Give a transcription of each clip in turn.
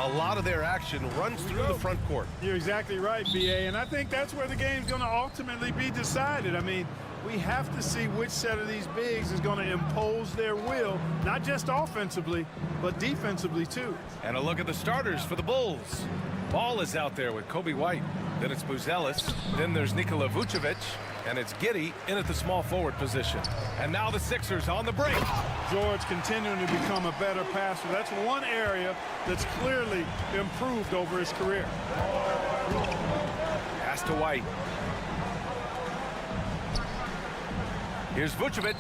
A lot of their action runs through the front court. You're exactly right, B.A., and I think that's where the game's going to ultimately be decided. I mean, we have to see which set of these bigs is going to impose their will, not just offensively, but defensively, too. And a look at the starters for the Bulls. Ball is out there with Kobe White. Then it's Buzelis. Then there's Nikola Vucevic. And it's Giddey in at the small forward position. And now the Sixers on the break. George continuing to become a better passer. That's one area that's clearly improved over his career. Pass to White. Here's Vucevic.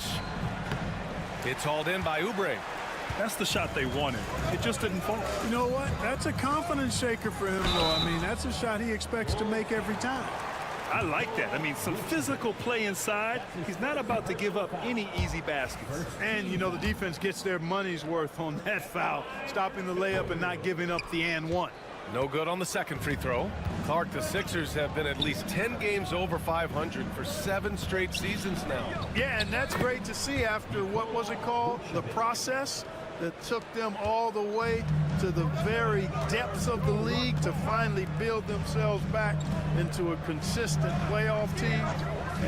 It's hauled in by Oubre. That's the shot they wanted. It just didn't fall. You know what? That's a confidence shaker for him, though. I mean, that's a shot he expects to make every time. I like that. I mean, some physical play inside. He's not about to give up any easy baskets. And, you know, the defense gets their money's worth on that foul, stopping the layup and not giving up the and one. No good on the second free throw. Clark, the Sixers have been at least 10 games over 500 for 7 straight seasons now. Yeah, and that's great to see after, what was it called? The process that took them all the way to the very depths of the league to finally build themselves back into a consistent playoff team.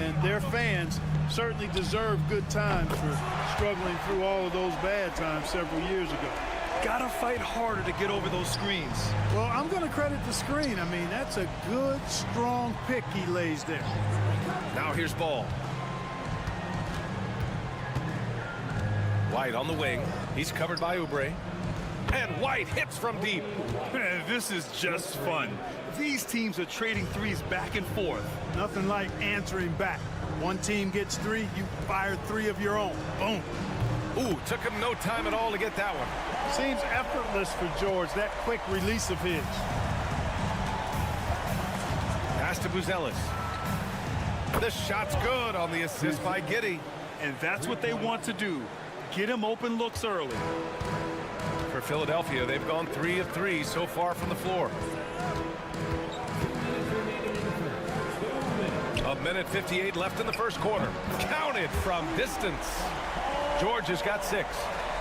And their fans certainly deserve good times for struggling through all of those bad times several years ago. Gotta fight harder to get over those screens. Well, I'm going to credit the screen. I mean, that's a good, strong pick he lays there. Now here's Ball. White on the wing. He's covered by Oubre. And White hits from deep. Man, this is just fun. These teams are trading threes back and forth. Nothing like answering back. One team gets 3, you fire 3 of your own. Boom. Ooh, took him no time at all to get that one. Seems effortless for George, that quick release of his. Pass to Buzelis. The shot's good on the assist by Giddey. And that's what they want to do. Get him open looks early. For Philadelphia, they've gone 3 of 3 so far from the floor. A minute 58 left in the first quarter. Counted from distance. George has got 6.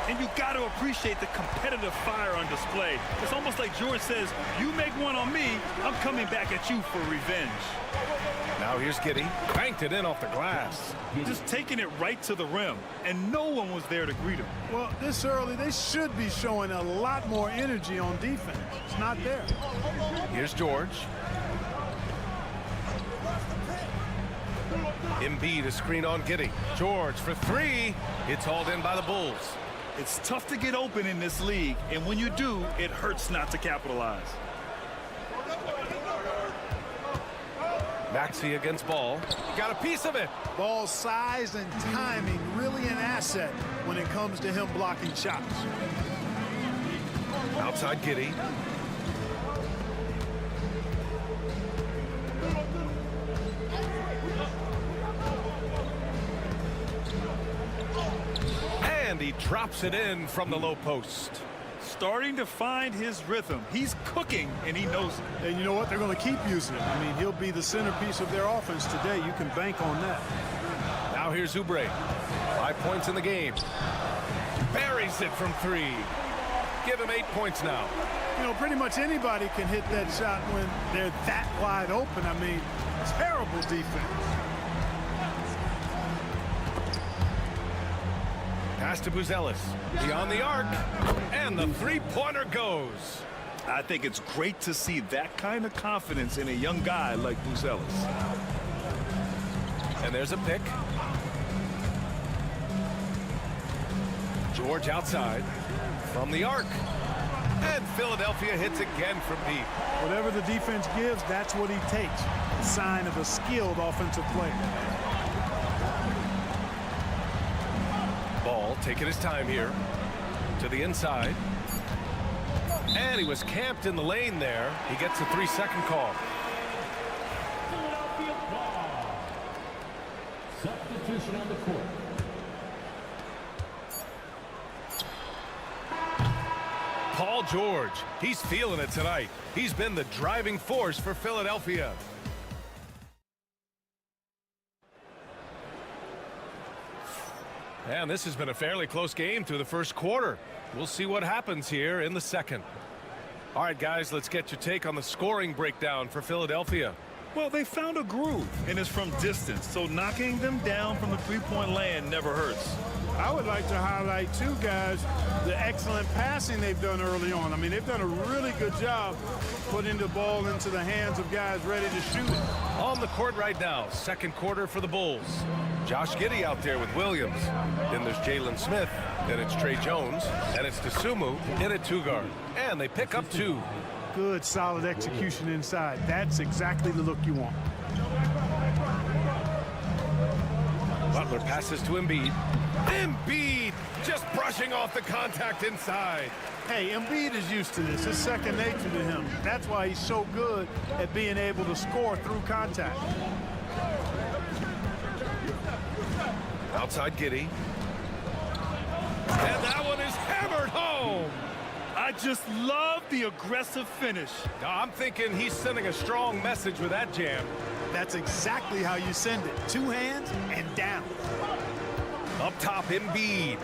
And you got to appreciate the competitive fire on display. It's almost like George says, you make one on me, I'm coming back at you for revenge. Now here's Giddey. Banked it in off the glass. Just taking it right to the rim, and no one was there to greet him. Well, this early, they should be showing a lot more energy on defense. It's not there. Here's George. Embiid, a screen on Giddey. George for 3. It's hauled in by the Bulls. It's tough to get open in this league, and when you do, it hurts not to capitalize. Maxey against Ball. Got a piece of it. Ball's size and timing really an asset when it comes to him blocking shots. Outside Giddey. And he drops it in from the low post. Starting to find his rhythm. He's cooking, and he knows it. And you know what? They're going to keep using him. I mean, he'll be the centerpiece of their offense today. You can bank on that. Now here's Oubre. 5 points in the game. Buries it from 3. Give him 8 points now. You know, pretty much anybody can hit that shot when they're that wide open. I mean, terrible defense. Pass to Buzelis. Beyond the arc. And the three-pointer goes. I think it's great to see that kind of confidence in a young guy like Buzelis. And there's a pick. George outside. From the arc. And Philadelphia hits again from deep. Whatever the defense gives, that's what he takes. A sign of a skilled offensive player. Ball taking his time here. To the inside. And he was camped in the lane there. He gets a 3-second call. Substitution on the court. Paul George, he's feeling it tonight. He's been the driving force for Philadelphia. And this has been a fairly close game through the first quarter. We'll see what happens here in the second. All right, guys, let's get your take on the scoring breakdown for Philadelphia. Well, they found a groove, and it's from distance, so knocking them down from the three-point land never hurts. I would like to highlight, too, guys, the excellent passing they've done early on. I mean, they've done a really good job putting the ball into the hands of guys ready to shoot it. On the court right now, second quarter for the Bulls. Josh Giddey out there with Williams. Then there's Jalen Smith. Then it's Trey Jones. And it's Dosunmu in at two-guard. And they pick up two. Good, solid execution inside. That's exactly the look you want. Butler passes to Embiid. Embiid just brushing off the contact inside. Hey, Embiid is used to this. It's second nature to him. That's why he's so good at being able to score through contact. Outside Giddey. And that one is hammered home. I just love the aggressive finish. I'm thinking he's sending a strong message with that jam. That's exactly how you send it. Two hands and down. Up top, Embiid.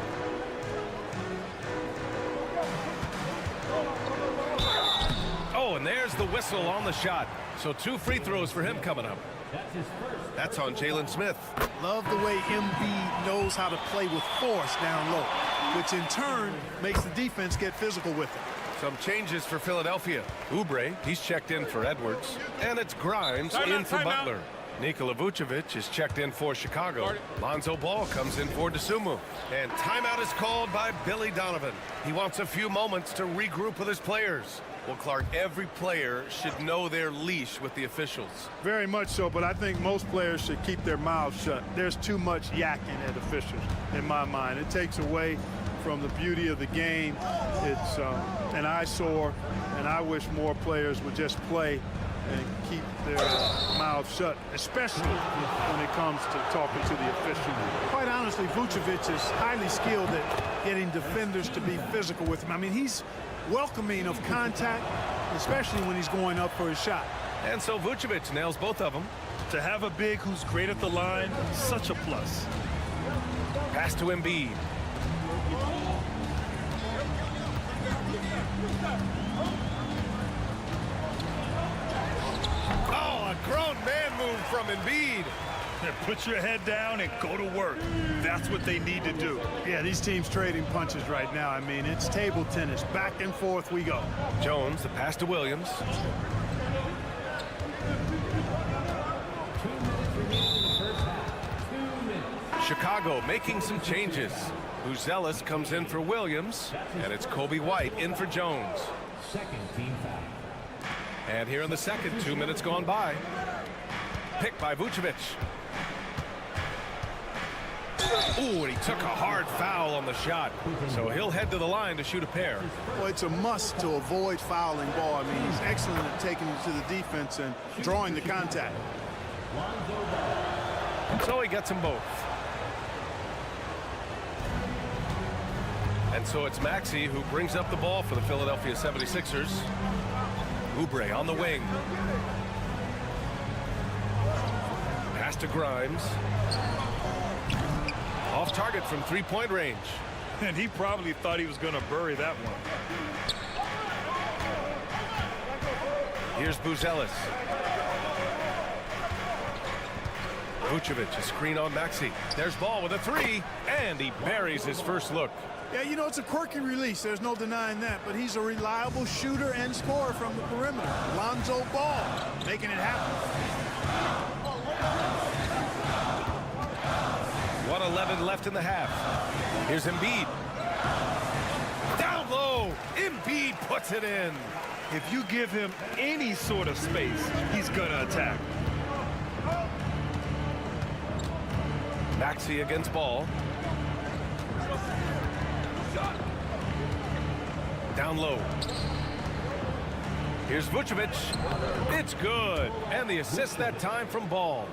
Oh, and there's the whistle on the shot. So 2 free throws for him coming up. That's on Jalen Smith. Love the way Embiid knows how to play with force down low, which in turn makes the defense get physical with him. Some changes for Philadelphia. Oubre, he's checked in for Edwards. And it's Grimes in for Butler. Nikola Vucevic is checked in for Chicago. Lonzo Ball comes in for Dosunmu. And timeout is called by Billy Donovan. He wants a few moments to regroup with his players. Well, Clark, every player should know their leash with the officials. Very much so, but I think most players should keep their mouths shut. There's too much yakking at officials, in my mind. It takes away from the beauty of the game. It's an eyesore, and I wish more players would just play and keep their mouths shut, especially when it comes to talking to the official. Quite honestly, Vucevic is highly skilled at getting defenders to be physical with him. I mean, he's welcoming of contact, especially when he's going up for his shot. And so Vucevic nails both of them. To have a big who's great at the line, such a plus. Pass to Embiid. Oh, a grown man move from Embiid. Put your head down and go to work. That's what they need to do. Yeah, these teams trading punches right now. I mean, it's table tennis. Back and forth we go. Jones, the pass to Williams. Chicago making some changes. Buzelis comes in for Williams, and it's Kobe White in for Jones. Second team foul. And here in the second, 2 minutes gone by. Picked by Vucevic. Ooh, and he took a hard foul on the shot. So he'll head to the line to shoot a pair. Well, it's a must to avoid fouling ball. I mean, he's excellent at taking it to the defense and drawing the contact. So he gets them both. And so it's Maxey who brings up the ball for the Philadelphia 76ers. Oubre on the wing. Pass to Grimes. Off target from three-point range. And he probably thought he was going to bury that one. Here's Buzelis. Vucevic, a screen on Maxey. There's Ball with a three, and he buries his first look. Yeah, you know, it's a quirky release. There's no denying that, but he's a reliable shooter and scorer from the perimeter. Lonzo Ball making it happen. 1:11 left in the half. Here's Embiid. Down low. Embiid puts it in. If you give him any sort of space, he's going to attack. Maxey against Ball. Down low. Here's Vucevic. It's good. And the assist that time from Ball.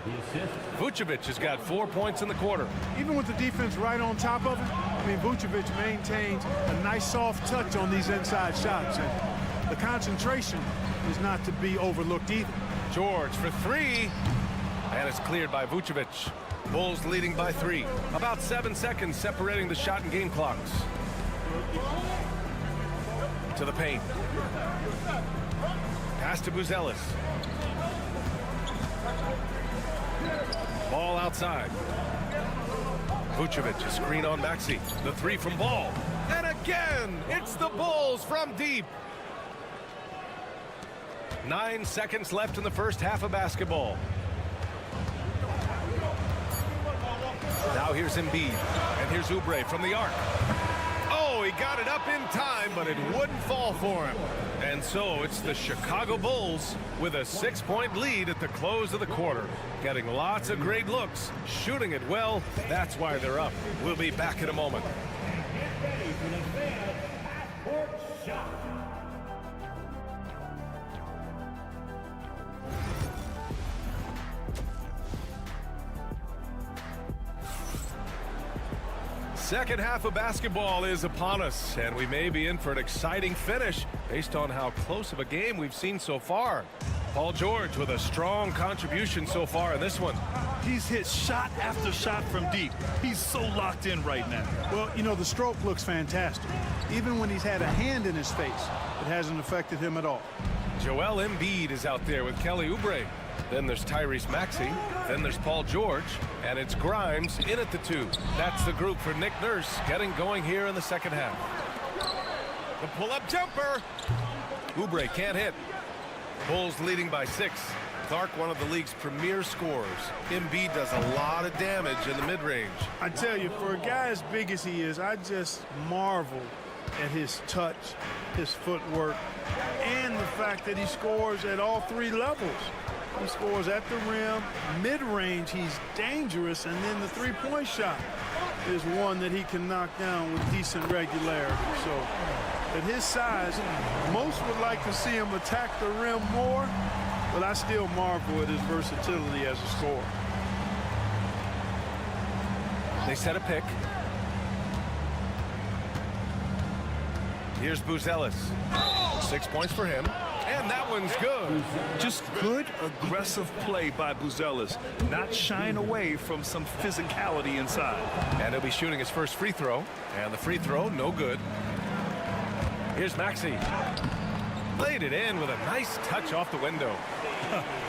Vucevic has got 4 points in the quarter. Even with the defense right on top of him, I mean, Vucevic maintains a nice soft touch on these inside shots. And the concentration is not to be overlooked either. George for three. And it's cleared by Vucevic. Bulls leading by 3. About 7 seconds separating the shot and game clocks. to the paint. Pass to Buzelis. Ball outside. Vucevic, a screen on Maxey. The three from Ball. And again, it's the Bulls from deep. 9 seconds left in the first half of basketball. Now here's Embiid, and here's Oubre from the arc. Oh, he got it up in time, but it wouldn't fall for him. And so it's the Chicago Bulls with a 6-point lead at the close of the quarter. Getting lots of great looks, shooting it well. That's why they're up. We'll be back in a moment. Ready for the fan half-court shot. Second half of basketball is upon us, and we may be in for an exciting finish based on how close of a game we've seen so far. Paul George with a strong contribution so far in this one. He's hit shot after shot from deep. He's so locked in right now. Well, you know, the stroke looks fantastic. Even when he's had a hand in his face, it hasn't affected him at all. Joel Embiid is out there with Kelly Oubre. Then there's Tyrese Maxey. Then there's Paul George. And it's Grimes in at the 2. That's the group for Nick Nurse getting going here in the second half. The pull-up jumper. Oubre can't hit. Bulls leading by 6. Clark, one of the league's premier scorers. Embiid does a lot of damage in the mid-range. I tell you, for a guy as big as he is, I just marvel at his touch, his footwork, and the fact that he scores at all 3 levels. He scores at the rim, mid-range, he's dangerous, and then the three-point shot is one that he can knock down with decent regularity. So at his size, most would like to see him attack the rim more, but I still marvel at his versatility as a scorer. They set a pick. Here's Buzelis. 6 points for him. And that one's good. Just good, aggressive play by Buzelis, not shying away from some physicality inside. And he'll be shooting his first free throw. And the free throw, no good. Here's Maxey. Laid it in with a nice touch off the window.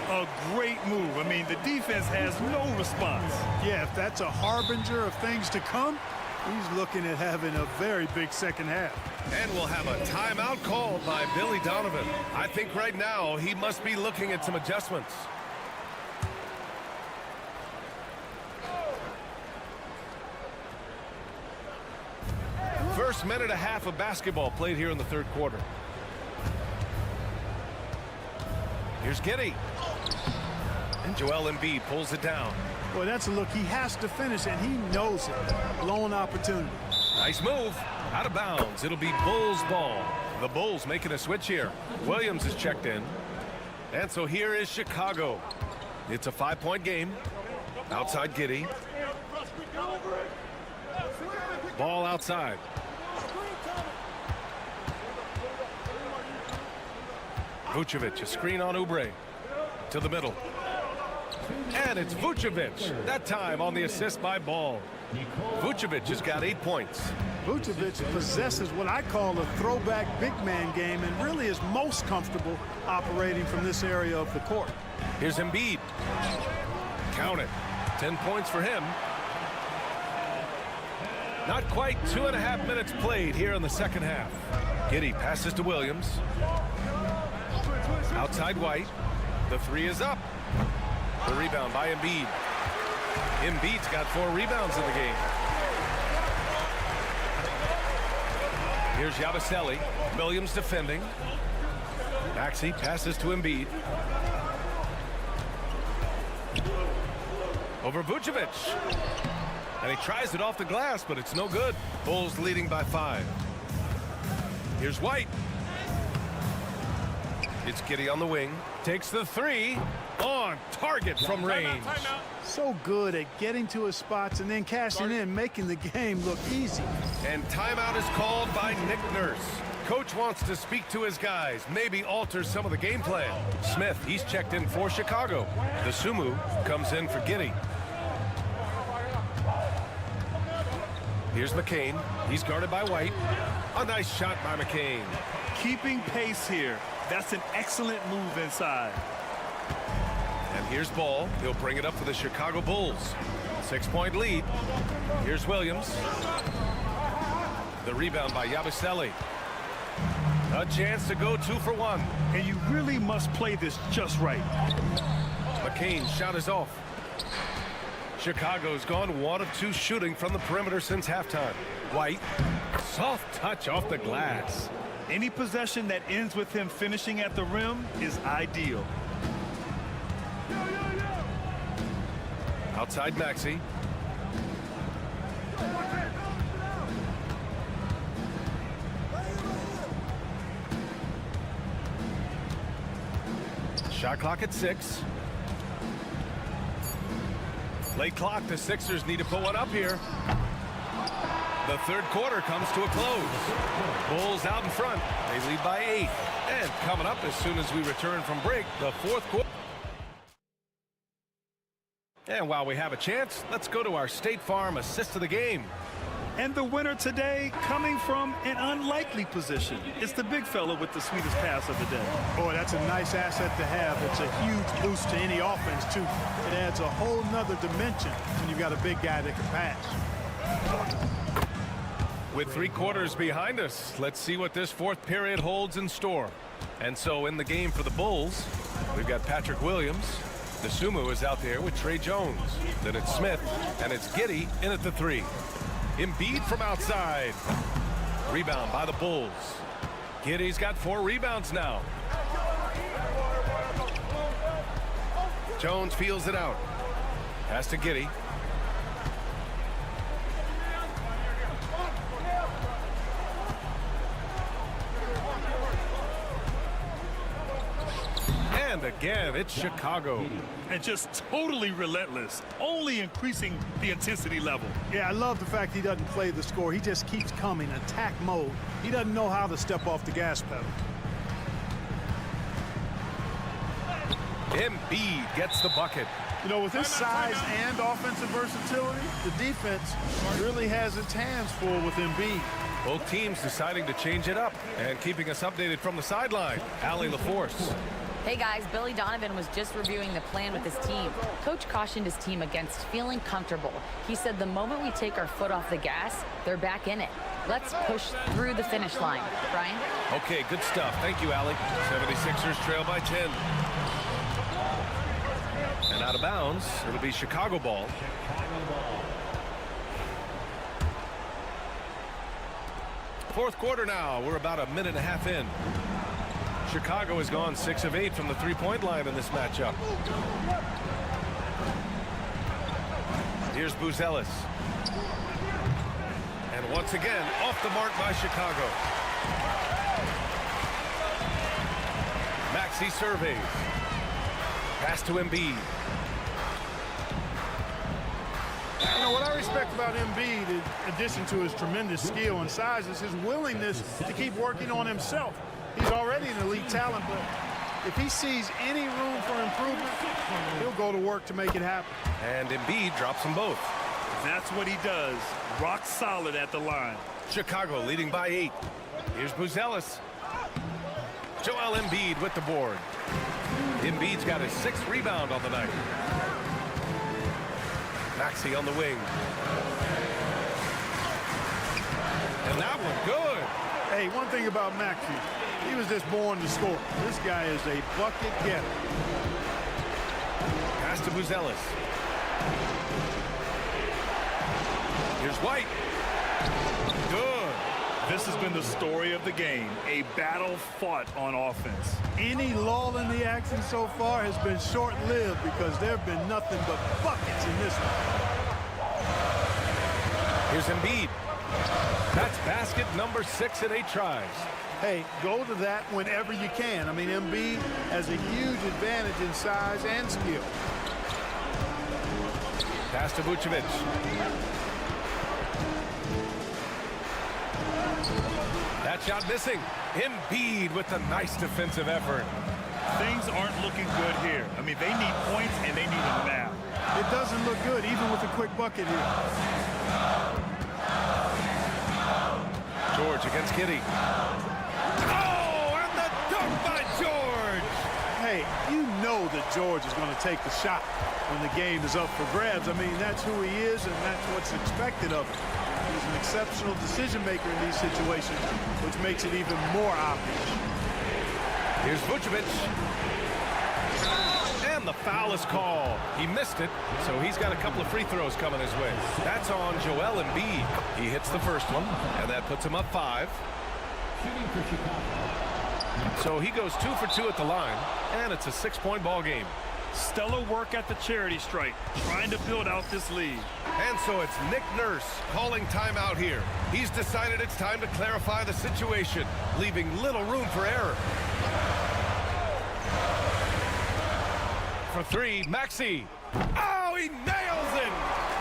A great move. I mean, the defense has no response. Yeah, if that's a harbinger of things to come, he's looking at having a very big second half. And we'll have a timeout called by Billy Donovan. I think right now he must be looking at some adjustments. First minute and a half of basketball played here in the third quarter. Here's Giddey. And Joel Embiid pulls it down. Boy, that's a look he has to finish, and he knows it. Lone opportunity. Nice move. Out of bounds. It'll be Bulls ball. The Bulls making a switch here. Williams is checked in. And so here is Chicago. It's a 5-point game. Outside Giddey. Ball outside. Vucevic, a screen on Oubre. To the middle. And it's Vucevic. That time on the assist by Ball. Vucevic has got 8 points. Vucevic possesses what I call a throwback big man game and really is most comfortable operating from this area of the court. Here's Embiid. Count it. 10 points for him. Not quite 2.5 minutes played here in the second half. Giddey passes to Williams. Outside White. The 3 is up. The rebound by Embiid. Embiid's got 4 rebounds in the game. Here's Yabusele. Williams defending. Maxey passes to Embiid. Over Vucevic. And he tries it off the glass, but it's no good. Bulls leading by 5. Here's White. It's Giddey on the wing. Takes the 3. On target from range. So good at getting to his spots and then cashing in, making the game look easy. And timeout is called by Nick Nurse. Coach wants to speak to his guys, maybe alter some of the game plan. Smith, he's checked in for Chicago. The Sumu comes in for Giddey. Here's McCain. He's guarded by White. A nice shot by McCain. Keeping pace here. That's an excellent move inside. And here's Ball. He'll bring it up for the Chicago Bulls. 6-point lead. Here's Williams. The rebound by Yabusele. A chance to go 2 for 1. And you really must play this just right. McCain's shot is off. Chicago's gone 1 of 2 shooting from the perimeter since halftime. White, soft touch off the glass. Any possession that ends with him finishing at the rim is ideal. Outside Maxey. Shot clock at 6. Late clock. The Sixers need to put one up here. The third quarter comes to a close. Bulls out in front. They lead by 8. And coming up as soon as we return from break, the fourth quarter. And while we have a chance, let's go to our State Farm assist of the game. And the winner today coming from an unlikely position. It's the big fella with the sweetest pass of the day. Boy, that's a nice asset to have. It's a huge boost to any offense, too. It adds a whole nother dimension when you've got a big guy that can pass. With 3 quarters behind us, let's see what this fourth period holds in store. And so in the game for the Bulls, we've got Patrick Williams. Dosunmu is out there with Trey Jones. Then it's Smith, and it's Giddey in at the 3. Embiid from outside. Rebound by the Bulls. Giddey's got 4 rebounds now. Jones feels it out. Pass to Giddey. And again, it's Chicago. And just totally relentless, only increasing the intensity level. Yeah, I love the fact he doesn't play the score. He just keeps coming, attack mode. He doesn't know how to step off the gas pedal. Embiid gets the bucket. You know, with his size and offensive versatility, the defense really has its hands full with Embiid. Both teams deciding to change it up and keeping us updated from the sideline. Allie LaForce. Hey guys, Billy Donovan was just reviewing the plan with his team. Coach cautioned his team against feeling comfortable. He said the moment we take our foot off the gas, they're back in it. Let's push through the finish line. Brian? Okay, good stuff. Thank you, Allie. 76ers trail by 10. And out of bounds, it'll be Chicago ball. Fourth quarter now. We're about a minute and a half in. Chicago has gone 6 of 8 from the three-point line in this matchup. Here's Buzelis. And once again, off the mark by Chicago. Maxey surveys. Pass to Embiid. You know, what I respect about Embiid, in addition to his tremendous skill and size, is his willingness to keep working on himself. He's already an elite talent, but if he sees any room for improvement, he'll go to work to make it happen. And Embiid drops them both. That's what he does. Rock solid at the line. Chicago leading by 8. Here's Buzelis. Joel Embiid with the board. Embiid's got his 6th rebound on the night. Maxey on the wing. And that one good. Hey, one thing about Maxey, he was just born to score. This guy is a bucket getter. Pass to Buzelis. Here's White. Good. This has been the story of the game, a battle fought on offense. Any lull in the action so far has been short-lived because there have been nothing but buckets in this one. Here's Embiid. That's basket number 6 in 8 tries. Hey, go to that whenever you can. I mean, Embiid has a huge advantage in size and skill. Pass to Vucevic. That shot missing. Embiid with a nice defensive effort. Things aren't looking good here. I mean, they need points and they need them now. It doesn't look good, even with a quick bucket here. George against Giddey. Oh, and the dunk by George. Hey, you know that George is going to take the shot when the game is up for grabs. I mean, that's who he is, and that's what's expected of him. He's an exceptional decision maker in these situations, which makes it even more obvious. Here's Vucevic. And the foul is called. He missed it, so he's got a couple of free throws coming his way. That's on Joel Embiid. He hits the first one, and that puts him up 5. So he goes 2 for 2 at the line, and it's a 6-point ball game. Stellar work at the charity stripe, trying to build out this lead. And so it's Nick Nurse calling timeout here. He's decided it's time to clarify the situation, leaving little room for error. For 3, Maxey. Oh, he nails it!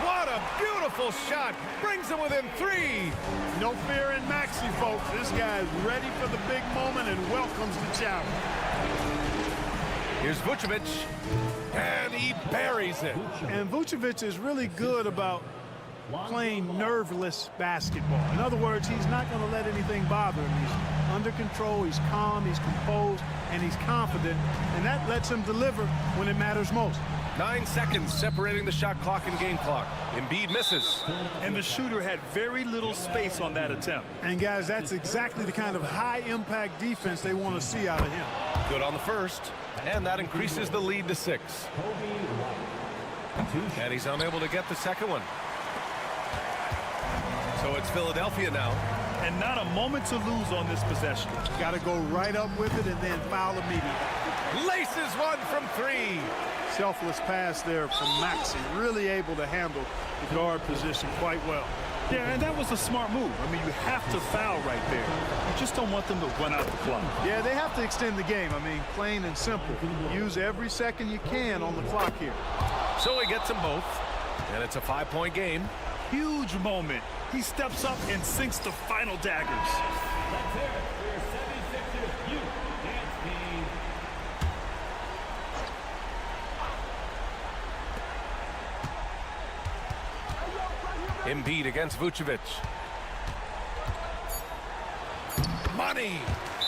What a beautiful shot! Brings him within 3. No fear in Maxey, folks. This guy is ready for the big moment and welcomes the challenge. Here's Vucevic, and he buries it. And Vucevic is really good about playing nerveless basketball. In other words, he's not going to let anything bother him. He's under control, he's calm, he's composed, and he's confident, and that lets him deliver when it matters most. 9 seconds separating the shot clock and game clock. Embiid misses. And the shooter had very little space on that attempt. And guys, that's exactly the kind of high-impact defense they want to see out of him. Good on the first, and that increases the lead to 6. And he's unable to get the second one. So it's Philadelphia now. And not a moment to lose on this possession. Got to go right up with it and then foul immediately. Laces one from 3. Selfless pass there from Maxey. Really able to handle the guard position quite well. Yeah, and that was a smart move. I mean, you have to foul right there. You just don't want them to run out the clock. Yeah, they have to extend the game. I mean, plain and simple. Use every second you can on the clock here. So he gets them both, and it's a 5-point game. Huge moment. He steps up and sinks the final daggers. Let's hear it for your 76ers youth dance team. Embiid against Vucevic. Money!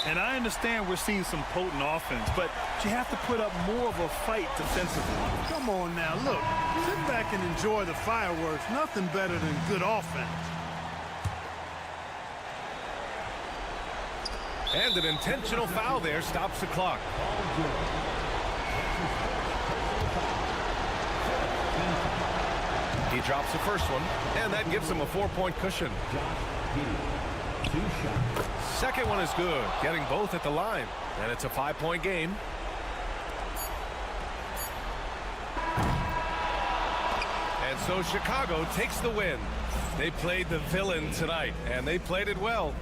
And I understand we're seeing some potent offense, but you have to put up more of a fight defensively. Come on now, look. Sit back and enjoy the fireworks. Nothing better than good offense. And an intentional foul there stops the clock. He drops the first one, and that gives him a 4-point cushion. Second one is good, getting both at the line, and it's a 5-point game. And so Chicago takes the win. They played the villain tonight, and they played it well.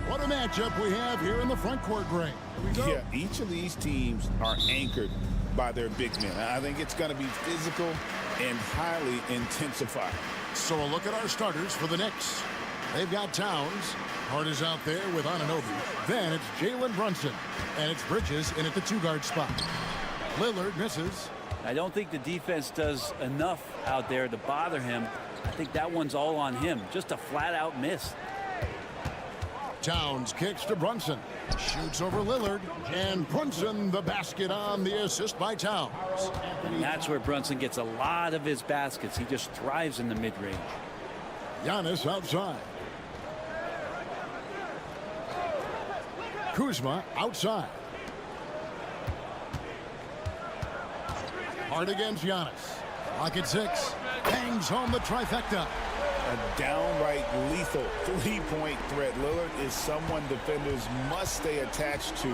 What a matchup we have here in the front court, Greg. Yeah, each of these teams are anchored by their big men. I think it's going to be physical and highly intensified. So a look at our starters for the Knicks. They've got Towns. Hart is out there with Anunoby. Then it's Jalen Brunson. And it's Bridges in at the two-guard spot. Lillard misses. I don't think the defense does enough out there to bother him. I think that one's all on him. Just a flat-out miss. Towns kicks to Brunson. Shoots over Lillard. And Brunson the basket on the assist by Towns. And that's where Brunson gets a lot of his baskets. He just thrives in the mid-range. Giannis outside. Kuzma outside. Hard against Giannis. Clock at 6. Hangs home the trifecta. A downright lethal three-point threat. Lillard is someone defenders must stay attached to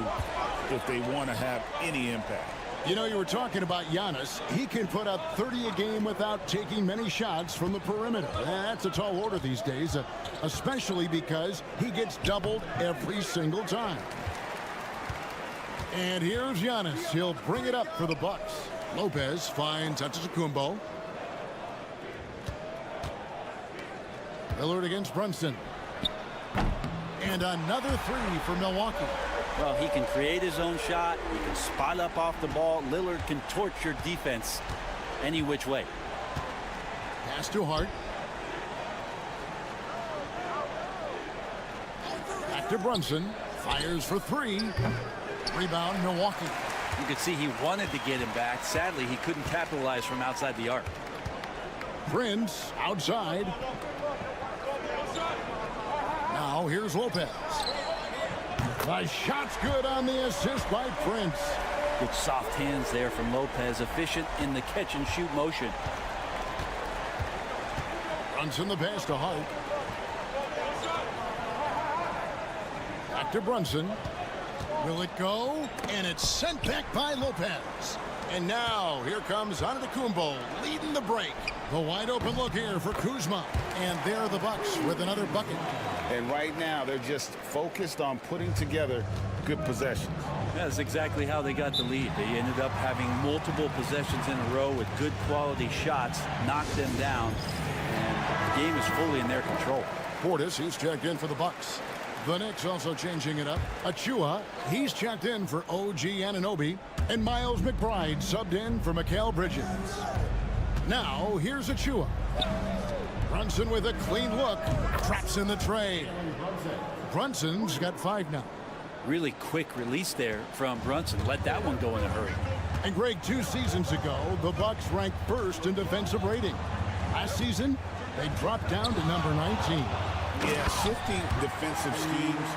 if they want to have any impact. You know, you were talking about Giannis. He can put up 30 a game without taking many shots from the perimeter. That's a tall order these days, especially because he gets doubled every single time. And here's Giannis. He'll bring it up for the Bucks. Lopez finds Antetokounmpo. Lillard against Brunson. And another three for Milwaukee. Well, he can create his own shot. He can spot up off the ball. Lillard can torch your defense any which way. Pass to Hart. Back to Brunson. Fires for three. Rebound, Milwaukee. You could see he wanted to get him back. Sadly, he couldn't capitalize from outside the arc. Prince outside. Now here's Lopez. The shot's good on the assist by Prince. Good soft hands there from Lopez. Efficient in the catch and shoot motion. Brunson the pass to Hart. Back to Brunson. Will it go? And it's sent back by Lopez. And now here comes Antetokounmpo leading the break. The wide open look here for Kuzma. And there are the Bucks with another bucket. And right now they're just focused on putting together good possessions. That's exactly how they got the lead. They ended up having multiple possessions in a row with good quality shots, knocked them down, and the game is fully in their control. Portis, he's checked in for the Bucks. The Knicks also changing it up. Achua, he's checked in for OG Anunoby. And Miles McBride subbed in for Mikal Bridges. Now, here's Achua. Brunson with a clean look. Traps in the tray. Brunson's got 5 now. Really quick release there from Brunson. Let that one go in a hurry. And Greg, 2 seasons ago, the Bucks ranked first in defensive rating. Last season, they dropped down to number 19. Yeah, shifting defensive schemes,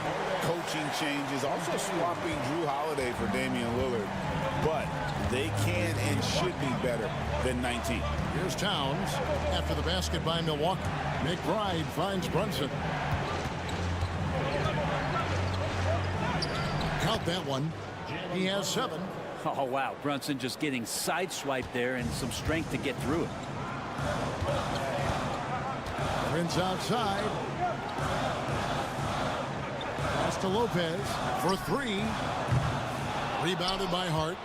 coaching changes, also swapping Drew Holiday for Damian Lillard. But they can and should be better than 19. Here's Towns after the basket by Milwaukee. McBride finds Brunson. Count that one. He has 7. Oh, wow. Brunson just getting sideswiped there and some strength to get through it. Prince outside. Pass to Lopez for 3. Rebounded by Hart.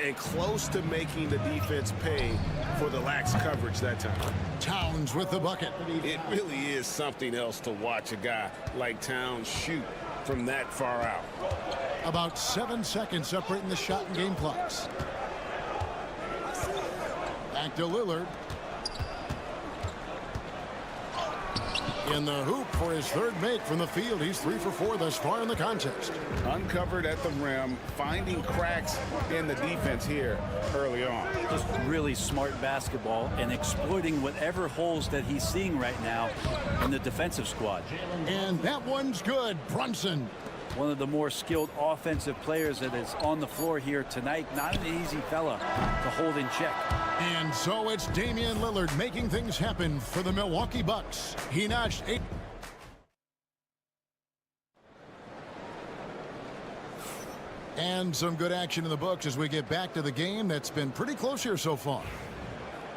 And close to making the defense pay for the lax coverage that time. Towns with the bucket. It really is something else to watch a guy like Towns shoot from that far out. About 7 seconds separating the shot and game clocks. Back to Lillard. In the hoop for his 3rd make from the field. He's 3 for 4 thus far in the contest. Uncovered at the rim, finding cracks in the defense here early on. Just really smart basketball and exploiting whatever holes that he's seeing right now in the defensive squad. And that one's good. Brunson. One of the more skilled offensive players that is on the floor here tonight. Not an easy fella to hold in check. And so it's Damian Lillard making things happen for the Milwaukee Bucks. He notched 8. And some good action in the books as we get back to the game that's been pretty close here so far.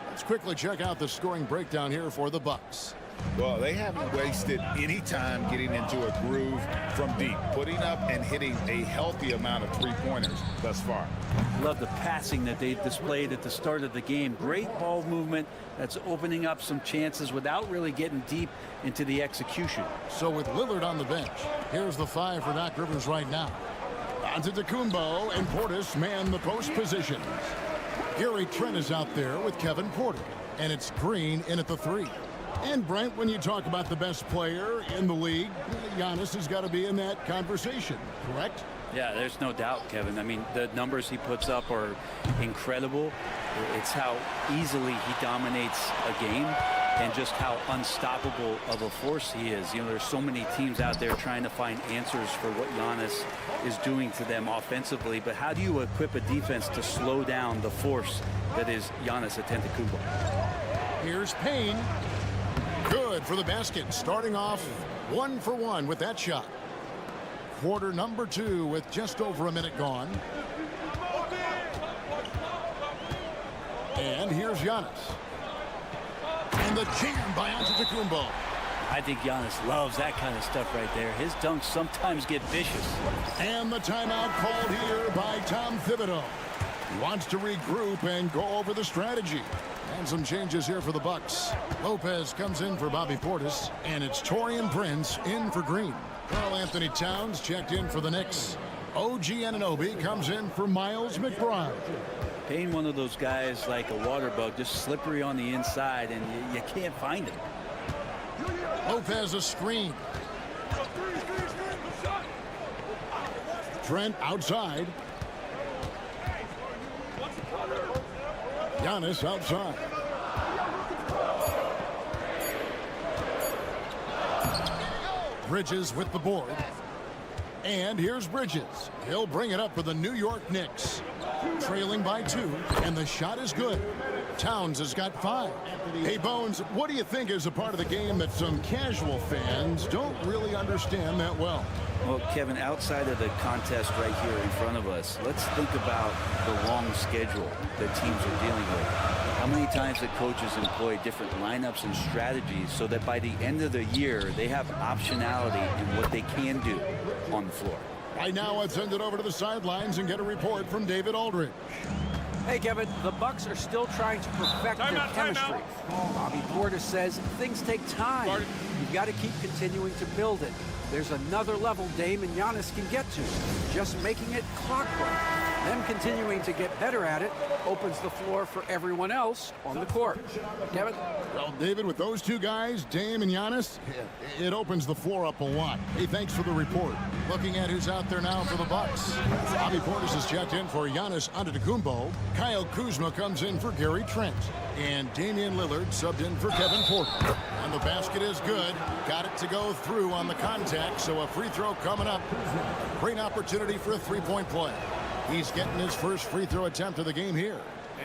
Let's quickly check out the scoring breakdown here for the Bucks. Well, they haven't wasted any time getting into a groove from deep, putting up and hitting a healthy amount of 3-pointers thus far. Love the passing that they displayed at the start of the game. Great ball movement that's opening up some chances without really getting deep into the execution. So with Lillard on the bench, here's the 5 for Doc Rivers right now. Antetokounmpo and Portis man the post positions. Gary Trent is out there with Kevin Porter, and it's Green in at the 3. And Brent, when you talk about the best player in the league, Giannis has got to be in that conversation, correct? Yeah, there's no doubt, Kevin. I mean, the numbers he puts up are incredible. It's how easily he dominates a game and just how unstoppable of a force he is. You know, there's so many teams out there trying to find answers for what Giannis is doing to them offensively. But how do you equip a defense to slow down the force that is Giannis Antetokounmpo? Here's Payne. Good for the basket, starting off 1 for 1 with that shot. Quarter number 2 with just over a minute gone. And here's Giannis. And the jam by Antetokounmpo. I think Giannis loves that kind of stuff right there. His dunks sometimes get vicious. And the timeout called here by Tom Thibodeau. He wants to regroup and go over the strategy. And some changes here for the Bucks. Lopez comes in for Bobby Portis, and it's Taurean Prince in for Green. Karl Anthony Towns checked in for the Knicks. OG Anunoby comes in for Miles McBride. Paying one of those guys like a water bug, just slippery on the inside, and you can't find him. Lopez a screen. Trent outside. Giannis outside. Bridges with the board. And here's Bridges. He'll bring it up for the New York Knicks. Trailing by 2, and the shot is good. Towns has got 5. Hey, Bones, what do you think is a part of the game that some casual fans don't really understand that well? Well, Kevin, outside of the contest right here in front of us, let's think about the long schedule that teams are dealing with. How many times the coaches employ different lineups and strategies so that by the end of the year, they have optionality in what they can do on the floor. Right now, let's send it over to the sidelines and get a report from David Aldridge. Hey, Kevin, the Bucks are still trying to perfect their chemistry. Bobby Portis says things take time. You've got to keep continuing to build it. There's another level Dame and Giannis can get to. Just making it clockwork. Them continuing to get better at it opens the floor for everyone else on the court. Kevin? Well, David, with those two guys, Dame and Giannis, it opens the floor up a lot. Hey, thanks for the report. Looking at who's out there now for the Bucks. Bobby Portis is checked in for Giannis Antetokounmpo. Kyle Kuzma comes in for Gary Trent. And Damian Lillard subbed in for Kevin Porter. And the basket is good. Got it to go through on the contact, so a free throw coming up. Great opportunity for a three-point play. He's getting his first free throw attempt of the game here.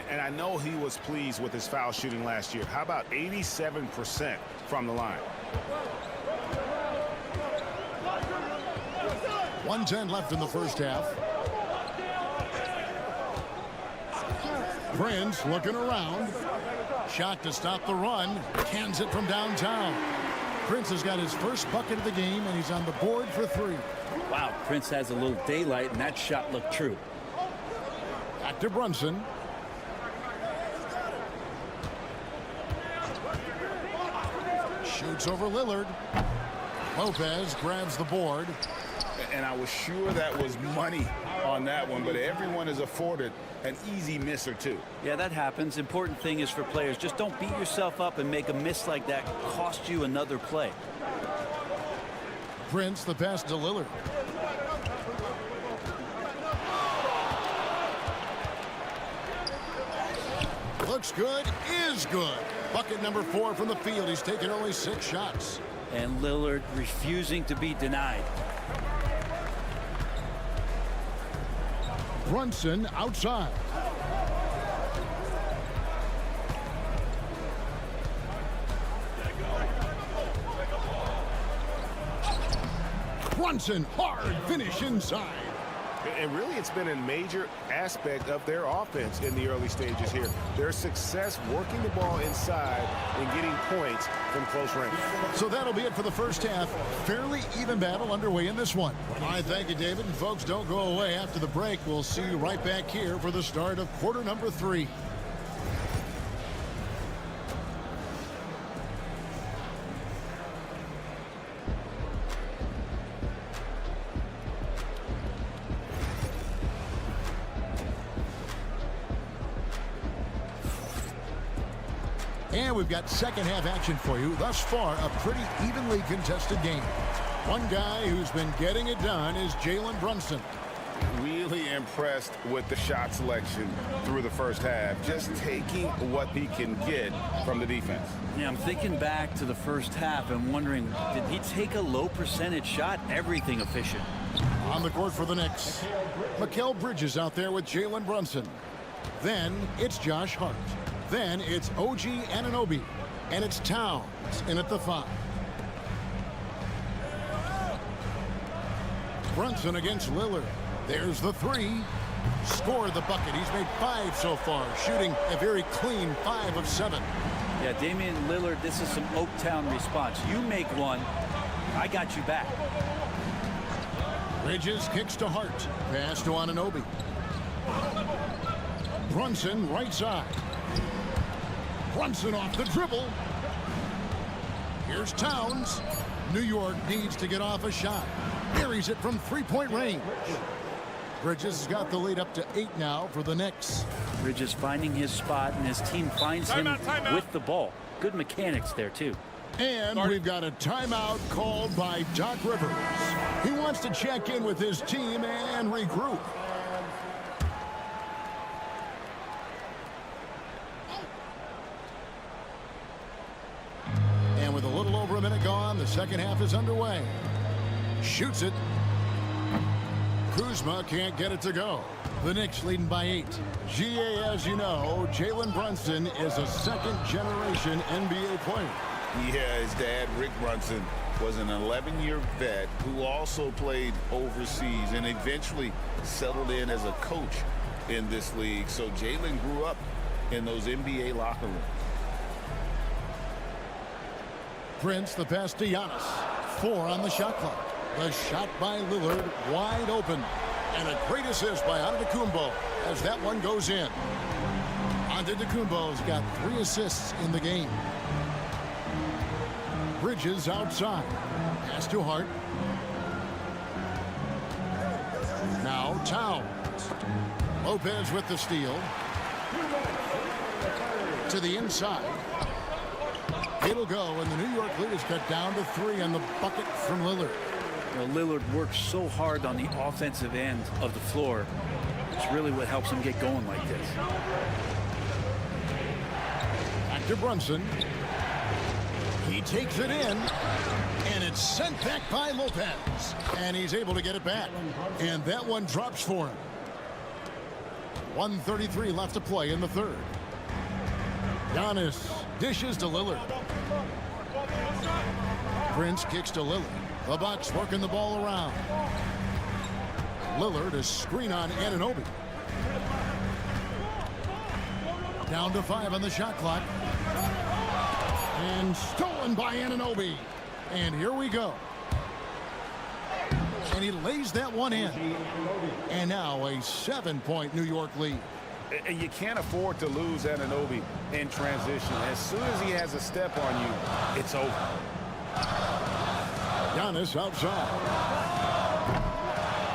And I know he was pleased with his foul shooting last year. How about 87% from the line? 1:10 left in the first half. Prince looking around. Shot to stop the run. Cans it from downtown. Prince has got his first bucket of the game, and he's on the board for 3. Wow, Prince has a little daylight, and that shot looked true. Back to Brunson. Shoots over Lillard. Lopez grabs the board. And I was sure that was money on that one, but everyone is afforded an easy miss or two. Yeah, that happens. Important thing is for players, just don't beat yourself up and make a miss like that cost you another play. Prince, the pass to Lillard. Looks good, is good. Bucket number 4 from the field. He's taken only 6 shots. And Lillard refusing to be denied. Brunson outside. Brunson, hard finish inside. And really, it's been a major aspect of their offense in the early stages here. Their success working the ball inside and getting points from close range. So that'll be it for the first half. Fairly even battle underway in this one. All right, thank you, David. And folks, don't go away. After the break, we'll see you right back here for the start of quarter number 3. And we've got second half action for you. Thus far, a pretty evenly contested game. One guy who's been getting it done is Jalen Brunson. Really impressed with the shot selection through the first half. Just taking what he can get from the defense. Yeah, I'm thinking back to the first half and wondering, did he take a low percentage shot? Everything efficient. On the court for the Knicks, Mikal Bridges out there with Jalen Brunson. Then it's Josh Hart. Then it's OG Anunoby. And it's Towns in at the 5. Brunson against Lillard. There's the 3. scored the bucket. He's made 5 so far, shooting a very clean 5 of 7. Yeah, Damian Lillard, this is some Oaktown response. You make one, I got you back. Bridges kicks to Hart. Pass to Anunoby. Brunson right side. Brunson off the dribble. Here's Towns. New York needs to get off a shot. Buries it from 3-point range. Bridges has got the lead up to 8 now for the Knicks. Bridges finding his spot, and his team finds him with the ball. Good mechanics there, too. And we've got a timeout called by Doc Rivers. He wants to check in with his team and regroup. And with a little over a minute gone, the second half is underway. Shoots it. Kuzma can't get it to go. The Knicks leading by 8. GA, as you know, Jalen Brunson is a second-generation NBA player. Yeah, his dad, Rick Brunson, was an 11-year vet who also played overseas and eventually settled in as a coach in this league. So Jalen grew up in those NBA locker rooms. Prince, the pass to Giannis. 4 on the shot clock. The shot by Lillard, wide open. And a great assist by Antetokounmpo as that one goes in. Antetokounmpo's got 3 assists in the game. Bridges outside. Pass to Hart. Now Towns. Lopez with the steal. To the inside. It'll go, and the New York lead is cut down to 3 on the bucket from Lillard. You know, Lillard works so hard on the offensive end of the floor. It's really what helps him get going like this. Back to Brunson. He takes it in, and it's sent back by Lopez. And he's able to get it back. And that one drops for him. 1:33 left to play in the third. Giannis dishes to Lillard. Prince kicks to Lillard. The Bucks working the ball around. Lillard, a screen on Anunoby. Down to 5 on the shot clock. And stolen by Anunoby. And here we go. And he lays that one in. And now a 7-point New York lead. And you can't afford to lose Anunoby in transition. As soon as he has a step on you, it's over. Giannis outside.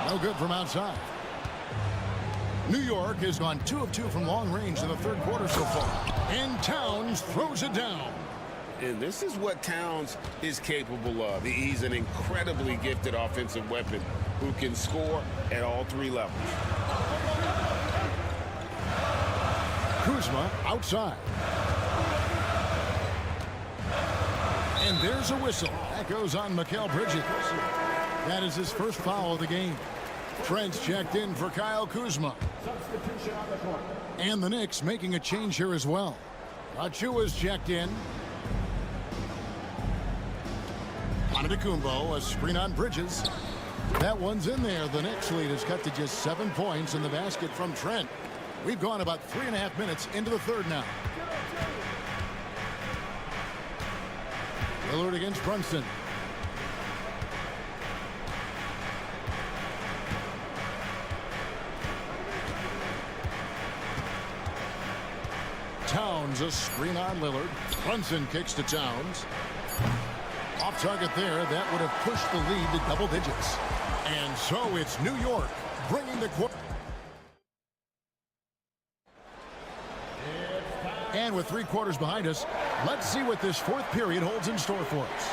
No good from outside. New York has gone 2 of 2 from long range in the third quarter so far. And Towns throws it down. And this is what Towns is capable of. He's an incredibly gifted offensive weapon who can score at all 3 levels. Kuzma outside. And there's a whistle. That goes on Mikal Bridges. That is his first foul of the game. Trent's checked in for Kyle Kuzma. And the Knicks making a change here as well. Achua's checked in. Antetokounmpo, a screen on Bridges. That one's in there. The Knicks lead is cut to just 7 points in the basket from Trent. We've gone about 3.5 minutes into the third now. Lillard against Brunson. Towns, a screen on Lillard. Brunson kicks to Towns. Off target there. That would have pushed the lead to double digits. And so it's New York bringing the quarter. And with 3 quarters behind us, let's see what this fourth period holds in store for us.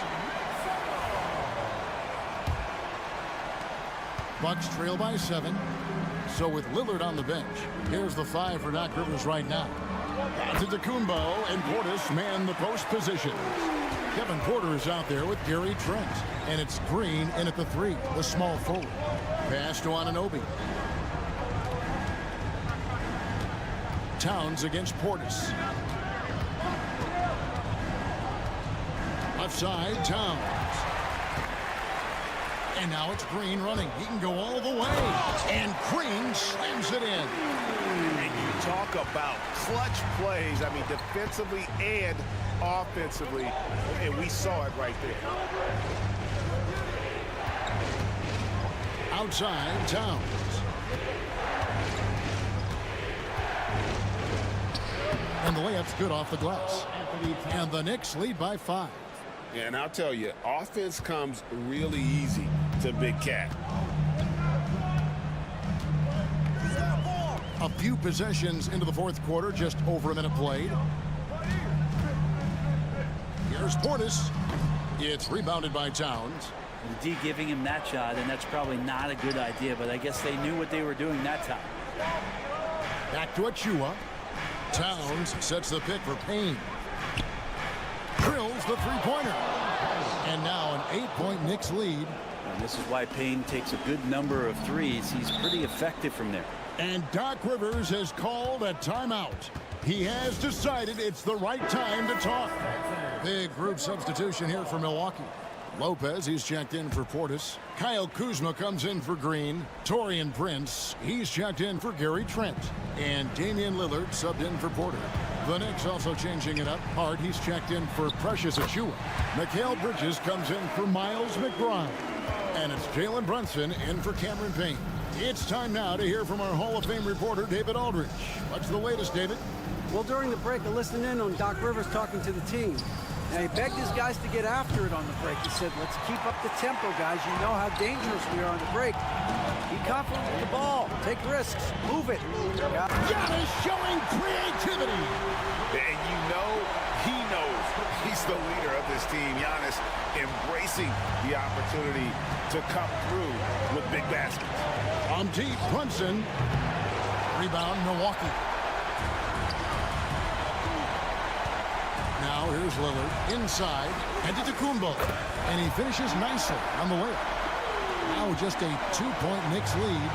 Bucks trail by 7. So with Lillard on the bench, here's the 5 for Doc Rivers right now. Antetokounmpo and Portis man the post position. Kevin Porter is out there with Gary Trent. And it's Green in at the 3, the small forward. Pass to Anunoby. Towns against Portis. Left side, Towns. And now it's Green running. He can go all the way. And Green slams it in. And you talk about clutch plays. I mean, defensively and offensively. And we saw it right there. Outside, Towns. And the layup's good off the glass. And the Knicks lead by 5. Yeah, and I'll tell you, offense comes really easy to Big Cat. A few possessions into the fourth quarter, just over a minute played. Here's Portis. It's rebounded by Towns. D giving him that shot, and that's probably not a good idea, but I guess they knew what they were doing that time. Back to Achua. Towns sets the pick for Payne. Drills the three-pointer. And now an 8-point Knicks lead. And this is why Payne takes a good number of threes. He's pretty effective from there. And Doc Rivers has called a timeout. He has decided it's the right time to talk. Big group substitution here for Milwaukee. Lopez, he's checked in for Portis. Kyle Kuzma comes in for Green. Taurean Prince, he's checked in for Gary Trent. And Damian Lillard subbed in for Porter. The Knicks also changing it up. Hart, he's checked in for Precious Achua. Mikal Bridges comes in for Miles McBride. And it's Jalen Brunson in for Cameron Payne. It's time now to hear from our Hall of Fame reporter, David Aldridge. What's the latest, David? Well, during the break, I listened in on Doc Rivers talking to the team. Now, he begged his guys to get after it on the break. He said, let's keep up the tempo, guys. You know how dangerous we are on the break. Be confident with the ball. Take risks. Move it. Giannis showing creativity. And you know he knows he's the leader of this team. Giannis embracing the opportunity to come through with big baskets. On deep, Brunson. Rebound, Milwaukee. Now here's Lillard inside, and to Kumbo, and he finishes nicely on the layup. Now just a 2-point Knicks lead.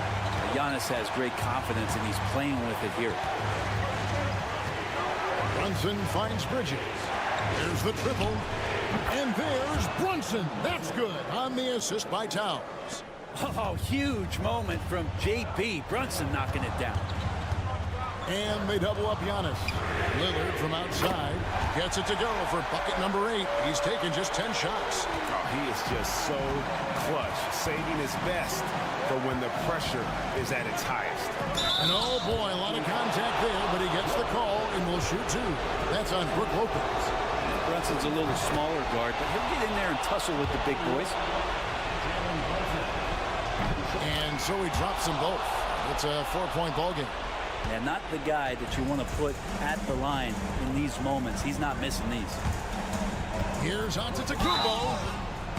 Giannis has great confidence, and he's playing with it here. Brunson finds Bridges. There's the triple, and there's Brunson. That's good on the assist by Towns. Oh, huge moment from JB. Brunson knocking it down. And they double up Giannis. Lillard from outside gets it to go for bucket number 8. He's taken just 10 shots. Oh, he is just so clutch, saving his best for when the pressure is at its highest. And oh boy, a lot of contact there, but he gets the call and will shoot 2. That's on Brook Lopez. Brunson's a little smaller guard, but he'll get in there and tussle with the big boys. And so he drops them both. It's a 4-point ball game. And not the guy that you want to put at the line in these moments. He's not missing these. Here's Antetokounmpo.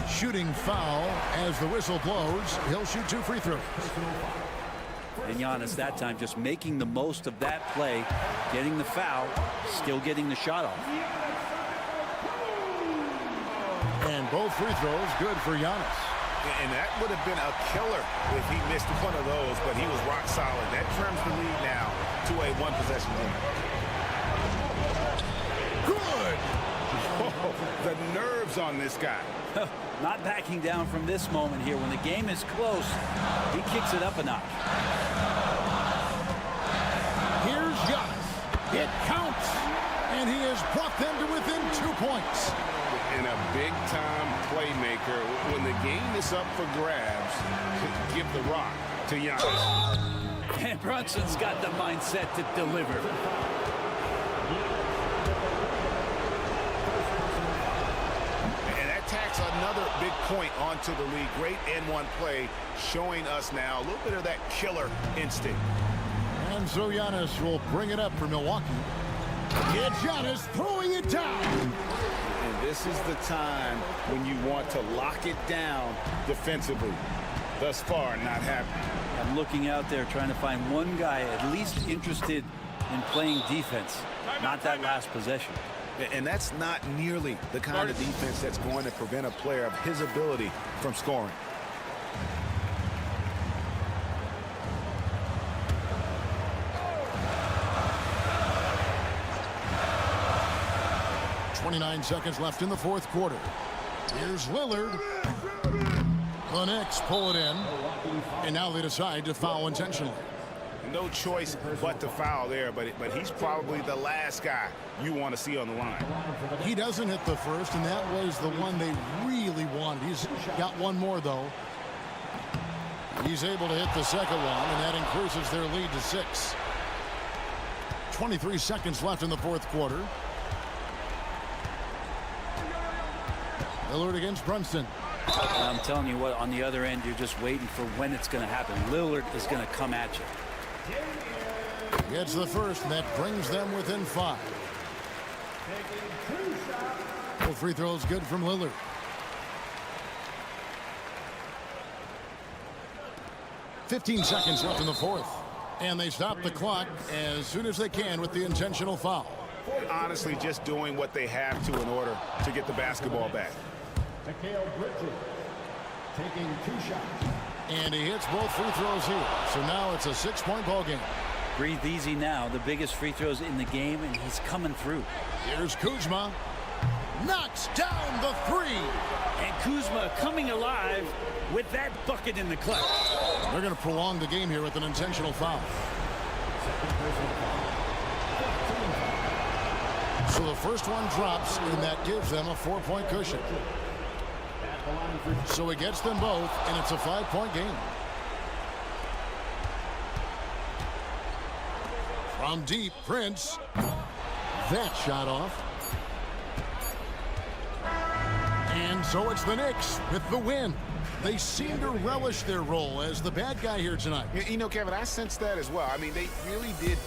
Shooting foul as the whistle blows. He'll shoot 2 free throws. And Giannis that time just making the most of that play, getting the foul, still getting the shot off. And both free throws good for Giannis. And that would have been a killer if he missed one of those, but he was rock solid. That trims the lead now to a 1-possession game. Good! Oh, the nerves on this guy. Not backing down from this moment here. When the game is close, he kicks it up a notch. Here's Giannis. It counts. And he has brought them to within 2 points. And a big-time playmaker. When the game is up for grabs, give the rock to Giannis. And Brunson's got the mindset to deliver. And that tacks another big point onto the lead. Great N1 play, showing us now a little bit of that killer instinct. And so Giannis will bring it up for Milwaukee. It's Giannis throwing it down. And this is the time when you want to lock it down defensively. Thus far, not happening. I'm looking out there trying to find one guy at least interested in playing defense. Not that last possession. And that's not nearly the kind of defense that's going to prevent a player of his ability from scoring. .29 seconds left in the fourth quarter. Here's Lillard. The Knicks pull it in, and now they decide to foul intentionally. No choice but to foul there, but he's probably the last guy you want to see on the line. He doesn't hit the first, and that was the one they really wanted. He's got one more, though. He's able to hit the second one, and that increases their lead to 6. 23 seconds left in the fourth quarter. Lillard against Brunson. I'm telling you what, on the other end, you're just waiting for when it's going to happen. Lillard is going to come at you. Gets the first, and that brings them within 5. Full free throws good from Lillard. .15 seconds left in the fourth. And they stop the clock as soon as they can with the intentional foul. Honestly, just doing what they have to in order to get the basketball back. Taking 2 shots. And he hits both free throws here. So now it's a 6-point ball game. Breathe easy now. The biggest free throws in the game, and he's coming through. Here's Kuzma. Knocks down the 3. And Kuzma coming alive with that bucket in the clutch. They're going to prolong the game here with an intentional foul. So the first one drops, and that gives them a 4-point cushion. So it gets them both, and it's a 5-point game. From deep, Prince. That shot off. And so it's the Knicks with the win. They seem to relish their role as the bad guy here tonight. You know, Kevin, I sense that as well. I mean, they really did.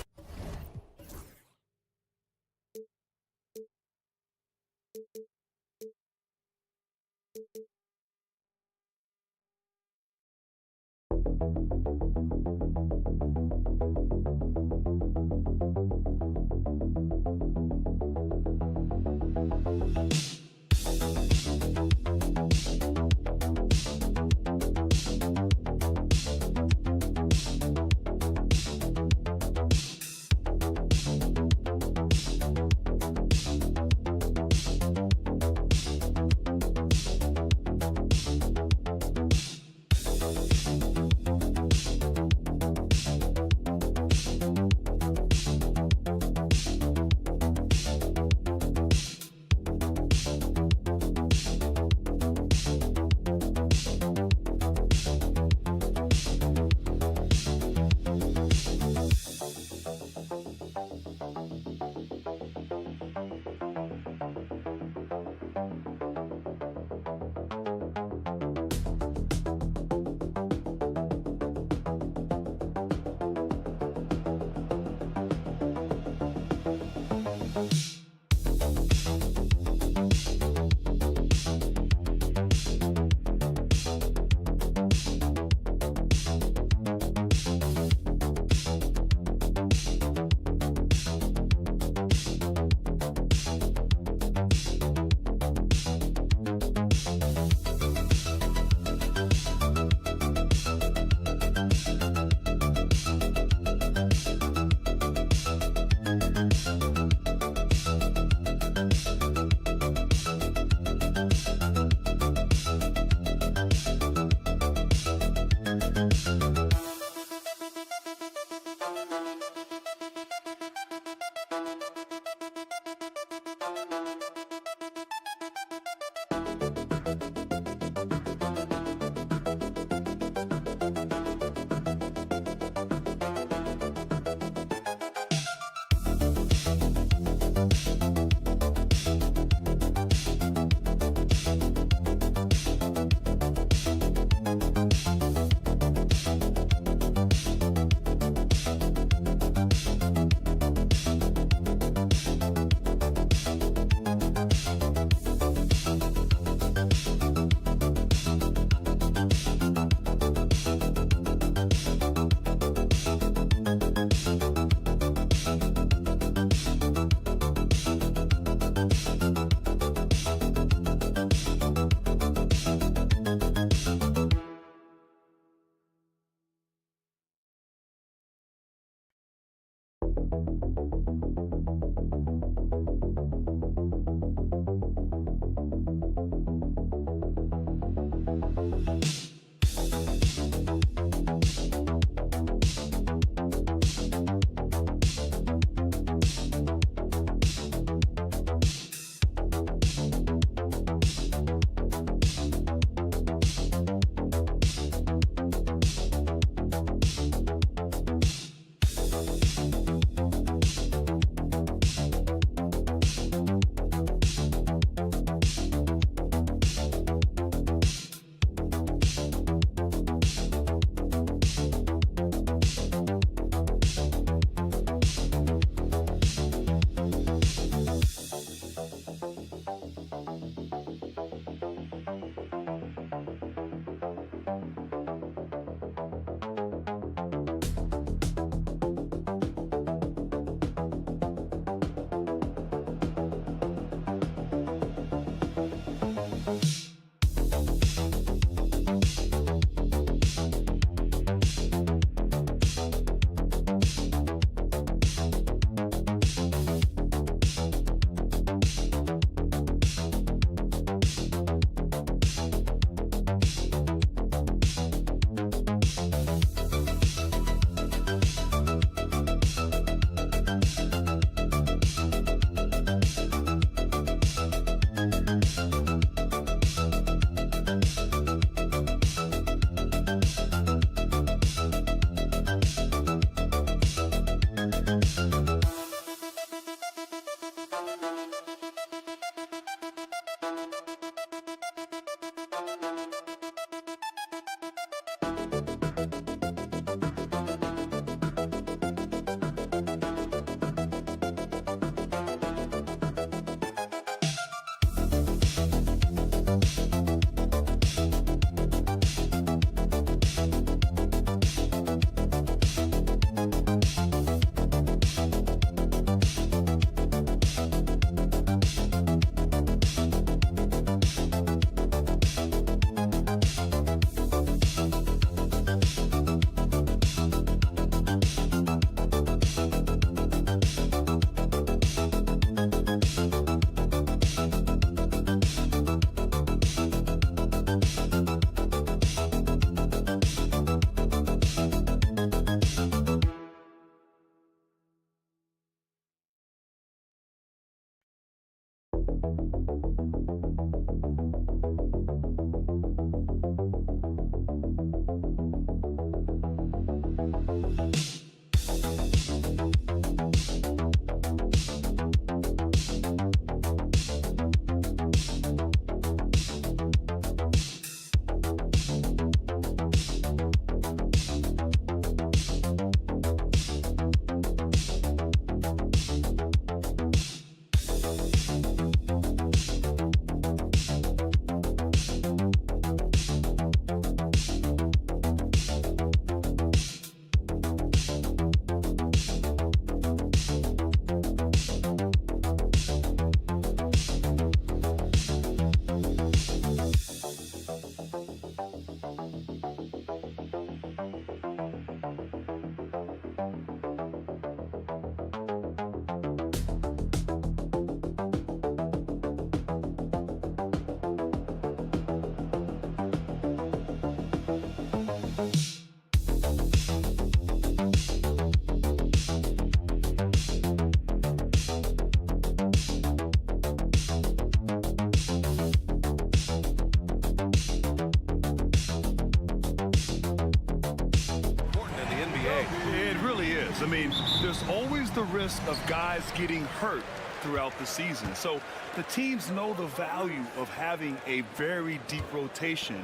I mean, there's always the risk of guys getting hurt throughout the season. So the teams know the value of having a very deep rotation,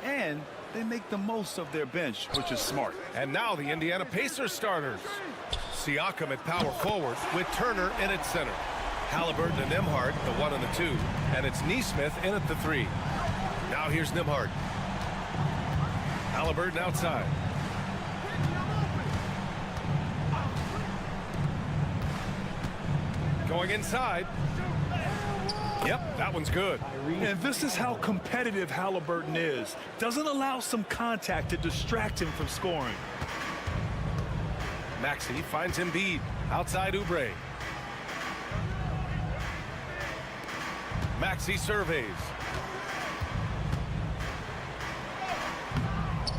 and they make the most of their bench, which is smart. And now the Indiana Pacers starters. Siakam at power forward with Turner in at center. Halliburton and Nembhard, the 1 and the 2. And it's Nesmith in at the 3. Now here's Nembhard. Halliburton outside. Going inside. Yep, that one's good. And this is how competitive Halliburton is. Doesn't allow some contact to distract him from scoring. Maxey finds Embiid. Outside Oubre. Maxey surveys.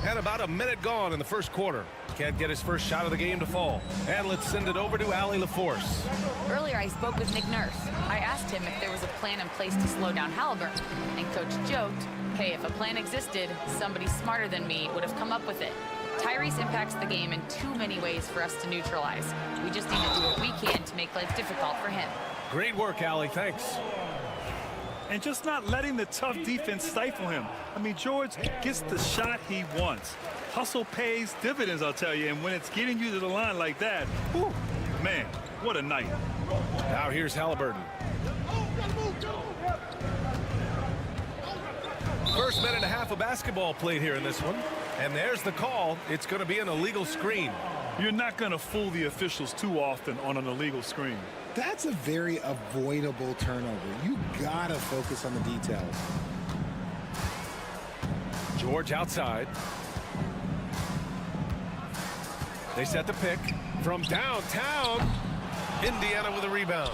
And about a minute gone in the first quarter. Can't get his first shot of the game to fall. And let's send it over to Allie LaForce. Earlier, I spoke with Nick Nurse. I asked him if there was a plan in place to slow down Halliburton. And Coach joked, hey, if a plan existed, somebody smarter than me would have come up with it. Tyrese impacts the game in too many ways for us to neutralize. We just need to do what we can to make life difficult for him. Great work, Allie. Thanks. And just not letting the tough defense stifle him. I mean, George gets the shot he wants. Hustle pays dividends, I'll tell you. And when it's getting you to the line like that, whew, man, what a night. Now here's Halliburton. First minute and a half of basketball played here in this one. And there's the call. It's going to be an illegal screen. You're not going to fool the officials too often on an illegal screen. That's a very avoidable turnover. You gotta focus on the details. George outside. They set the pick from downtown. Indiana with a rebound.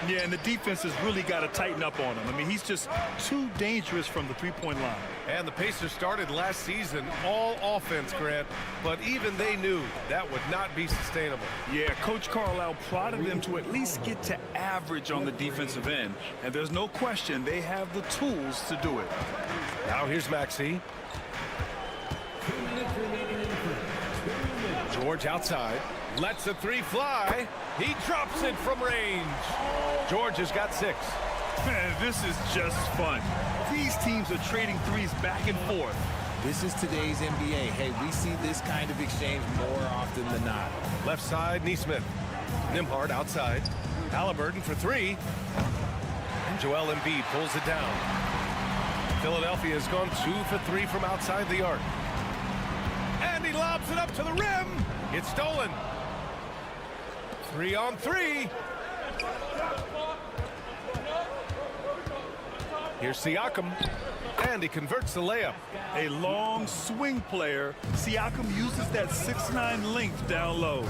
Yeah, and the defense has really got to tighten up on him. I mean, he's just too dangerous from the three-point line. And the Pacers started last season all offense, Grant, but even they knew that would not be sustainable. Yeah, Coach Carlisle prodded them to at least get to average on the defensive end. And there's no question they have the tools to do it. Now here's Maxey. George outside. Lets the three fly. He drops it from range. George has got 6. Man, this is just fun. These teams are trading threes back and forth. This is today's NBA. Hey, we see this kind of exchange more often than not. Left side, Nesmith. Nembhard outside. Halliburton for 3. And Joel Embiid pulls it down. Philadelphia has gone 2 for 3 from outside the arc. And he lobs it up to the rim. It's stolen. 3 on 3. Here's Siakam, and he converts the layup. A long swing player. Siakam uses that 6'9" length down low.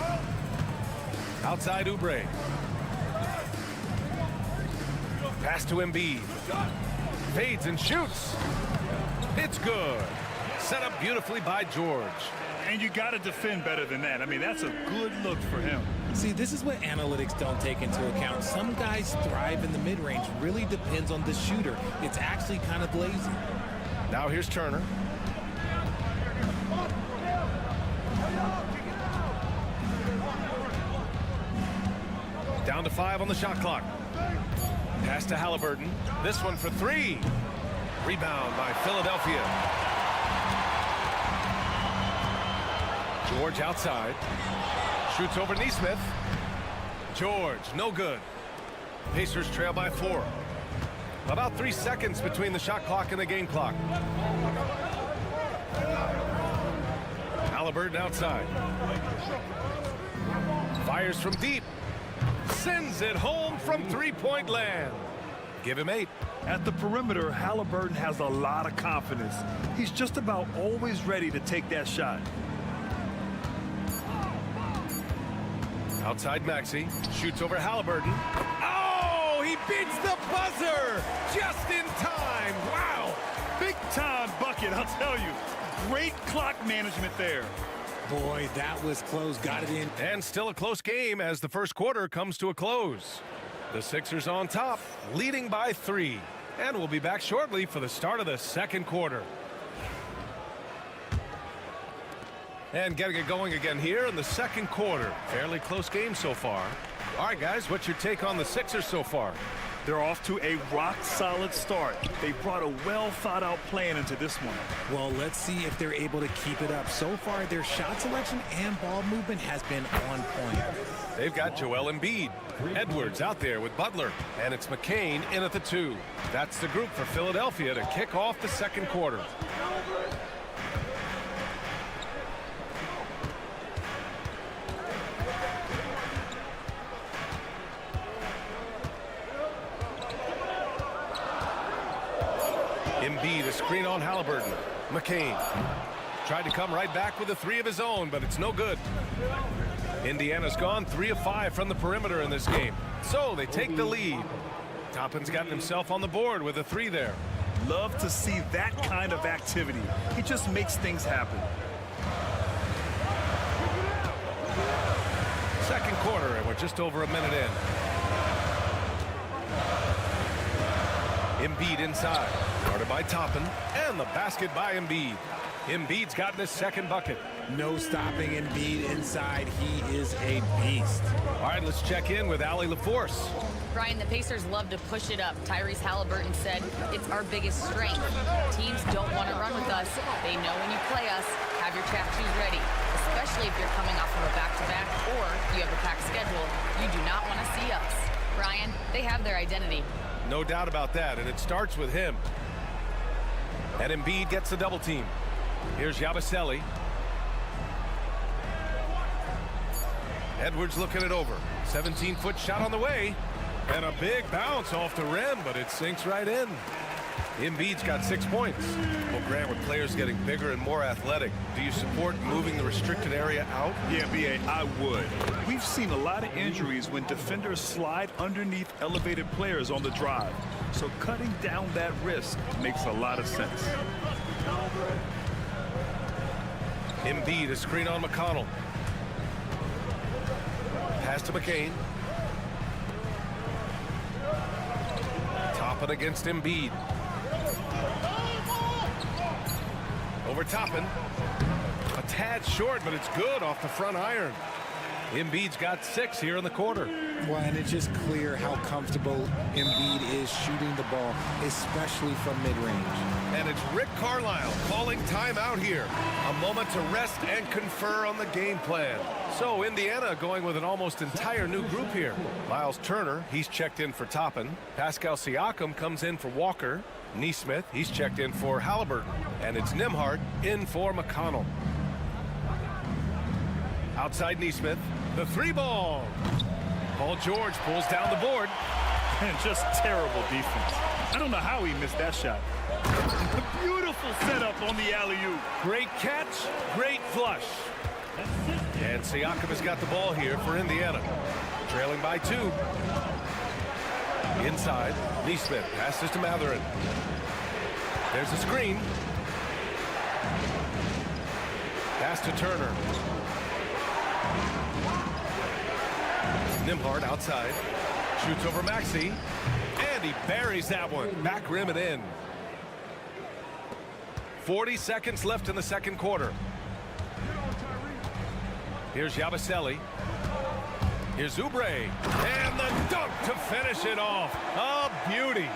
Outside Oubre. Pass to Embiid. Fades and shoots. It's good. Set up beautifully by George. And you got to defend better than that. I mean, that's a good look for him. See, this is what analytics don't take into account. Some guys thrive in the mid-range. Really depends on the shooter. It's actually kind of lazy. Now here's Turner. Down to 5 on the shot clock. Pass to Halliburton. This one for 3. Rebound by Philadelphia. George outside. Shoots over Nesmith. George, no good. Pacers trail by 4. About 3 seconds between the shot clock and the game clock. Halliburton outside. Fires from deep. Sends it home from three-point land. Give him 8. At the perimeter, Halliburton has a lot of confidence. He's just about always ready to take that shot. Outside Maxey. Shoots over Halliburton. Oh, he beats the buzzer just in time. Wow. Big time bucket, I'll tell you. Great clock management there. Boy, that was close. Got it in. And still a close game as the first quarter comes to a close. The Sixers on top, leading by 3. And we'll be back shortly for the start of the second quarter. And getting it going again here in the second quarter. Fairly close game so far. All right, guys, what's your take on the Sixers so far? They're off to a rock-solid start. They brought a well-thought-out plan into this one. Well, let's see if they're able to keep it up. So far, their shot selection and ball movement has been on point. They've got Joel Embiid. Edwards out there with Butler. And it's McCain in at the 2. That's the group for Philadelphia to kick off the second quarter. Embiid, a screen on Halliburton. McCain tried to come right back with a 3 of his own, but it's no good. Indiana's gone 3 of 5 from the perimeter in this game. So they take the lead. Toppin's gotten himself on the board with a 3 there. Love to see that kind of activity. He just makes things happen. Second quarter, and we're just over a minute in. Embiid inside. Guarded by Toppin. And the basket by Embiid. Embiid's gotten his second bucket. No stopping Embiid inside. He is a beast. All right, let's check in with Allie LaForce. Brian, the Pacers love to push it up. Tyrese Halliburton said, it's our biggest strength. Teams don't want to run with us. They know when you play us, have your track shoes ready, especially if you're coming off of a back-to-back or you have a packed schedule. You do not want to see us. Brian, they have their identity. No doubt about that, and it starts with him. And Embiid gets the double team. Here's Yabusele. Edwards looking it over. 17-foot shot on the way. And a big bounce off the rim, but it sinks right in. Embiid's got 6 points. Well, Grant, with players getting bigger and more athletic, do you support moving the restricted area out? Yeah, B.A., I would. We've seen a lot of injuries when defenders slide underneath elevated players on the drive. So cutting down that risk makes a lot of sense. Embiid, a screen on McConnell. Pass to McCain. Toppin against Embiid. Over Toppin. A tad short, but it's good off the front iron. Embiid's got 6 here in the quarter. Well, and it's just clear how comfortable Embiid is shooting the ball, especially from mid-range. And it's Rick Carlisle calling timeout here. A moment to rest and confer on the game plan. So Indiana going with an almost entire new group here. Miles Turner, he's checked in for Toppin. Pascal Siakam comes in for Walker. Nesmith, he's checked in for Halliburton. And it's Nembhard in for McConnell. Outside Nesmith, the 3-ball. Paul George pulls down the board. And just terrible defense. I don't know how he missed that shot. Beautiful setup on the alley-oop. Great catch, great flush. And Siakam has got the ball here for Indiana. Trailing by 2. Inside, Nesmith passes to Matherin. There's a screen. Pass to Turner. Nembhard outside. Shoots over Maxey. And he buries that one. Back rim and in. 40 seconds left in the second quarter. Here's Yabusele. Here's Oubre. And the dunk to finish it off. A beauty.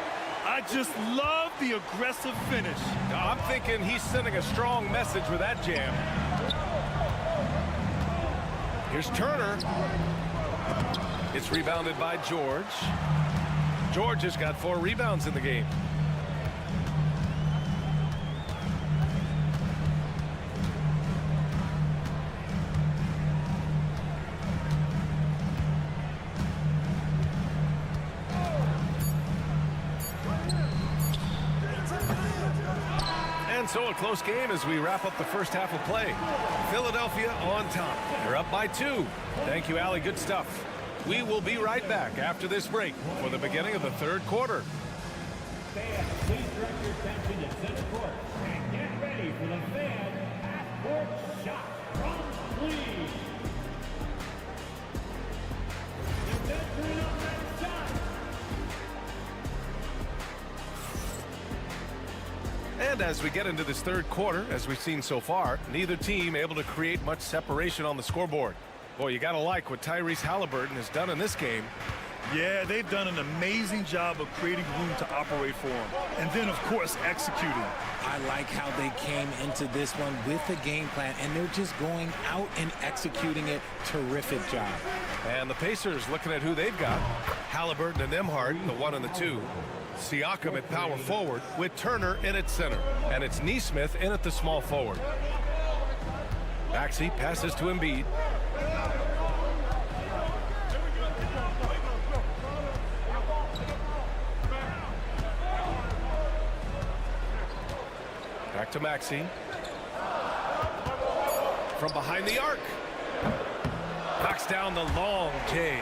I just love the aggressive finish. I'm thinking he's sending a strong message with that jam. Here's Turner. It's rebounded by George. George has got 4 rebounds in the game. And so a close game as we wrap up the first half of play. Philadelphia on top. They're up by 2. Thank you, Allie. Good stuff. We will be right back after this break for the beginning of the third quarter. Fans, please direct your attention to center court and get ready for the fan half-court shot from Lee. The veteran of that shot. And as we get into this third quarter, as we've seen so far, neither team able to create much separation on the scoreboard. Boy, you got to like what Tyrese Halliburton has done in this game. Yeah, they've done an amazing job of creating room to operate for him. And then, of course, executing. I like how they came into this one with a game plan, and they're just going out and executing it. Terrific job. And the Pacers looking at who they've got. Halliburton and Nembhard, the 1 and the 2. Siakam at power forward with Turner in at center. And it's Nesmith in at the small forward. Maxey passes to Embiid. Back to Maxey. From behind the arc. Knocks down the long J.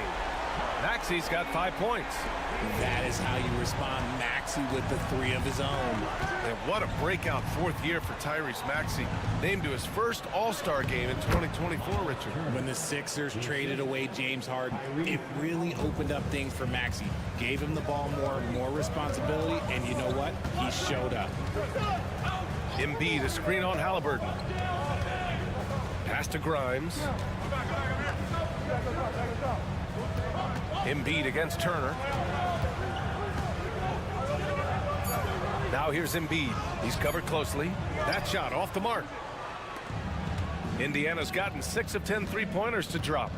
Maxey's got 5 points. That is how you respond. Maxey with the 3 of his own. And what a breakout 4th year for Tyrese Maxey. Named to his first All-Star game in 2024, Richard. When the Sixers traded away James Harden, it really opened up things for Maxey. Gave him the ball more responsibility, and you know what? He showed up. Embiid, a screen on Halliburton. Pass to Grimes. Embiid against Turner. Now here's Embiid. He's covered closely. That shot off the mark. Indiana's gotten 6 of 10 3-pointers to drop.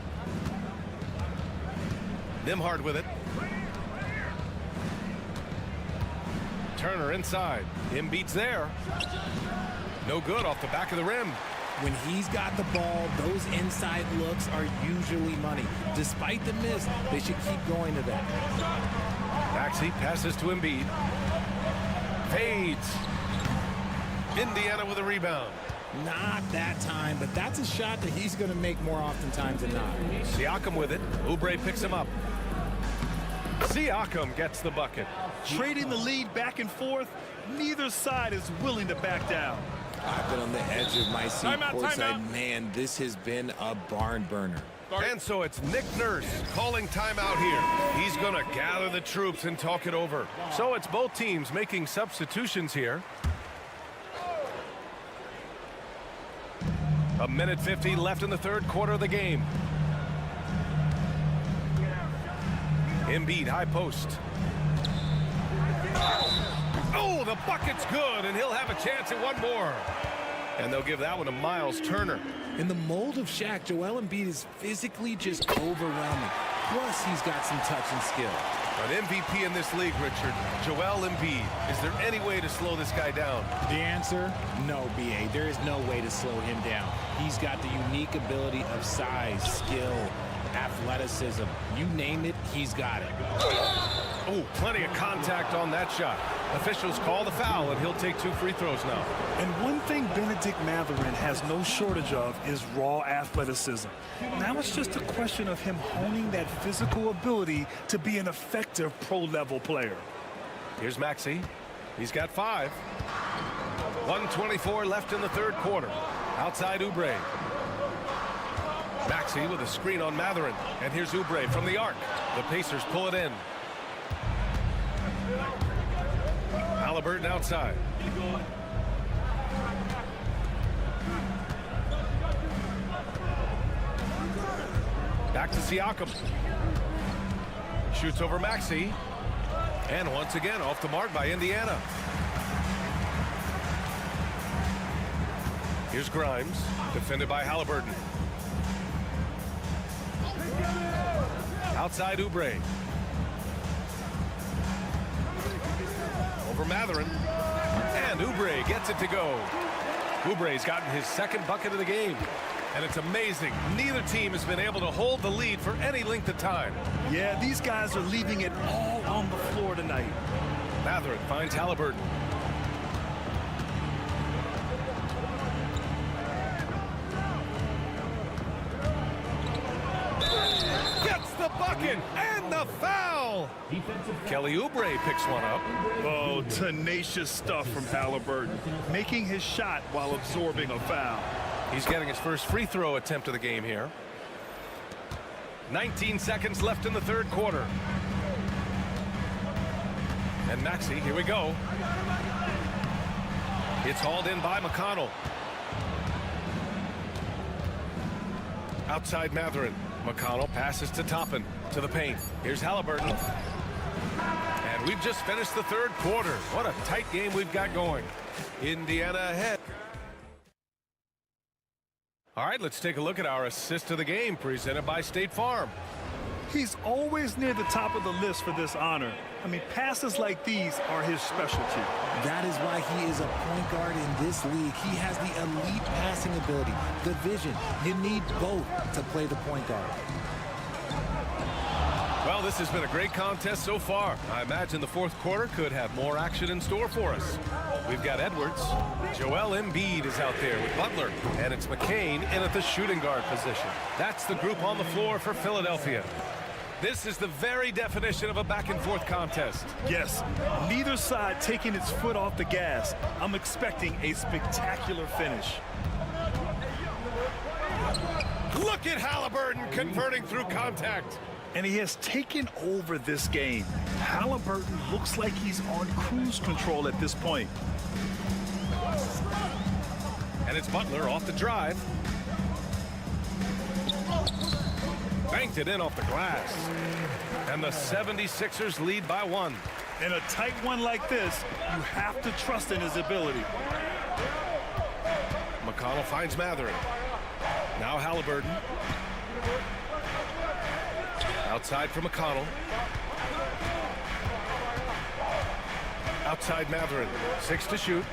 Nembhard with it. Turner inside. Embiid's there. No good off the back of the rim. When he's got the ball, those inside looks are usually money. Despite the miss, they should keep going to that. Maxey passes to Embiid. Fades. Indiana with a rebound. Not that time, but that's a shot that he's going to make more oftentimes than not. Siakam with it. Oubre picks him up. Siakam gets the bucket. Trading the lead back and forth, neither side is willing to back down. I've been on the edge of my seat courtside. Man, this has been a barn burner. And so it's Nick Nurse calling timeout here. He's going to gather the troops and talk it over. So it's both teams making substitutions here. A minute 50 left in the third quarter of the game. Embiid, high post. Oh, the bucket's good, and he'll have a chance at one more. And they'll give that one to Miles Turner. In the mold of Shaq, Joel Embiid is physically just overwhelming. Plus, he's got some touch and skill. An MVP in this league, Richard. Joel Embiid. Is there any way to slow this guy down? The answer, no, B.A. There is no way to slow him down. He's got the unique ability of size, skill, athleticism. You name it, he's got it. Oh, plenty of contact on that shot. Officials call the foul, and he'll take 2 free throws now. And one thing Benedict Mathurin has no shortage of is raw athleticism. Now it's just a question of him honing that physical ability to be an effective pro-level player. Here's Maxey. He's got 5. 1:24 left in the third quarter. Outside Oubre. Maxey with a screen on Matherin. And here's Oubre from the arc. The Pacers pull it in. Halliburton outside. Back to Siakam. Shoots over Maxey. And once again off the mark by Indiana. Here's Grimes, defended by Halliburton. Outside Oubre. Over Matherin. And Oubre gets it to go. Oubre's gotten his second bucket of the game. And it's amazing. Neither team has been able to hold the lead for any length of time. Yeah, these guys are leaving it all on the floor tonight. Matherin finds Halliburton. Gets the bucket and the foul. Kelly Oubre picks one up. Oh, tenacious stuff from Halliburton, making his shot while absorbing a foul. He's getting his first free throw attempt of the game here. 19 seconds left in the third quarter. And Maxey, here we go. It's hauled in by McConnell. Outside Matherin. McConnell passes to Toppin, to the paint. Here's Halliburton. And we've just finished the third quarter. What a tight game we've got going. Indiana ahead. All right, let's take a look at our assist of the game presented by State Farm. He's always near the top of the list for this honor. I mean, passes like these are his specialty. That is why he is a point guard in this league. He has the elite passing ability, the vision. You need both to play the point guard. Well, this has been a great contest so far. I imagine the fourth quarter could have more action in store for us. We've got Edwards. Joel Embiid is out there with Butler. And it's McCain in at the shooting guard position. That's the group on the floor for Philadelphia. This is the very definition of a back-and-forth contest. Yes, neither side taking its foot off the gas. I'm expecting a spectacular finish. Look at Halliburton converting through contact. And he has taken over this game. Halliburton looks like he's on cruise control at this point. And it's Butler off the drive. Banked it in off the glass. And the 76ers lead by one. In a tight one like this, you have to trust in his ability. McConnell finds Matherin. Now Halliburton. Outside for McConnell. Outside Matherin. 6 to shoot.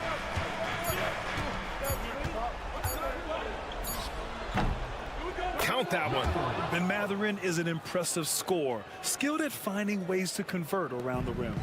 Count that one. Ben Matherin is an impressive scorer, skilled at finding ways to convert around the rim.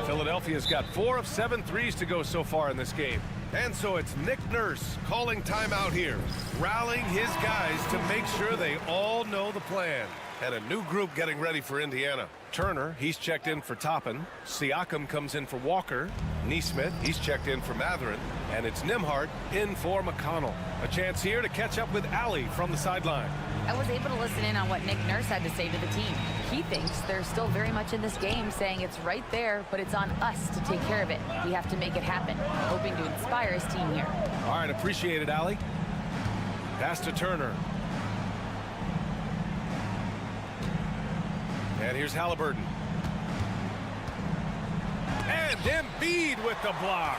Philadelphia's got 4 of 7 threes to go so far in this game. And so it's Nick Nurse calling timeout here, rallying his guys to make sure they all know the plan. And a new group getting ready for Indiana. Turner, he's checked in for Toppin. Siakam comes in for Walker. Nesmith, he's checked in for Matherin. And it's Nembhard in for McConnell. A chance here to catch up with Allie from the sideline. I was able to listen in on what Nick Nurse had to say to the team. He thinks they're still very much in this game, saying it's right there, but it's on us to take care of it. We have to make it happen. Hoping to inspire his team here. All right, appreciate it, Allie. Pass to Turner. And here's Halliburton. And Embiid with the block.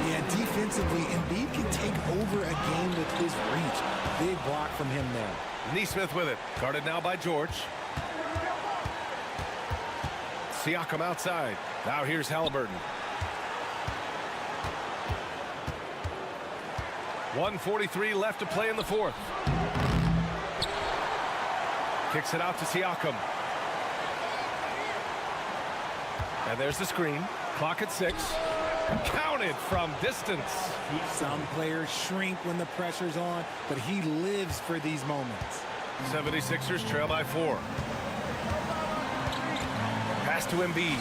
Yeah, defensively, Embiid can take over a game with his reach. Big block from him there. Nesmith with it. Guarded now by George. Siakam outside. Now here's Halliburton. 1:43 left to play in the fourth. Kicks it out to Siakam. And there's the screen. Clock at 6. Counted from distance. Some players shrink when the pressure's on, but he lives for these moments. 76ers trail by 4. Pass to Embiid.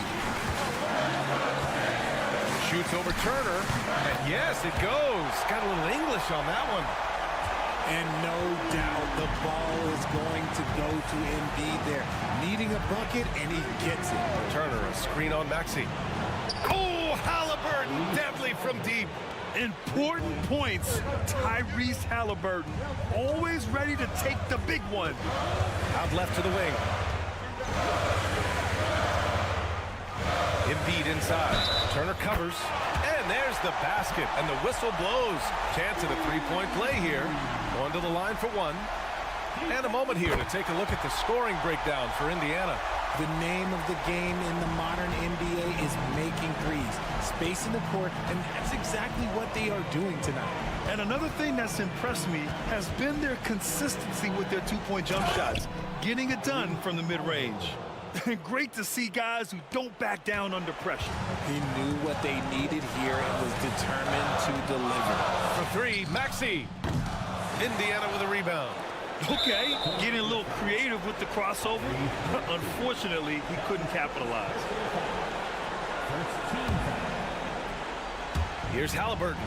Shoots over Turner. And yes, it goes. Got a little English on that one. And no doubt the ball is going to go to Embiid there. Needing a bucket, and he gets it. Turner, a screen on Maxey. Oh, Halliburton, deadly from deep. Important points. Tyrese Halliburton, always ready to take the big one. Out left to the wing. Embiid inside. Turner covers. And there's the basket. And the whistle blows. Chance at a three-point play here. Going to the line for one. And a moment here to take a look at the scoring breakdown for Indiana. The name of the game in the modern NBA is making threes. Spacing the court, and that's exactly what they are doing tonight. And another thing that's impressed me has been their consistency with their two-point jump shots. Getting it done from the mid-range. Great to see guys who don't back down under pressure. He knew what they needed here and was determined to deliver. For three, Maxey. Indiana with a rebound. Okay, getting a little creative with the crossover. Unfortunately, he couldn't capitalize. Here's Halliburton.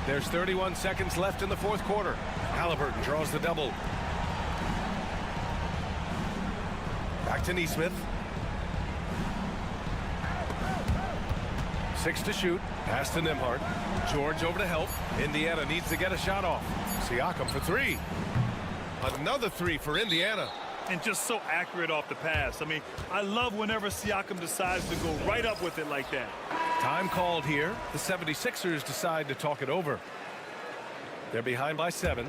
There's 31 seconds left in the fourth quarter. Halliburton draws the double. Back to Nesmith. 6 to shoot. Pass to Nembhard. George over to help. Indiana needs to get a shot off. Siakam for three. Another three for Indiana. And just so accurate off the pass. I mean, I love whenever Siakam decides to go right up with it like that. Time called here. The 76ers decide to talk it over. They're behind by 7.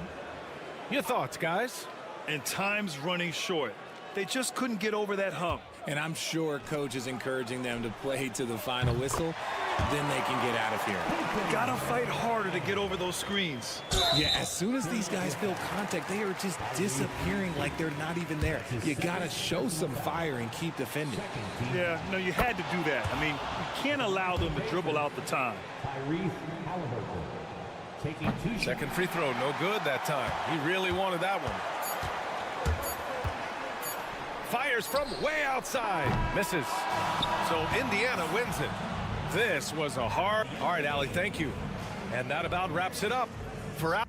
Your thoughts, guys? And time's running short. They just couldn't get over that hump. And I'm sure coach is encouraging them to play to the final whistle. Then they can get out of here. Gotta fight harder to get over those screens. Yeah, as soon as these guys feel contact, they are just disappearing like they're not even there. You gotta show some fire and keep defending. Yeah, no, you had to do that. I mean, you can't allow them to dribble out the time. Second free throw, no good that time. He really wanted that one. Fires from way outside. Misses. So Indiana wins it. This was a hard... All right, Allie, thank you. And that about wraps it up for...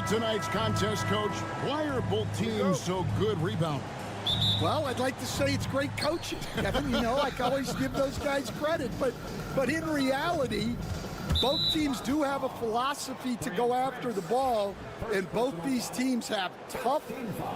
Tonight's contest, Coach, why are both teams so good rebounding? Well, I'd like to say it's great coaching, Kevin. You know, I always give those guys credit. But in reality, both teams do have a philosophy to go after the ball, and both these teams have tough,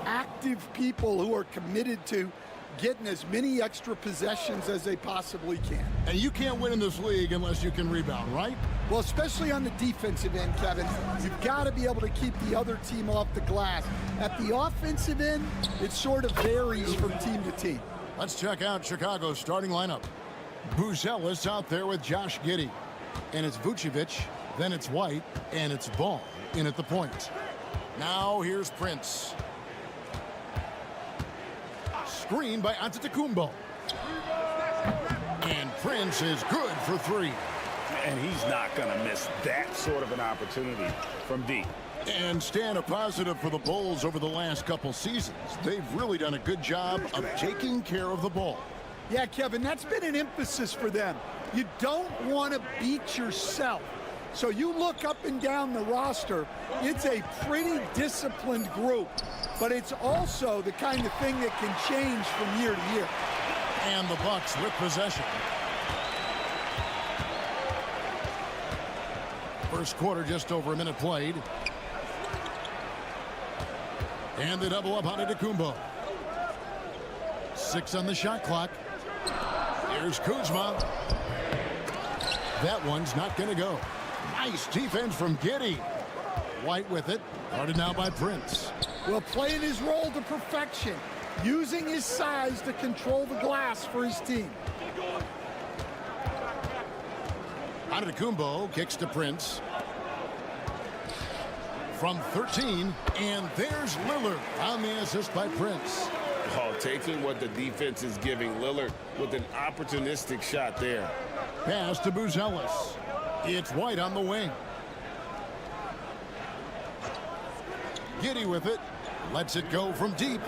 active people who are committed to getting as many extra possessions as they possibly can. And you can't win in this league unless you can rebound, right? Well, especially on the defensive end, Kevin, you've got to be able to keep the other team off the glass. At the offensive end, it sort of varies from team to team. Let's check out Chicago's starting lineup. Buzelis out there with Josh Giddey. And it's Vucevic, then it's White, and it's Ball in at the point. Now here's Prince. Screen by Antetokounmpo. And Prince is good for three. And he's not going to miss that sort of an opportunity from deep. And staying a positive for the Bulls over the last couple seasons. They've really done a good job of taking care of the ball. Yeah, Kevin, that's been an emphasis for them. You don't want to beat yourself. So you look up and down the roster, it's a pretty disciplined group, but it's also the kind of thing that can change from year to year. And the Bucks with possession. First quarter, just over a minute played. And they double up on Antetokounmpo. 6 on the shot clock. Here's Kuzma. That one's not going to go. Nice defense from Giddey. White with it. Guarded now by Prince. Well, playing his role to perfection. Using his size to control the glass for his team. Antetokounmpo kicks to Prince. From 13, and there's Lillard on the assist by Prince. Oh, taking what the defense is giving Lillard with an opportunistic shot there. Pass to Buzelis. It's White on the wing. Giddey with it. Lets it go from deep.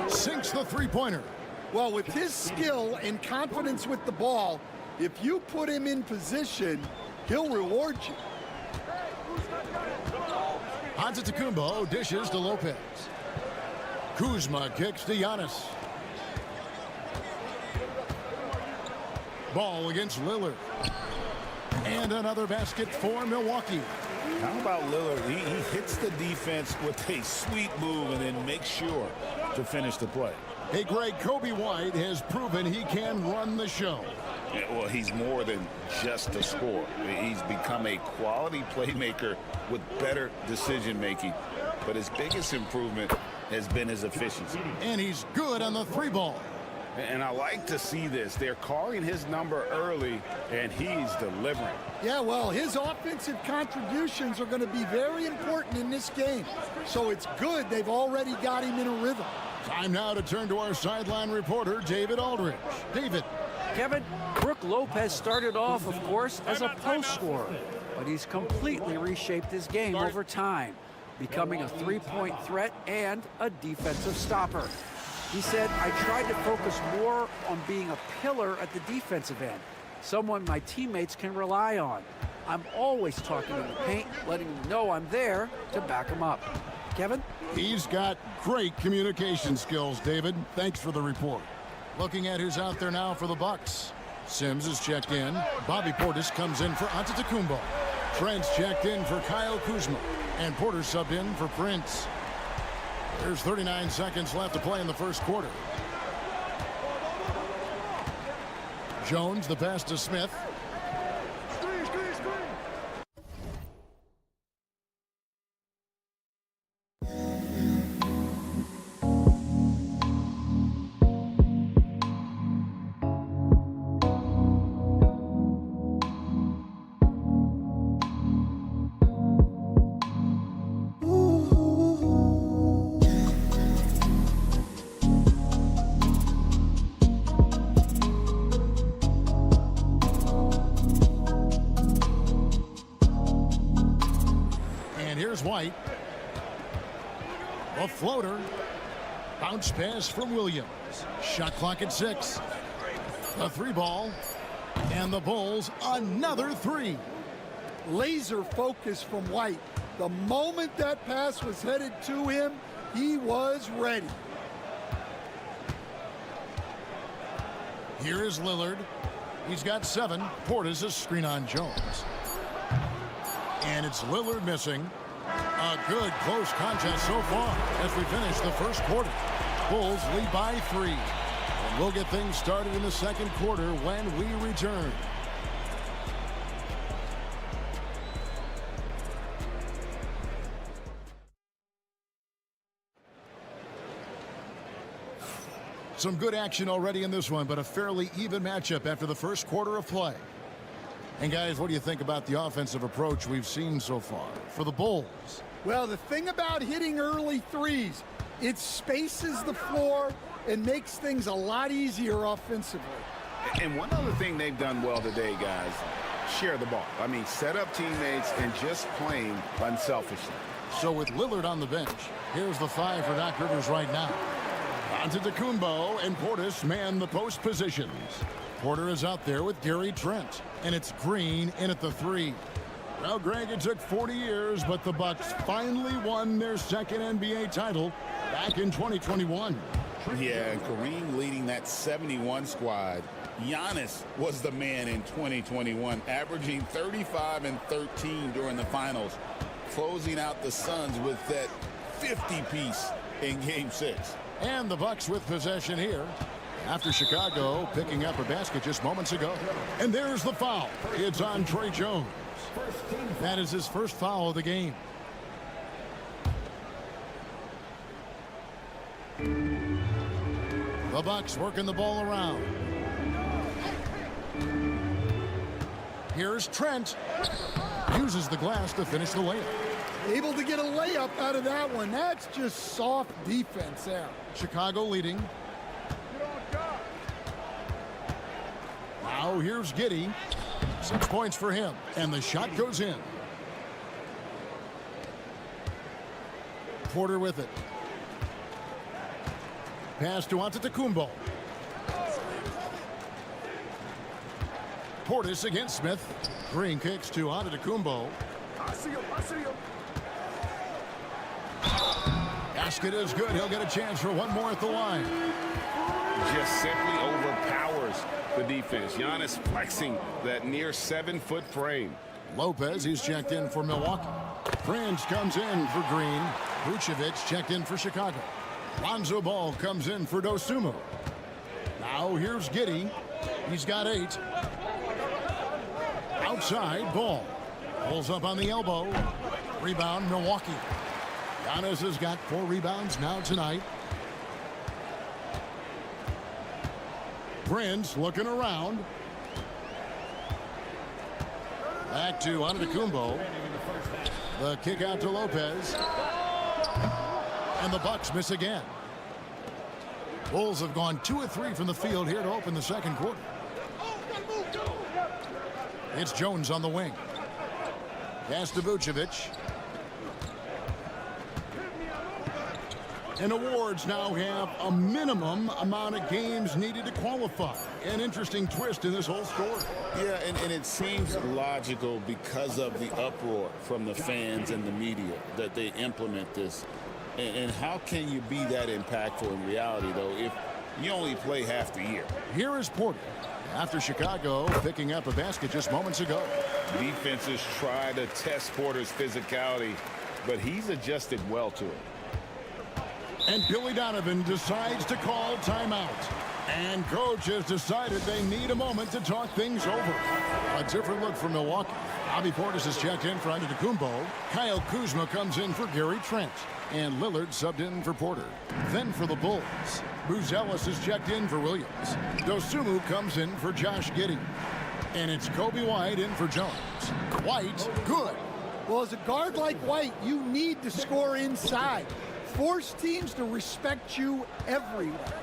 Sinks the three-pointer. Well, with his skill and confidence with the ball, if you put him in position, he'll reward you. Antetokounmpo dishes to Lopez. Kuzma kicks to Giannis. Ball against Lillard. And another basket for Milwaukee. How about Lillard? He hits the defense with a sweet move and then makes sure to finish the play. Hey, Greg, Kobe White has proven he can run the show. Yeah, well, he's more than just a scorer. He's become a quality playmaker with better decision-making. But his biggest improvement has been his efficiency. And he's good on the three ball. And I like to see this. They're calling his number early, and he's delivering. Yeah, well, his offensive contributions are going to be very important in this game. So it's good they've already got him in a rhythm. Time now to turn to our sideline reporter, David Aldridge. David. Kevin, Brook Lopez started off, of course, as a post scorer, but he's completely reshaped his game over time, becoming a three-point threat and a defensive stopper. He said, I tried to focus more on being a pillar at the defensive end, someone my teammates can rely on. I'm always talking in the paint, letting them know I'm there to back them up. Kevin? He's got great communication skills, David. Thanks for the report. Looking at who's out there now for the Bucks. Sims is checked in. Bobby Portis comes in for Antetokounmpo. Trent's checked in for Kyle Kuzma. And Porter subbed in for Prince. There's 39 seconds left to play in the first quarter. Jones, the pass to Smith. White. A floater. Bounce pass from Williams. Shot clock at 6. The 3-ball. And the Bulls another 3. Laser focus from White. The moment that pass was headed to him, he was ready. Here is Lillard. He's got 7. Portis is screen on Jones. And it's Lillard missing. A good close contest so far as we finish the first quarter. Bulls lead by 3. And we'll get things started in the second quarter when we return. Some good action already in this one, but a fairly even matchup after the first quarter of play. And guys, what do you think about the offensive approach we've seen so far for the Bulls? Well, the thing about hitting early threes, it spaces the floor and makes things a lot easier offensively. And one other thing they've done well today, guys, share the ball. I mean, set up teammates and just playing unselfishly. So with Lillard on the bench, here's the 5 for Doc Rivers right now. Antetokounmpo and Portis man the post positions. Porter is out there with Gary Trent, and it's Green in at the 3. Well, Greg, it took 40 years, but the Bucks finally won their second NBA title back in 2021. Yeah, and Kareem leading that 71 squad. Giannis was the man in 2021, averaging 35 and 13 during the finals, closing out the Suns with that 50-piece in Game 6. And the Bucks with possession here after Chicago picking up a basket just moments ago. And there's the foul. It's on Trey Jones. That is his first foul of the game. The Bucks working the ball around. Here's Trent. Uses the glass to finish the layup. Able to get a layup out of that one. That's just soft defense there. Chicago leading. Now here's Giddey. 6 points for him. And the shot goes in. Porter with it. Pass to Antetokounmpo. Portis against Smith. Green kicks to Antetokounmpo. I see him. Basket is good. He'll get a chance for one more at the line. Just simply overpowers the defense. Giannis flexing that near 7-foot frame. Lopez, he's checked in for Milwaukee. Prince comes in for Green. Vucevic checked in for Chicago. Lonzo Ball comes in for Dosunmu. Now here's Giddey. He's got 8. Outside, Ball. Pulls up on the elbow. Rebound, Milwaukee. Giannis has got 4 rebounds now tonight. Prince looking around. Back to Antetokounmpo. The kick out to Lopez. And the Bucks miss again. Bulls have gone 2 of 3 from the field here to open the second quarter. It's Jones on the wing. Pass to Vucevic. And awards now have a minimum amount of games needed to qualify. An interesting twist in this whole story. Yeah, and it seems logical because of the uproar from the fans and the media that they implement this. And how can you be that impactful in reality, though, if you only play half the year? Here is Porter after Chicago picking up a basket just moments ago. Defenses try to test Porter's physicality, but he's adjusted well to it. And Billy Donovan decides to call timeout. And coach has decided they need a moment to talk things over. A different look for Milwaukee. Bobby Portis is checked in for Antetokounmpo. Kyle Kuzma comes in for Gary Trent. And Lillard subbed in for Porter. Then for the Bulls, Buzelis is checked in for Williams. Dosunmu comes in for Josh Giddey. And it's Kobe White in for Jones. White, good. Well, as a guard like White, you need to score inside. Force teams to respect you everywhere.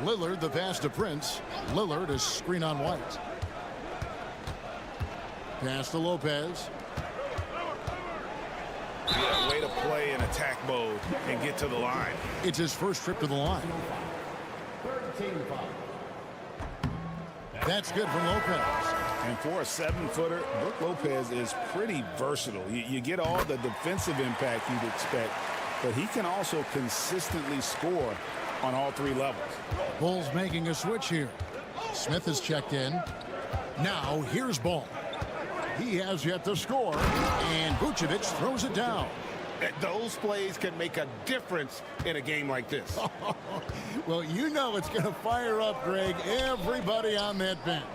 Lillard, the pass to Prince. Lillard is screen on White. Pass to Lopez. Yeah, way to play in attack mode and get to the line. It's his first trip to the line. That's good from Lopez. And for a 7-footer, Brook Lopez is pretty versatile. You get all the defensive impact you'd expect, but he can also consistently score on all 3 levels. Bulls making a switch here. Smith is checked in. Now here's Ball. He has yet to score, and Vucevic throws it down. Those plays can make a difference in a game like this. Well, you know it's going to fire up, Greg, everybody on that bench.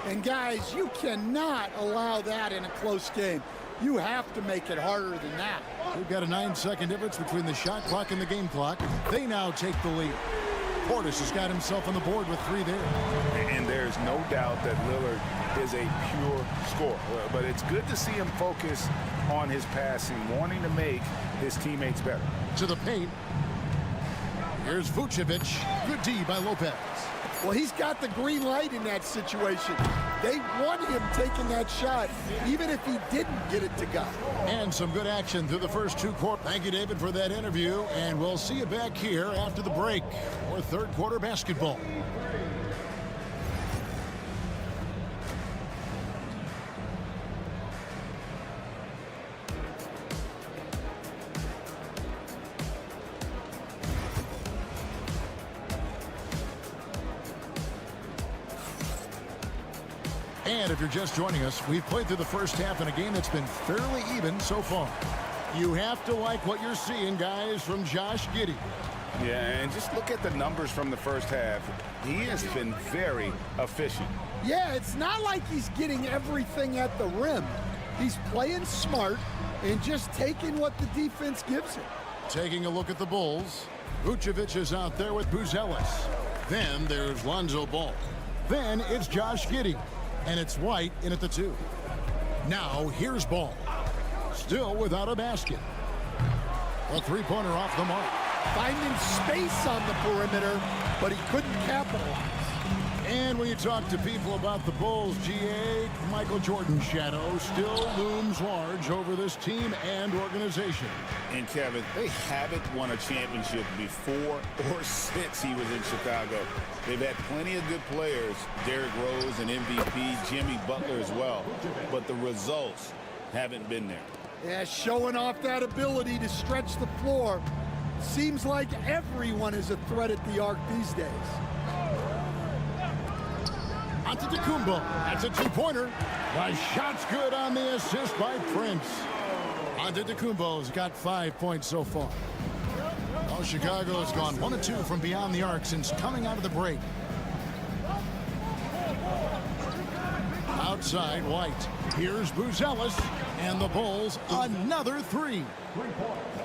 And guys, you cannot allow that in a close game. You have to make it harder than that. We've got a 9-second difference between the shot clock and the game clock. They now take the lead. Portis has got himself on the board with 3 there. And there's no doubt that Lillard is a pure scorer. But it's good to see him focus on his passing, wanting to make his teammates better. To the paint. Here's Vucevic. Good D by Lopez. Well, he's got the green light in that situation. They want him taking that shot, even if he didn't get it to go. And some good action through the first 2 quarters. Thank you, David, for that interview. And we'll see you back here after the break for third quarter basketball. And if you're just joining us, we've played through the first half in a game that's been fairly even so far. You have to like what you're seeing, guys, from Josh Giddey. Yeah, and just look at the numbers from the first half. He has been very efficient. Yeah, it's not like he's getting everything at the rim. He's playing smart and just taking what the defense gives him. Taking a look at the Bulls. Vucevic is out there with Buzelis. Then there's Lonzo Ball. Then it's Josh Giddey. And it's White in at the 2. Now here's Ball. Still without a basket. A 3-pointer off the mark. Finding space on the perimeter, but he couldn't capitalize. And when you talk to people about the Bulls, GA, Michael Jordan's shadow still looms large over this team and organization. And Kevin, they haven't won a championship before or since he was in Chicago. They've had plenty of good players, Derrick Rose and MVP, Jimmy Butler as well, but the results haven't been there. Yeah, showing off that ability to stretch the floor. Seems like everyone is a threat at the arc these days. Antetokounmpo. That's a 2-pointer. The shot's good on the assist by Prince. Antetokounmpo's got 5 points so far. Well, Chicago has gone 1 of 2 from beyond the arc since coming out of the break. Outside, White. Here's Buzelis. And the Bulls, another 3.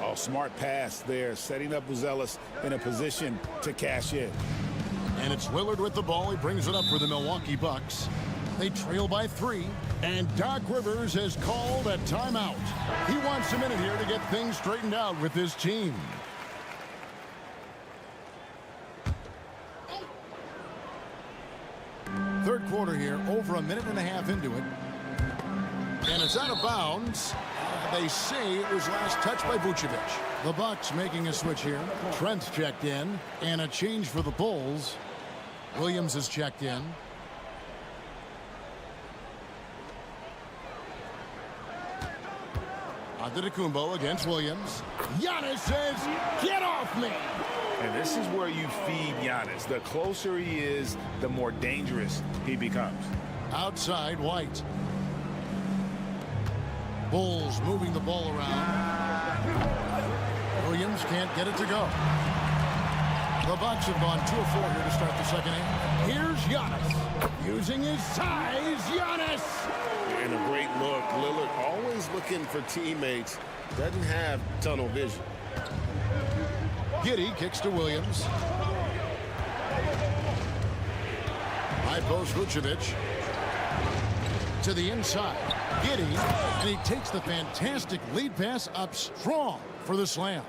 Oh, smart pass there, setting up Buzelis in a position to cash in. And it's Lillard with the ball. He brings it up for the Milwaukee Bucks. They trail by 3. And Doc Rivers has called a timeout. He wants a minute here to get things straightened out with his team. Third quarter here, over a minute and a half into it. And it's out of bounds. They say it was last touched by Vucevic. The Bucks making a switch here. Trent's checked in. And a change for the Bulls. Williams is checked in. Antetokounmpo against Williams. Giannis says, "Get off me!" And this is where you feed Giannis. The closer he is, the more dangerous he becomes. Outside, White. Bulls moving the ball around. Williams can't get it to go. The Bucks have gone 2 of 4 here to start the second half. Here's Giannis. Using his size, Giannis! And a great look. Lillard always looking for teammates. Doesn't have tunnel vision. Giddey kicks to Williams. High post Vucevic. To the inside. Giddey. And he takes the fantastic lead pass up strong for the slam.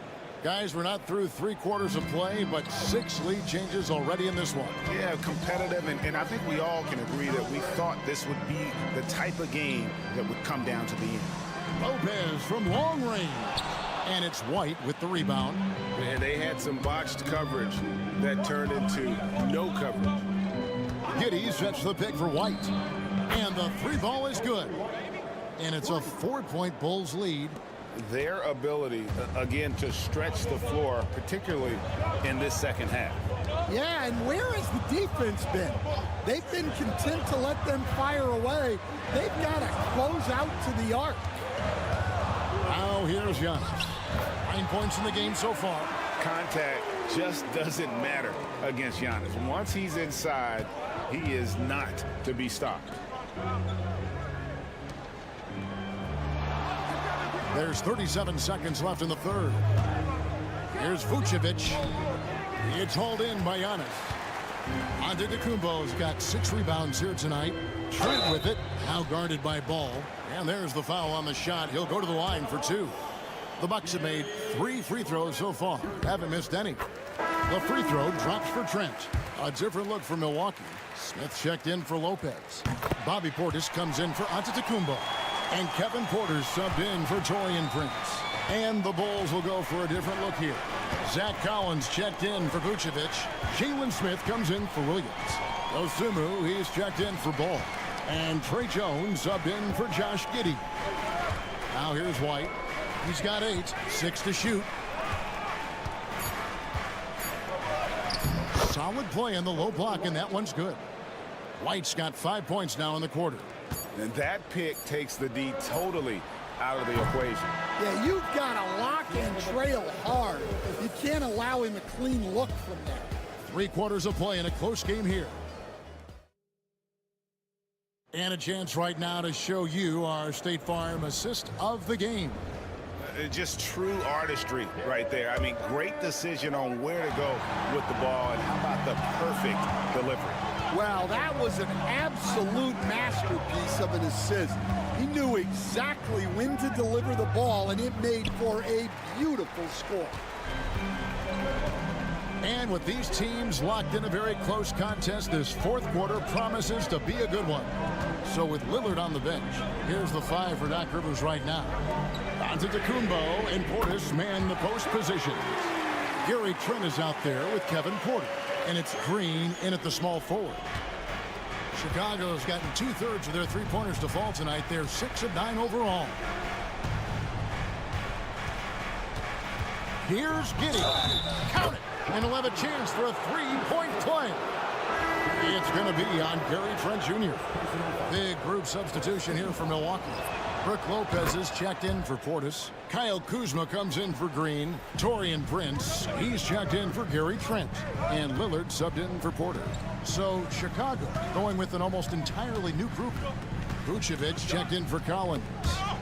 Guys, we're not through 3 quarters of play, but 6 lead changes already in this one. Yeah, competitive, and I think we all can agree that we thought this would be the type of game that would come down to the end. Lopez from long range. And it's White with the rebound. And they had some botched coverage that turned into no coverage. Giddey sets the pick for White. And the three ball is good. And it's a 4-point Bulls lead. Their ability, again, to stretch the floor, particularly in this second half. Yeah, and where has the defense been? They've been content to let them fire away. They've got to close out to the arc. Now here's Giannis. 9 points in the game so far. Contact just doesn't matter against Giannis. Once he's inside, he is not to be stopped. There's 37 seconds left in the third. Here's Vucevic. It's hauled in by Giannis. Antetokounmpo's got 6 rebounds here tonight. Trent with it, now guarded by Ball. And there's the foul on the shot. He'll go to the line for 2. The Bucks have made 3 free throws so far. Haven't missed any. The free throw drops for Trent. A different look for Milwaukee. Smith checked in for Lopez. Bobby Portis comes in for Antetokounmpo. And Kevin Porter subbed in for Taurean Prince. And the Bulls will go for a different look here. Zach Collins checked in for Vucevic. Jalen Smith comes in for Williams. Osumu, he's checked in for Ball. And Trey Jones subbed in for Josh Giddey. Now here's White. He's got 8, 6 to shoot. Solid play in the low block, and that one's good. White's got 5 points now in the quarter. And that pick takes the D totally out of the equation. Yeah, you've got to lock and trail hard. You can't allow him a clean look from there. 3 quarters of play in a close game here. And a chance right now to show you our State Farm assist of the game. Just true artistry right there. I mean, great decision on where to go with the ball, and how about the perfect delivery? Well, that was an absolute masterpiece of an assist. He knew exactly when to deliver the ball, and it made for a beautiful score. And with these teams locked in a very close contest, this fourth quarter promises to be a good one. So with Lillard on the bench, here's the 5 for Doc Rivers right now. Antetokounmpo and Portis man the post positions. Gary Trent is out there with Kevin Porter. And it's Green in at the small forward. Chicago's gotten 2/3 of their three-pointers to fall tonight. They're 6 of 9 overall. Here's Giddey. Count it. And he'll have a chance for a 3-point play. It's going to be on Gary Trent Jr. Big group substitution here for Milwaukee. Brook Lopez is checked in for Portis. Kyle Kuzma comes in for Green. Taurean Prince, he's checked in for Gary Trent. And Lillard subbed in for Porter. So Chicago going with an almost entirely new group. Vucevic checked in for Collins.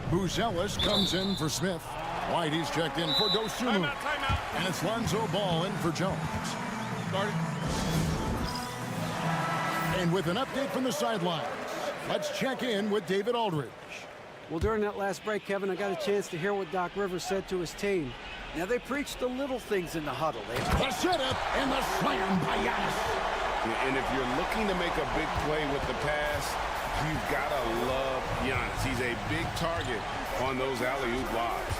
Buzelis comes in for Smith. White, he's checked in for Dosunmu. And it's Lonzo Ball in for Jones. And with an update from the sidelines, let's check in with David Aldridge. Well, during that last break, Kevin, I got a chance to hear what Doc Rivers said to his team. Now, they preached the little things in the huddle. The setup and the slam by Giannis. And if you're looking to make a big play with the pass, you've got to love Giannis. He's a big target on those alley-oop lobs.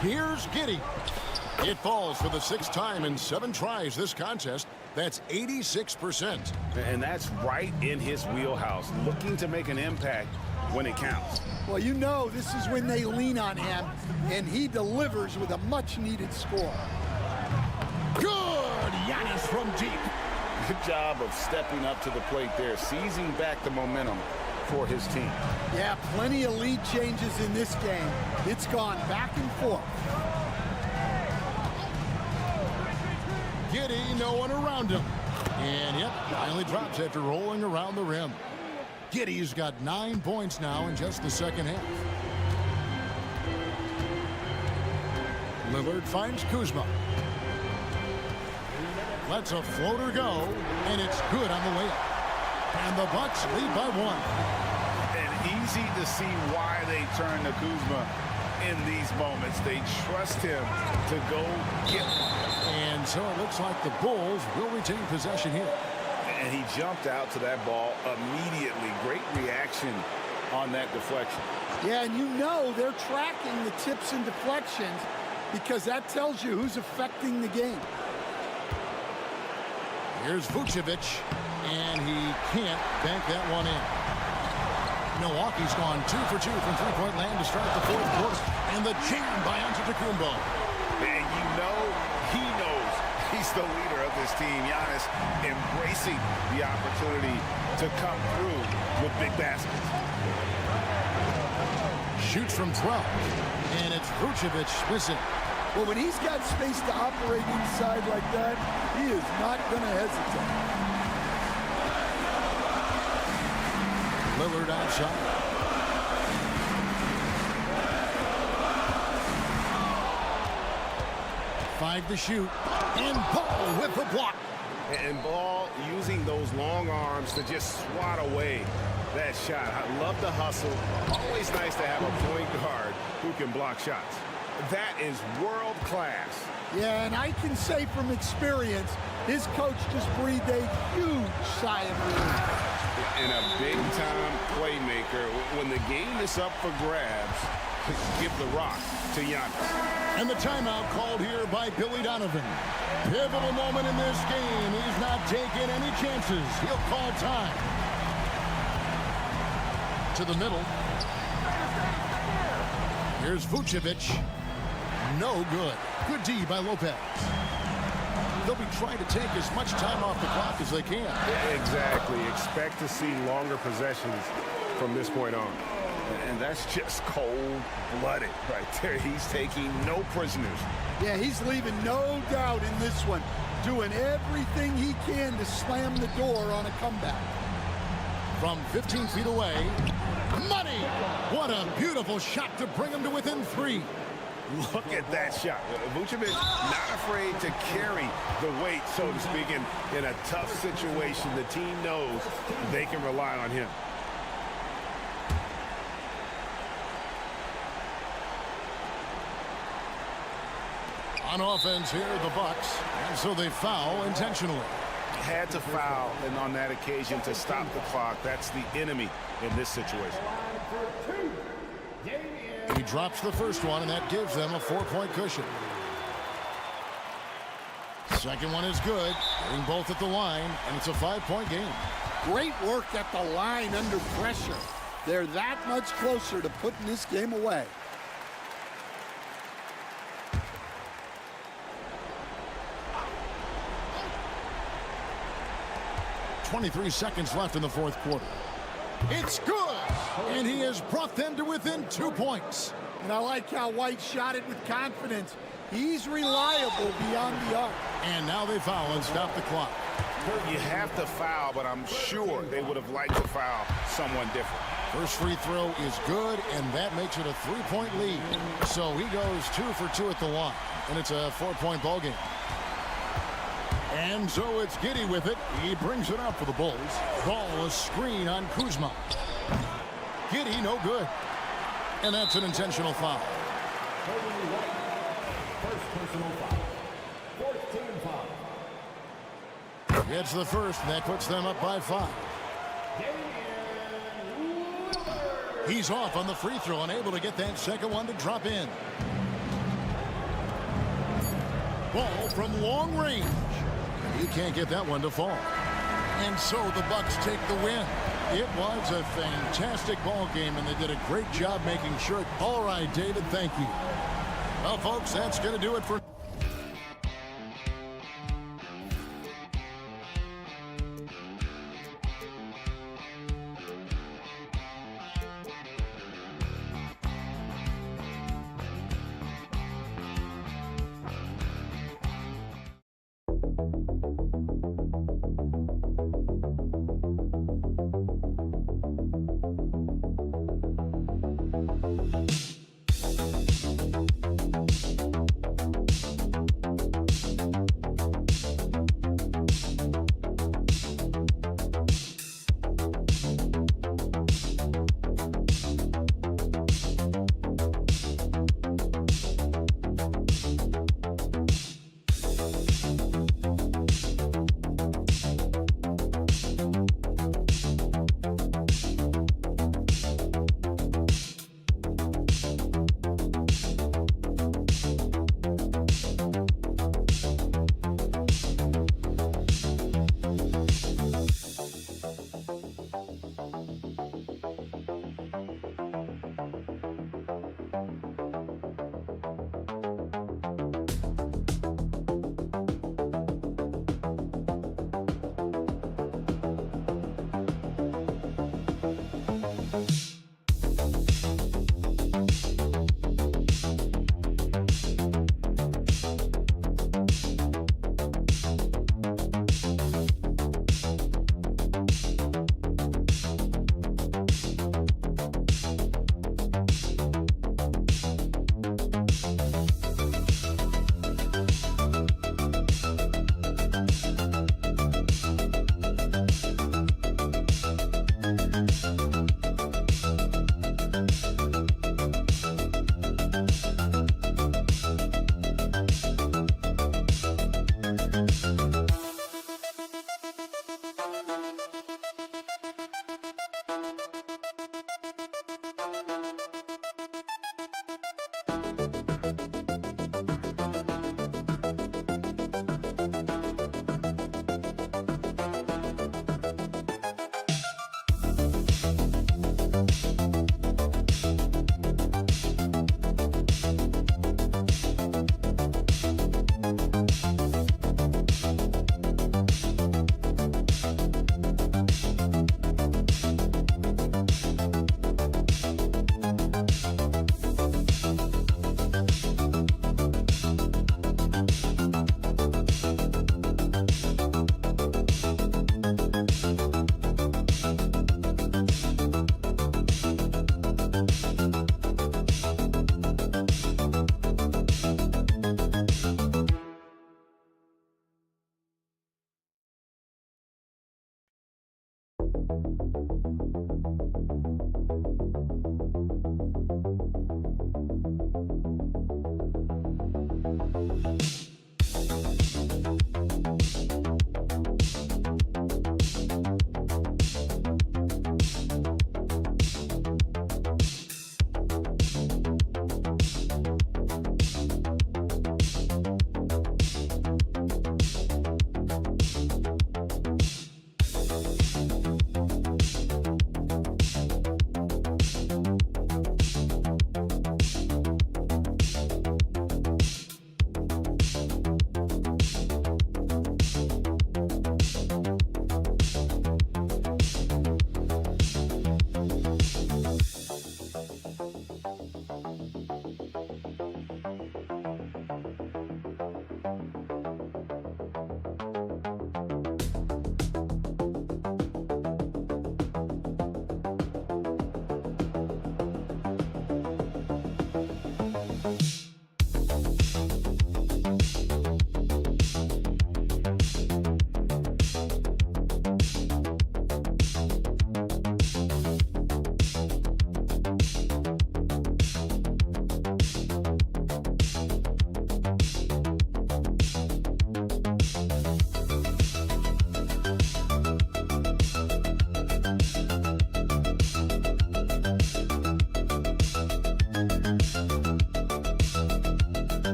Here's Giddey. It falls for the 6th time in 7 tries this contest. That's 86%. And that's right in his wheelhouse, looking to make an impact when it counts. Well, you know this is when they lean on him, and he delivers with a much-needed score. Good! Giannis from deep. Good job of stepping up to the plate there, seizing back the momentum for his team. Yeah, plenty of lead changes in this game. It's gone back and forth. Giddey, no one around him. And yep, finally drops after rolling around the rim. Giddey's got 9 points now in just the second half. Lillard finds Kuzma. Lets a floater go, and it's good on the layup. And the Bucks lead by 1. And easy to see why they turn to Kuzma in these moments. They trust him to go get one. And so it looks like the Bulls will retain possession here. And he jumped out to that ball immediately. Great reaction on that deflection. Yeah, and you know they're tracking the tips and deflections because that tells you who's affecting the game. Here's Vucevic, and he can't bank that one in. Milwaukee's gone 2 for 2 from three-point land to start the fourth quarter. And the jam by Antetokounmpo. And you know he knows he's the leader of this team. Giannis embracing the opportunity to come through with big baskets. Shoots from 12, and it's Vucevic missing. Well, when he's got space to operate inside like that, he is not going to hesitate. Lillard outside. Five to shoot, and Ball with the block. And Ball using those long arms to just swat away that shot. I love the hustle. Always nice to have a point guard who can block shots. That is world class. Yeah, and I can say from experience, his coach just breathed a huge sigh of relief. And a big-time playmaker. When the game is up for grabs, give the rock to Giannis. And the timeout called here by Billy Donovan. Pivotal moment in this game. He's not taking any chances. He'll call time. To the middle. Here's Vucevic. No good. Good D by Lopez. They'll be trying to take as much time off the clock as they can. Exactly. Expect to see longer possessions from this point on. And that's just cold-blooded right there. He's taking no prisoners. Yeah, he's leaving no doubt in this one. Doing everything he can to slam the door on a comeback. From 15 feet away, money! What a beautiful shot to bring him to within 3. Look at that shot. Vucevic not afraid to carry the weight, so to speak, in a tough situation. The team knows they can rely on him. On offense here, the Bucks, and so they foul intentionally. Had to foul, and on that occasion to stop the clock. That's the enemy in this situation. He drops the first one, and that gives them a 4-point cushion. Second one is good, getting both at the line, and it's a 5-point game. Great work at the line under pressure. They're that much closer to putting this game away. .23 seconds left in the fourth quarter. It's good! And he has brought them to within 2 points. And I like how White shot it with confidence. He's reliable beyond the arc. And now they foul and stop the clock. You have to foul, but I'm sure they would have liked to foul someone different. First free throw is good, and that makes it a 3-point lead. So he goes 2 for 2 at the line, and it's a 4-point ball game. And so it's Giddy with it. He brings it up for the Bulls. Ball a screen on Kuzma. Giddy no good. And that's an intentional foul. First personal foul. 14 foul. Gets the first, and that puts them up by 5. He's off on the free throw, unable to get that second one to drop in. Ball from long range. He can't get that one to fall. And so the Bucks take the win. It was a fantastic ball game, and they did a great job making sure. All right, David, thank you. Well, folks, that's going to do it for...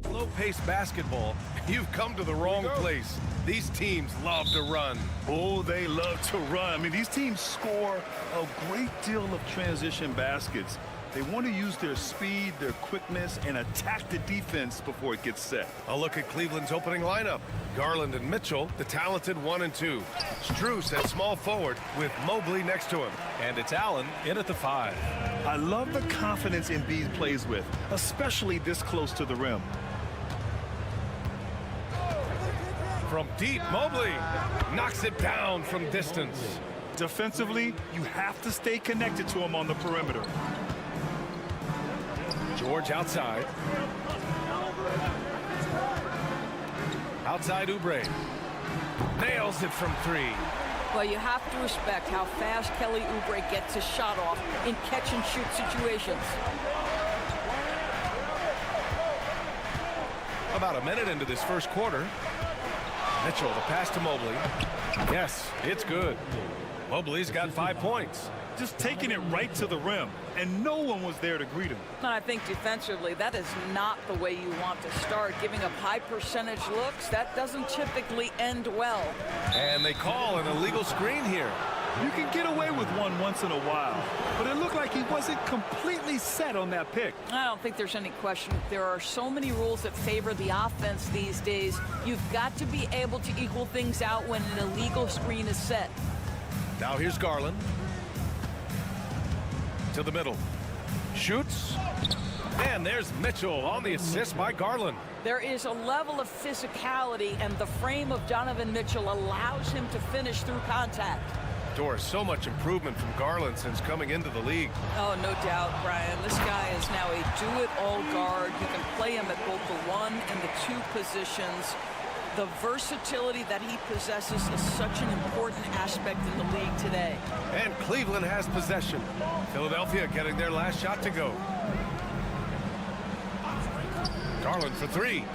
Slow-paced basketball, you've come to the wrong place. These teams love to run. Oh, they love to run. I mean, these teams score a great deal of transition baskets. They want to use their speed, their quickness, and attack the defense before it gets set. A look at Cleveland's opening lineup. Garland and Mitchell, the talented 1 and 2. Strus at small forward with Mobley next to him. And it's Allen in at the 5. I love the confidence Embiid plays with, especially this close to the rim. From deep, Mobley knocks it down from distance. Defensively, you have to stay connected to him on the perimeter. George outside. Outside Oubre. Nails it from 3. Well, you have to respect how fast Kelly Oubre gets his shot off in catch-and-shoot situations. About a minute into this first quarter. Mitchell, the pass to Mobley. Yes, it's good. Mobley's got 5 points. Just taking it right to the rim, and no one was there to greet him. And I think defensively, that is not the way you want to start. Giving up high percentage looks, that doesn't typically end well. And they call an illegal screen here. You can get away with one once in a while, but it looked like he wasn't completely set on that pick. I don't think there's any question. There are so many rules that favor the offense these days. You've got to be able to equal things out when an illegal screen is set. Now here's Garland. To the middle. Shoots. And there's Mitchell on the assist by Garland. There is a level of physicality, and the frame of Donovan Mitchell allows him to finish through contact. Doris, so much improvement from Garland since coming into the league. Oh, no doubt, Brian. This guy is now a do-it-all guard. You can play him at both the 1 and the 2 positions. The versatility that he possesses is such an important aspect in the league today. And Cleveland has possession. Philadelphia getting their last shot to go. Garland for 3.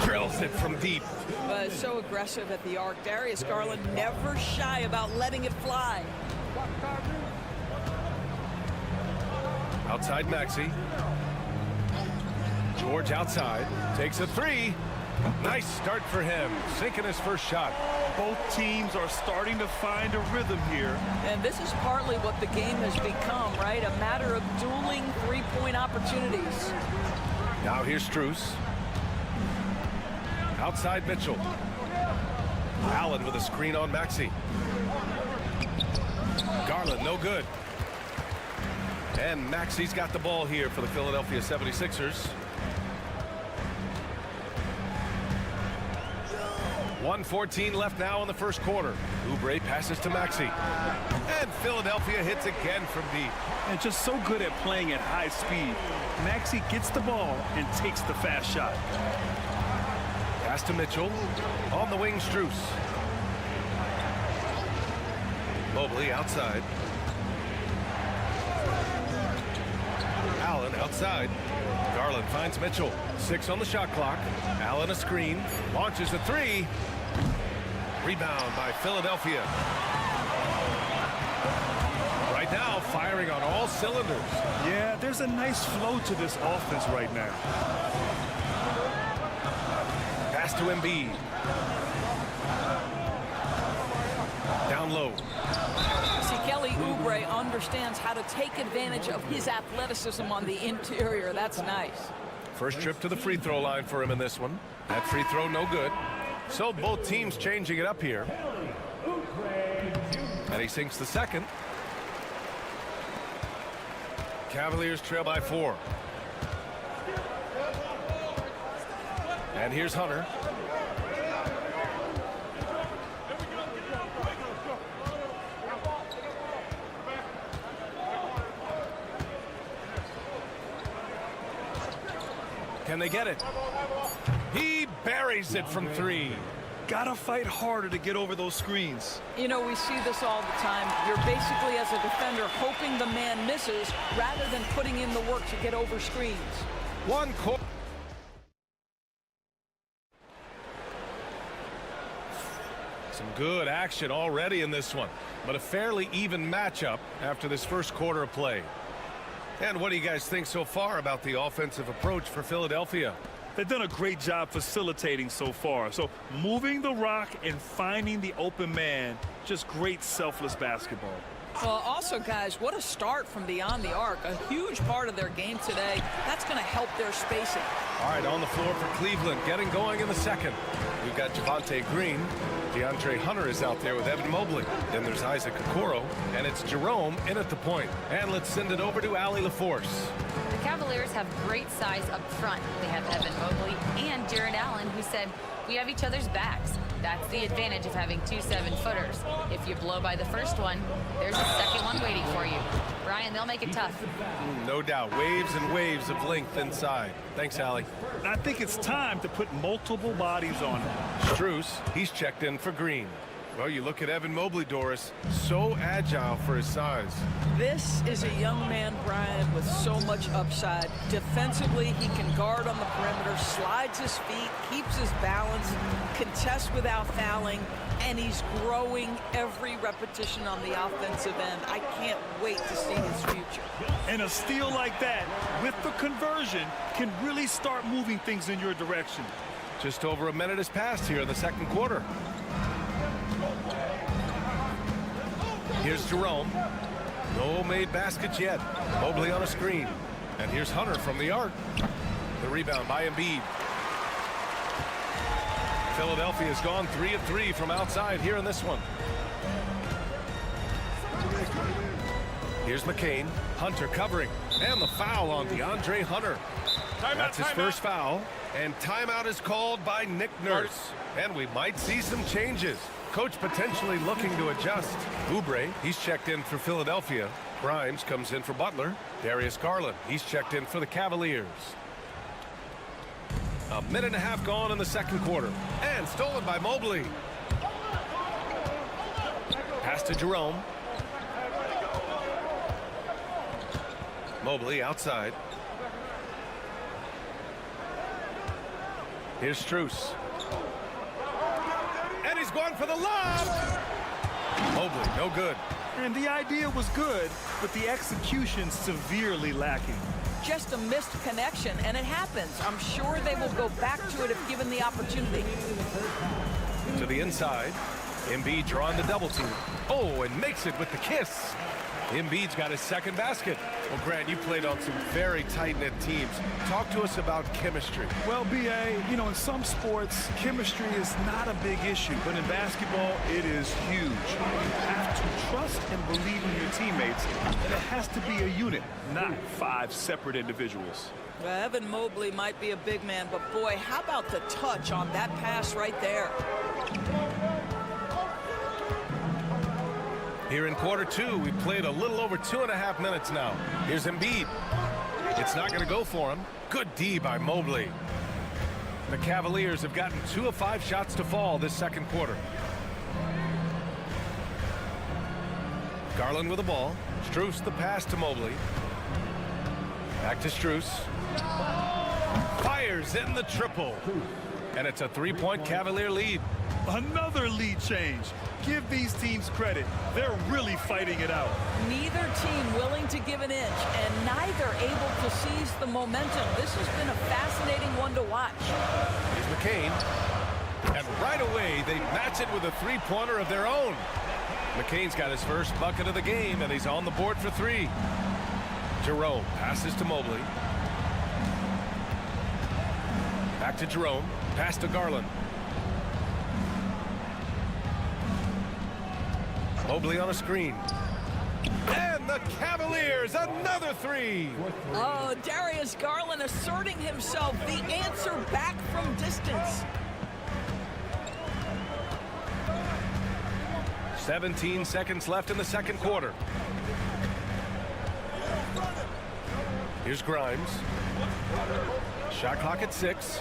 Drills it from deep. So aggressive at the arc. Darius Garland never shy about letting it fly. Outside Maxey. George outside. Takes a 3. Nice start for him, sinking his first shot. Both teams are starting to find a rhythm here. And this is partly what the game has become, right? A matter of dueling three-point opportunities. Now here's Strus. Outside Mitchell. Allen with a screen on Maxey. Garland, no good. And Maxey's got the ball here for the Philadelphia 76ers. 1:14 left now in the first quarter. Oubre passes to Maxey. And Philadelphia hits again from deep. And just so good at playing at high speed. Maxey gets the ball and takes the fast shot. Pass to Mitchell. On the wing, Strus. Mobley outside. Allen outside. Garland finds Mitchell. 6 on the shot clock. Allen a screen. Launches a 3. Rebound by Philadelphia. Right now, firing on all cylinders. Yeah, there's a nice flow to this offense right now. Pass to Embiid. Down low. See, Kelly Oubre understands how to take advantage of his athleticism on the interior. That's nice. First trip to the free throw line for him in this one. That free throw no good. So both teams changing it up here. And he sinks the second. Cavaliers trail by 4. And here's Hunter. Can they get it? He buries it from 3. Gotta fight harder to get over those screens. You know, we see this all the time. You're basically, as a defender, hoping the man misses rather than putting in the work to get over screens. One quarter. Some good action already in this one, but a fairly even matchup after this first quarter of play. And what do you guys think so far about the offensive approach for Philadelphia? They've done a great job facilitating so far. So moving the rock and finding the open man, just great selfless basketball. Well, also, guys, what a start from beyond the arc. A huge part of their game today. That's going to help their spacing. All right, on the floor for Cleveland, getting going in the second. We've got Javonte Green. DeAndre Hunter is out there with Evan Mobley. Then there's Isaac Okoro, and it's Jerome in at the point. And let's send it over to Allie LaForce. The Cavaliers have great size up front. They have Evan Mobley and Jared Allen, who said, "We have each other's backs." That's the advantage of having 2 7-footers. If you blow by the first one, there's a second one waiting for you. Brian, they'll make it tough. No doubt. Waves and waves of length inside. Thanks, Allie. I think it's time to put multiple bodies on him. Strus, he's checked in for Green. Well, you look at Evan Mobley, Doris, so agile for his size. This is a young man, Brian, with so much upside. Defensively, he can guard on the perimeter, slides his feet, keeps his balance, contests without fouling, and he's growing every repetition on the offensive end. I can't wait to see his future. And a steal like that, with the conversion, can really start moving things in your direction. Just over a minute has passed here in the second quarter. Here's Jerome. No made baskets yet. Mobley on a screen. And here's Hunter from the arc. The rebound by Embiid. Philadelphia's gone 3 of 3 from outside here in this one. Here's McCain. Hunter covering. And the foul on DeAndre Hunter. That's his first foul. And timeout is called by Nick Nurse. And we might see some changes. Coach potentially looking to adjust. Oubre, he's checked in for Philadelphia. Grimes comes in for Butler. Darius Garland, he's checked in for the Cavaliers. A minute and a half gone in the second quarter. And stolen by Mobley. Pass to Jerome. Mobley outside. Here's Strus. And he's going for the lob. Mobley, no good. And the idea was good, but the execution severely lacking. Just a missed connection, and it happens. I'm sure they will go back to it if given the opportunity. To the inside. Embiid drawing the double team. Oh, and makes it with the kiss. Embiid's got his second basket. Well, Grant, you played on some very tight-knit teams. Talk to us about chemistry. Well, B.A., you know, in some sports, chemistry is not a big issue, but in basketball, it is huge. You have to trust and believe in your teammates, and it has to be a unit, not 5 separate individuals. Well, Evan Mobley might be a big man, but boy, how about the touch on that pass right there? Here in quarter 2, we played a little over 2.5 minutes now. Here's Embiid. It's not going to go for him. Good D by Mobley. The Cavaliers have gotten 2 of 5 shots to fall this second quarter. Garland with the ball. Strus the pass to Mobley. Back to Strus. Fires in the triple. And it's a 3-point Cavalier lead. Another lead change. Give these teams credit. They're really fighting it out. Neither team willing to give an inch, and neither able to seize the momentum. This has been a fascinating one to watch. Here's McCain. And right away, they match it with a 3-pointer of their own. McCain's got his first bucket of the game, and he's on the board for 3. Jerome passes to Mobley. Back to Jerome. Pass to Garland. Mobley on a screen. And the Cavaliers, another 3. Oh, Darius Garland asserting himself, the answer back from distance. 17 seconds left in the second quarter. Here's Grimes. Shot clock at 6.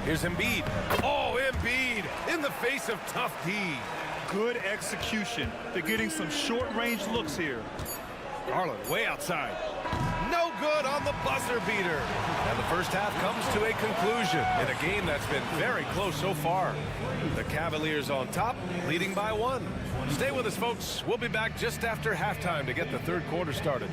Here's Embiid. Oh, Embiid in the face of tough D. Good execution. They're getting some short-range looks here. Garland way outside. No good on the buzzer beater. And the first half comes to a conclusion in a game that's been very close so far. The Cavaliers on top, leading by 1. Stay with us, folks. We'll be back just after halftime to get the third quarter started.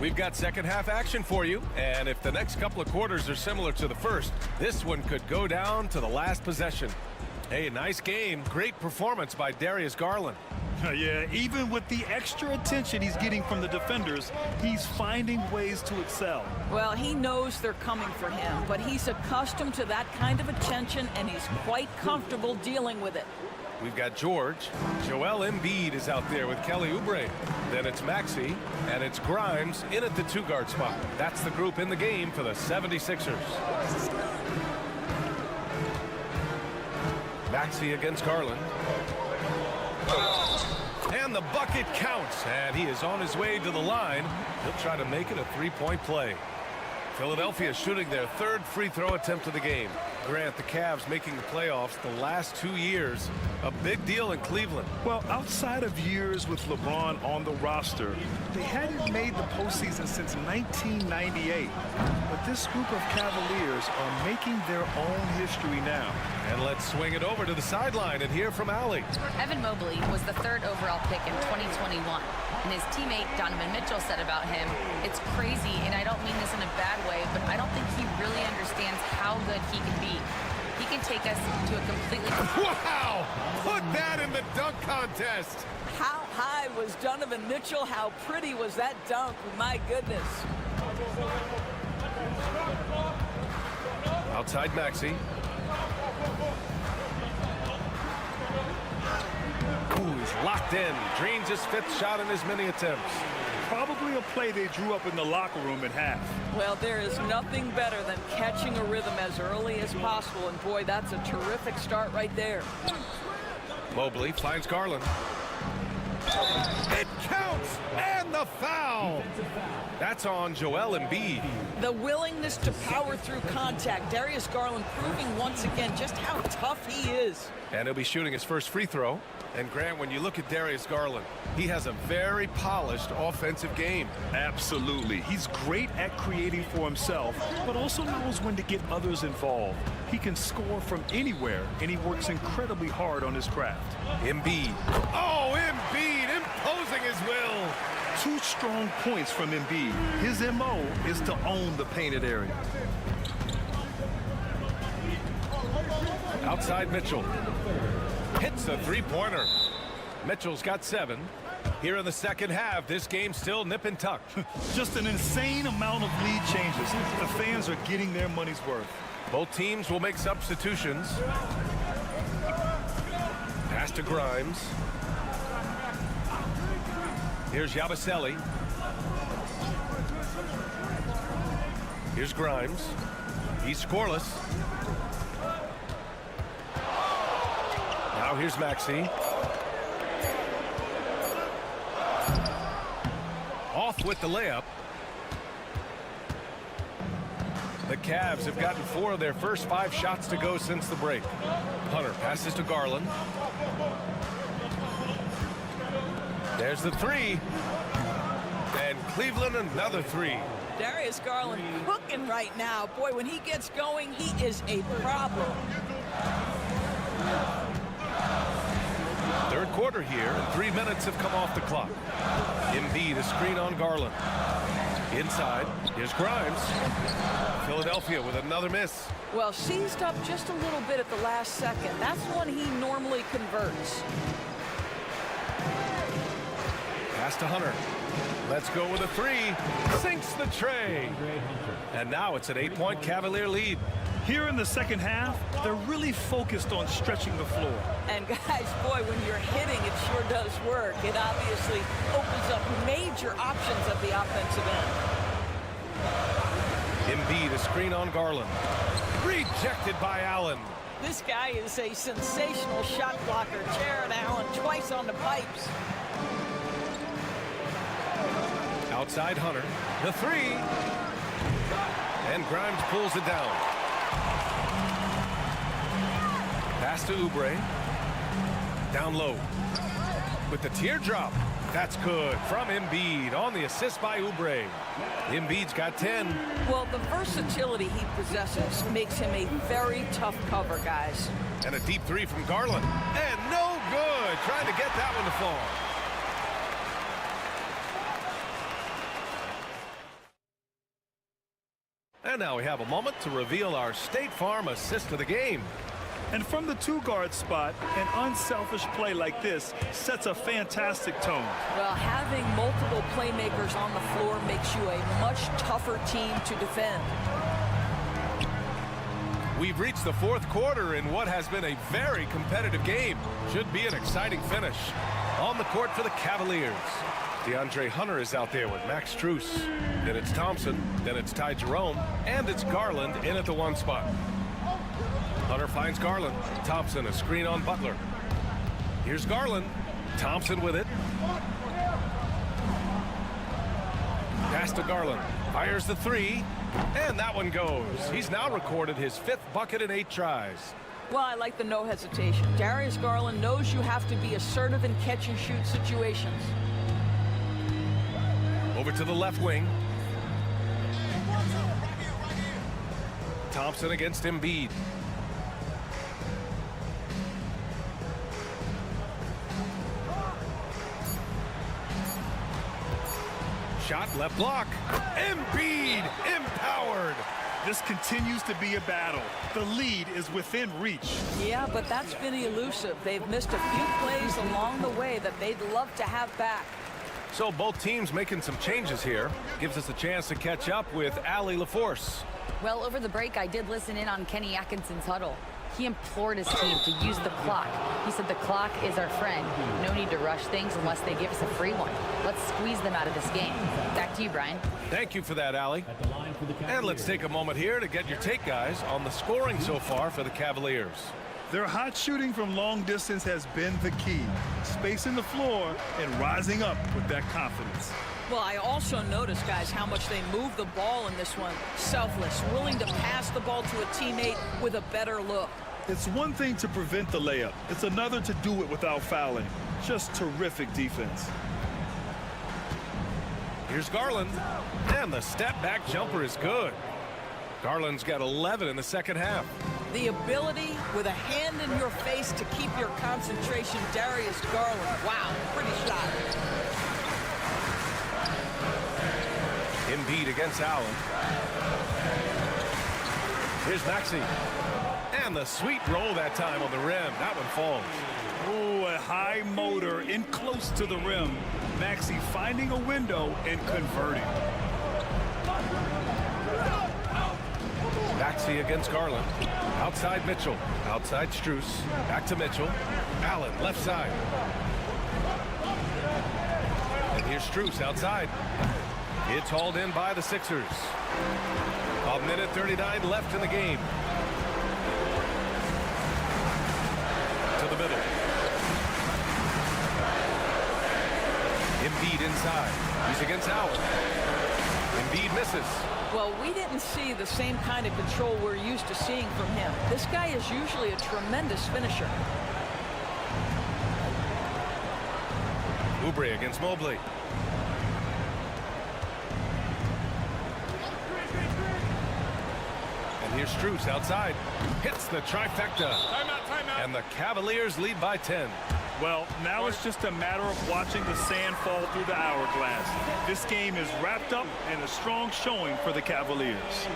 We've got second half action for you, and if the next couple of quarters are similar to the first, this one could go down to the last possession. Hey, nice game. Great performance by Darius Garland. Yeah, even with the extra attention he's getting from the defenders, he's finding ways to excel. Well, he knows they're coming for him, but he's accustomed to that kind of attention, and he's quite comfortable dealing with it. We've got George. Joel Embiid is out there with Kelly Oubre. Then it's Maxey, and it's Grimes in at the 2-guard spot. That's the group in the game for the 76ers. Maxey against Garland. And the bucket counts, and he is on his way to the line. He'll try to make it a three-point play. Philadelphia shooting their third free throw attempt of the game. Grant, the Cavs making the playoffs the last 2 years. A big deal in Cleveland. Well, outside of years with LeBron on the roster, they hadn't made the postseason since 1998. But this group of Cavaliers are making their own history now. And let's swing it over to the sideline and hear from Allie. Evan Mobley was the third overall pick in 2021. And his teammate Donovan Mitchell said about him, "It's crazy, and I don't mean this in a bad way, but I don't think he really understands how good he can be. He can take us to a completely..." Wow! Put that in the dunk contest! How high was Donovan Mitchell? How pretty was that dunk? My goodness. Outside Maxey. Ooh, he's locked in. Drains his fifth shot in as many attempts. Probably a play they drew up in the locker room at half. Well, there is nothing better than catching a rhythm as early as possible, and boy, that's a terrific start right there. Mobley finds Garland. It counts! And the foul! That's on Joel Embiid. The willingness to power through contact. Darius Garland proving once again just how tough he is. And he'll be shooting his first free throw. And Grant, when you look at Darius Garland, he has a very polished offensive game. Absolutely. He's great at creating for himself, but also knows when to get others involved. He can score from anywhere, and he works incredibly hard on his craft. Embiid. Oh, Embiid imposing his will. 2 strong points from Embiid. His MO is to own the painted area. Outside Mitchell. Hits a three-pointer. Mitchell's got 7. Here in the second half, this game's still nip and tuck. Just an insane amount of lead changes. The fans are getting their money's worth. Both teams will make substitutions. Pass to Grimes. Here's Yabusele. Here's Grimes. He's scoreless. Now here's Maxey. Off with the layup. The Cavs have gotten 4 of their first 5 shots to go since the break. Hunter passes to Garland. There's the 3. And Cleveland another 3. Darius Garland cooking right now. Boy, when he gets going, he is a problem. Third quarter here, and 3 minutes have come off the clock. Embiid, a screen on Garland. Inside, here's Grimes. Philadelphia with another miss. Well, seized up just a little bit at the last second. That's when he normally converts. Pass to Hunter. Let's go with a 3. Sinks the tray. And now it's an 8-point Cavalier lead. Here in the second half, they're really focused on stretching the floor. And guys, boy, when you're hitting, it sure does work. It obviously opens up major options at the offensive end. Embiid, a screen on Garland. Rejected by Allen. This guy is a sensational shot blocker. Jared Allen twice on the pipes. Outside Hunter. The 3. And Grimes pulls it down. Pass to Oubre. Down low. With the teardrop. That's good from Embiid on the assist by Oubre. Embiid's got 10. Well, the versatility he possesses makes him a very tough cover, guys. And a deep 3 from Garland. And no good. Trying to get that one to fall. And now we have a moment to reveal our State Farm assist of the game. And from the 2-guard spot, an unselfish play like this sets a fantastic tone. Well, having multiple playmakers on the floor makes you a much tougher team to defend. We've reached the 4th quarter in what has been a very competitive game. Should be an exciting finish. On the court for the Cavaliers. DeAndre Hunter is out there with Max Strus. Then it's Thompson. Then it's Ty Jerome. And it's Garland in at the 1 spot. Hunter finds Garland. Thompson, a screen on Butler. Here's Garland. Thompson with it. Pass to Garland. Fires the three. And that one goes. He's now recorded his 5th bucket in 8 tries. Well, I like the no hesitation. Darius Garland knows you have to be assertive in catch-and-shoot situations. Over to the left wing. Thompson against Embiid. Shot left block. Embiid empowered. This continues to be a battle. The lead is within reach. Yeah, but that's been elusive. They've missed a few plays along the way that they'd love to have back. So both teams making some changes here. Gives us a chance to catch up with Allie LaForce. Well, over the break, I did listen in on Kenny Atkinson's huddle. He implored his team to use the clock. He said the clock is our friend. No need to rush things unless they give us a free one. Let's squeeze them out of this game. Back to you, Brian. Thank you for that, Allie. And let's take a moment here to get your take, guys, on the scoring so far for the Cavaliers. Their hot shooting from long distance has been the key. Spacing the floor and rising up with that confidence. Well, I also noticed, guys, how much they move the ball in this one. Selfless, willing to pass the ball to a teammate with a better look. It's one thing to prevent the layup. It's another to do it without fouling. Just terrific defense. Here's Garland. And the step-back jumper is good. Garland's got 11 in the second half. The ability with a hand in your face to keep your concentration, Darius Garland. Wow, pretty shot. Embiid against Allen. Here's Maxey. And the sweet roll that time on the rim. That one falls. Ooh, a high motor in close to the rim. Maxey finding a window and converting. Maxey against Garland. Outside Mitchell. Outside Strus. Back to Mitchell. Allen left side. And here's Strus outside. It's hauled in by the Sixers. 1:39 left in the game. To the middle. Embiid inside. He's against Allen. Embiid misses. Well, we didn't see the same kind of control we're used to seeing from him. This guy is usually a tremendous finisher. Oubre against Mobley. And here's Strus outside. Hits the trifecta. Timeout. And the Cavaliers lead by 10. Well, now it's just a matter of watching the sand fall through the hourglass. This game is wrapped up in a strong showing for the Cavaliers.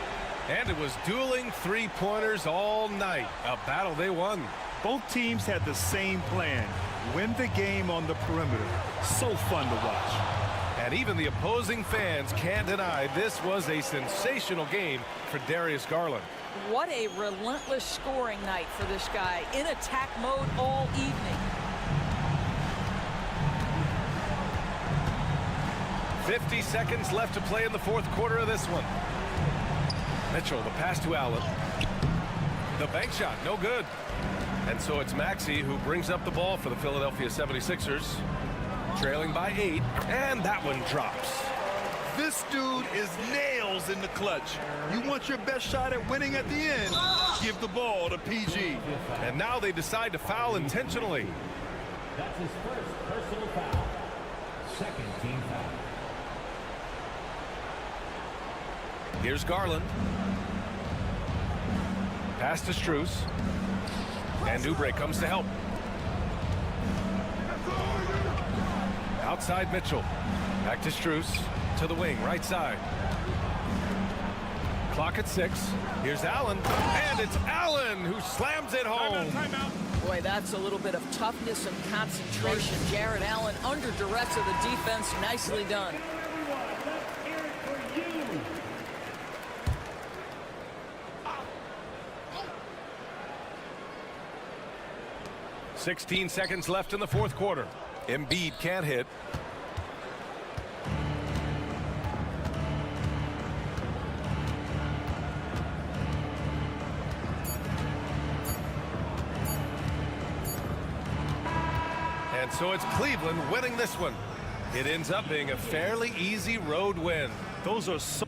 And it was dueling three-pointers all night. A battle they won. Both teams had the same plan. Win the game on the perimeter. So fun to watch. And even the opposing fans can't deny this was a sensational game for Darius Garland. What a relentless scoring night for this guy. In attack mode all evening. 50 seconds left to play in the fourth quarter of this one. Mitchell, the pass to Allen. The bank shot, no good. And so it's Maxey who brings up the ball for the Philadelphia 76ers. Trailing by 8, and that one drops. This dude is nails in the clutch. You want your best shot at winning at the end, give the ball to PG. And now they decide to foul intentionally. That's his first personal foul. Second team foul. Here's Garland. Pass to Strus. And Oubre comes to help. Outside Mitchell. Back to Strus. To the wing, right side. Clock at 6. Here's Allen. And it's Allen who slams it home. Timeout. Boy, that's a little bit of toughness and concentration. Jared Allen under duress of the defense. Nicely done. 16 seconds left in the fourth quarter. Embiid can't hit. And so it's Cleveland winning this one. It ends up being a fairly easy road win. Those are so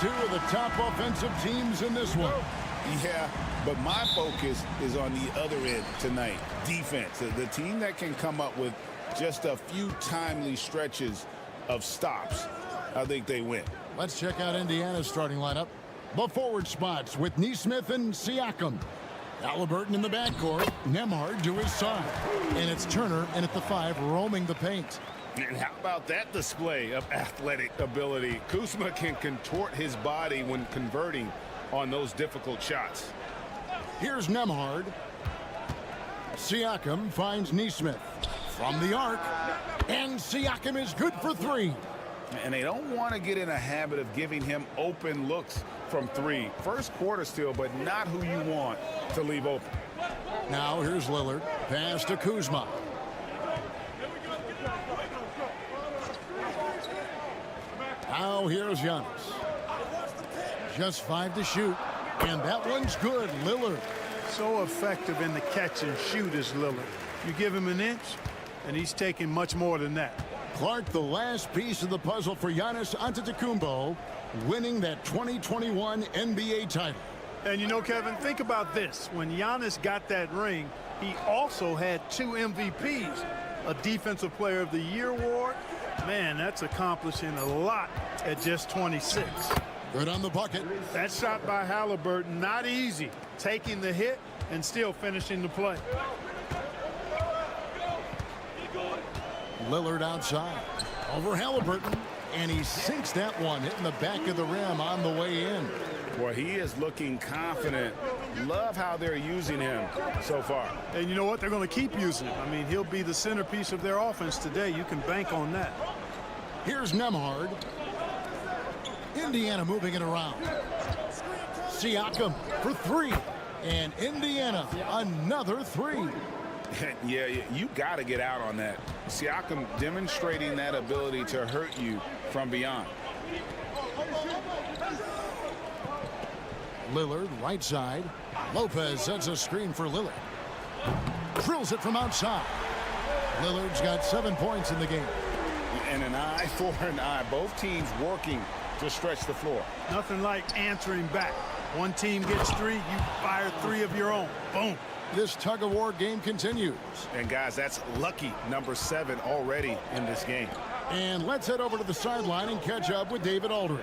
two of the top offensive teams in this one. Yeah, but my focus is on the other end tonight. Defense. The team that can come up with just a few timely stretches of stops, I think they win. Let's check out Indiana's starting lineup. The forward spots with Nesmith and Siakam. Halliburton in the backcourt. Nembhard to his side. And it's Turner in at the 5 roaming the paint. And how about that display of athletic ability? Kuzma can contort his body when converting on those difficult shots. Here's Nembhard. Siakam finds Nesmith from the arc. And Siakam is good for 3. And they don't want to get in a habit of giving him open looks from 3. First quarter still, but not who you want to leave open. Now here's Lillard. Pass to Kuzma. Now here's Giannis. Just 5 to shoot. And that one's good. Lillard. So effective in the catch and shoot is Lillard. You give him an inch, and he's taking much more than that. Clark, the last piece of the puzzle for Giannis Antetokounmpo, winning that 2021 NBA title. And you know, Kevin, think about this. When Giannis got that ring, he also had 2 MVPs, a Defensive Player of the Year award. Man, that's accomplishing a lot at just 26. Good on the bucket. That shot by Halliburton, not easy. Taking the hit and still finishing the play. Lillard outside. Over Halliburton. And he sinks that one, hitting the back of the rim on the way in. Well, he is looking confident. Love how they're using him so far. And you know what? They're going to keep using him. I mean, he'll be the centerpiece of their offense today. You can bank on that. Here's Nembhard. Indiana moving it around. Siakam for 3. And Indiana, another 3. Yeah, you got to get out on that. Siakam demonstrating that ability to hurt you from beyond. Lillard, right side. Lopez sets a screen for Lillard. Drills it from outside. Lillard's got 7 points in the game. And an eye for an eye. Both teams working to stretch the floor. Nothing like answering back. One team gets 3, you fire 3 of your own. Boom. This tug-of-war game continues. And, guys, that's lucky number 7 already in this game. And let's head over to the sideline and catch up with David Aldridge.